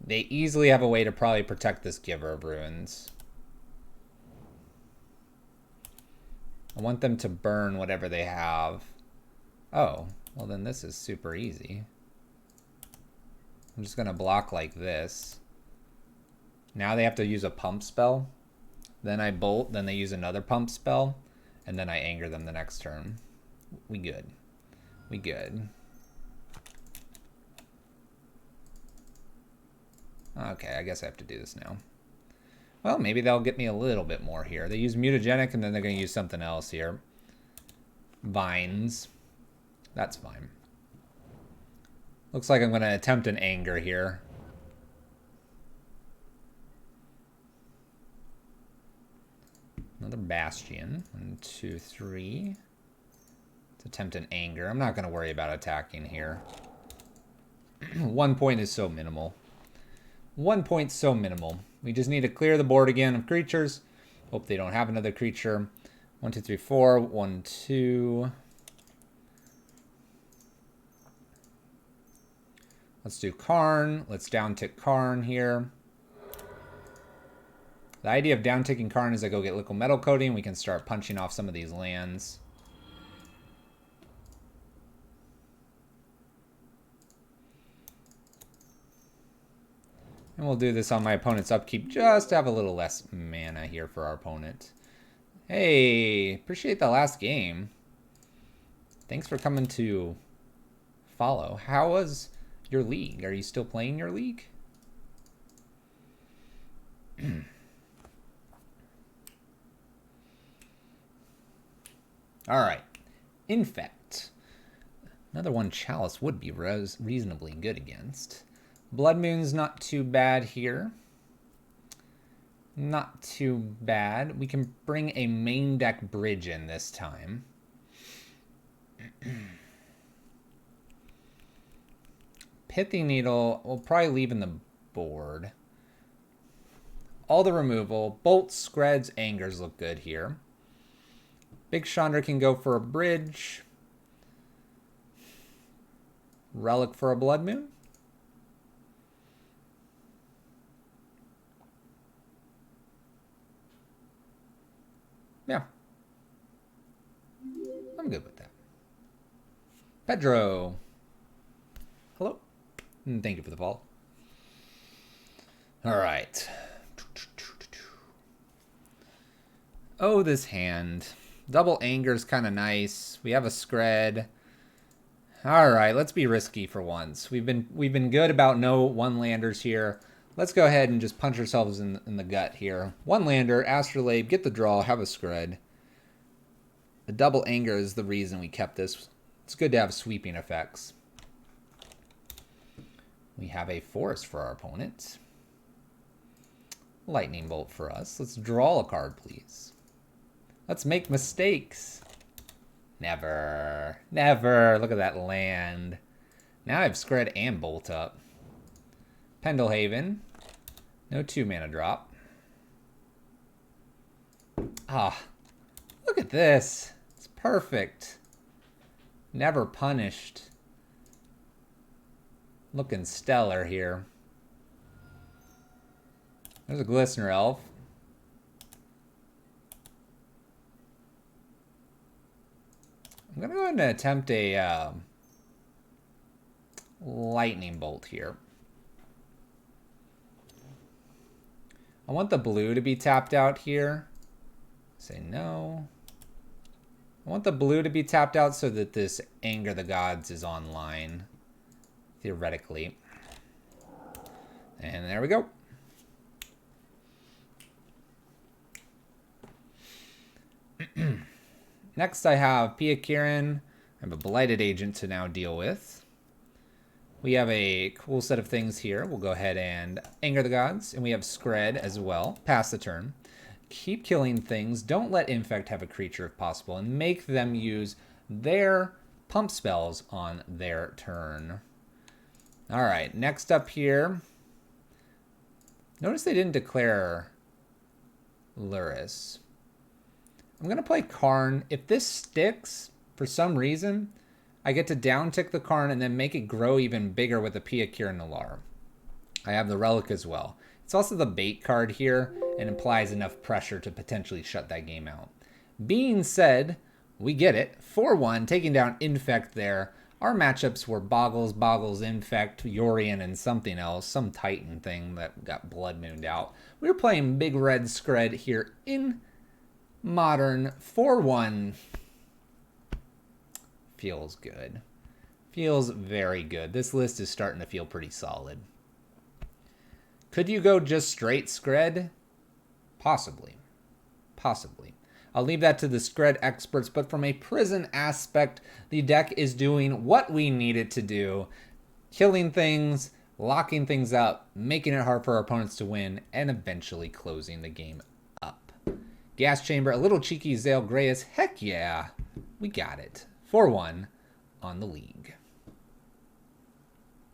They easily have a way to probably protect this Giver of Ruins. I want them to burn whatever they have. Oh, well then this is super easy. I'm just going to block like this. Now they have to use a pump spell. Then I bolt, then they use another pump spell. And then I anger them the next turn. We good. We good. Okay, I guess I have to do this now. Well, maybe they'll get me a little bit more here. They use Mutagenic, and then they're going to use something else here. Vines. That's fine. Looks like I'm going to attempt an anger here. Another Bastion. 1, 2, 3. Let's attempt an anger. I'm not going to worry about attacking here. 1 point is so minimal. 1 point so minimal. We just need to clear the board again of creatures. Hope they don't have another creature. 1, 2, 3, 4. 1, 2. Let's do Karn. Let's downtick Karn here. The idea of downticking Karn is I go get liquid metal coating. We can start punching off some of these lands. And we'll do this on my opponent's upkeep just to have a little less mana here for our opponent. Hey, appreciate the last game. Thanks for coming to follow. How was your league? Are you still playing your league? All right. Infect. Another one Chalice would be reasonably good against. Blood Moon's not too bad here. Not too bad. We can bring a main deck bridge in this time. Pithing Needle, we'll probably leave in the board. All the removal. Bolts, Skreds, Angers look good here. Big Chandra can go for a bridge. Relic for a Blood Moon. Yeah. I'm good with that. Pedro. Hello. And thank you for the follow. All right. Oh, this hand. Double anger is kind of nice. We have a Skred. All right, let's be risky for once. We've been good about no one-landers here. Let's go ahead and just punch ourselves in the gut here. One lander, Astrolabe, get the draw, have a Skred. The double anger is the reason we kept this. It's good to have sweeping effects. We have a Forest for our opponent. Lightning Bolt for us. Let's draw a card, please. Let's make mistakes. Never. Never. Look at that land. Now I have Skred and Bolt up. Pendelhaven. No 2-mana drop. Ah. Look at this. It's perfect. Never punished. Looking stellar here. There's a Glistener Elf. I'm going to go ahead and attempt a Lightning Bolt here. I want the blue to be tapped out here. Say no. I want the blue to be tapped out so that this Anger the Gods is online. Theoretically. And there we go. Next I have Pia Kirin. I have a Blighted Agent to now deal with. We have a cool set of things here. We'll go ahead and Anger the Gods. And we have Skred as well. Pass the turn. Keep killing things. Don't let Infect have a creature if possible. And make them use their pump spells on their turn. Alright, next up here. Notice they didn't declare Luris. I'm going to play Karn. If this sticks, for some reason, I get to downtick the Karn and then make it grow even bigger with the Pia Kirin Lair. I have the Relic as well. It's also the bait card here and implies enough pressure to potentially shut that game out. Being said, we get it. 4-1, taking down Infect there. Our matchups were Boggles, Infect, Yorion, and something else. Some Titan thing that got Blood Mooned out. We were playing Big Red Skred here in Modern. 4-1. Feels good. Feels very good. This list is starting to feel pretty solid. Could you go just straight Skred? Possibly. Possibly. I'll leave that to the Skred experts, but from a prison aspect, the deck is doing what we need it to do. Killing things, locking things up, making it hard for our opponents to win, and eventually closing the game up. Gas Chamber, a little cheeky Zale Greyas. Heck yeah, we got it. 4-1 on the league.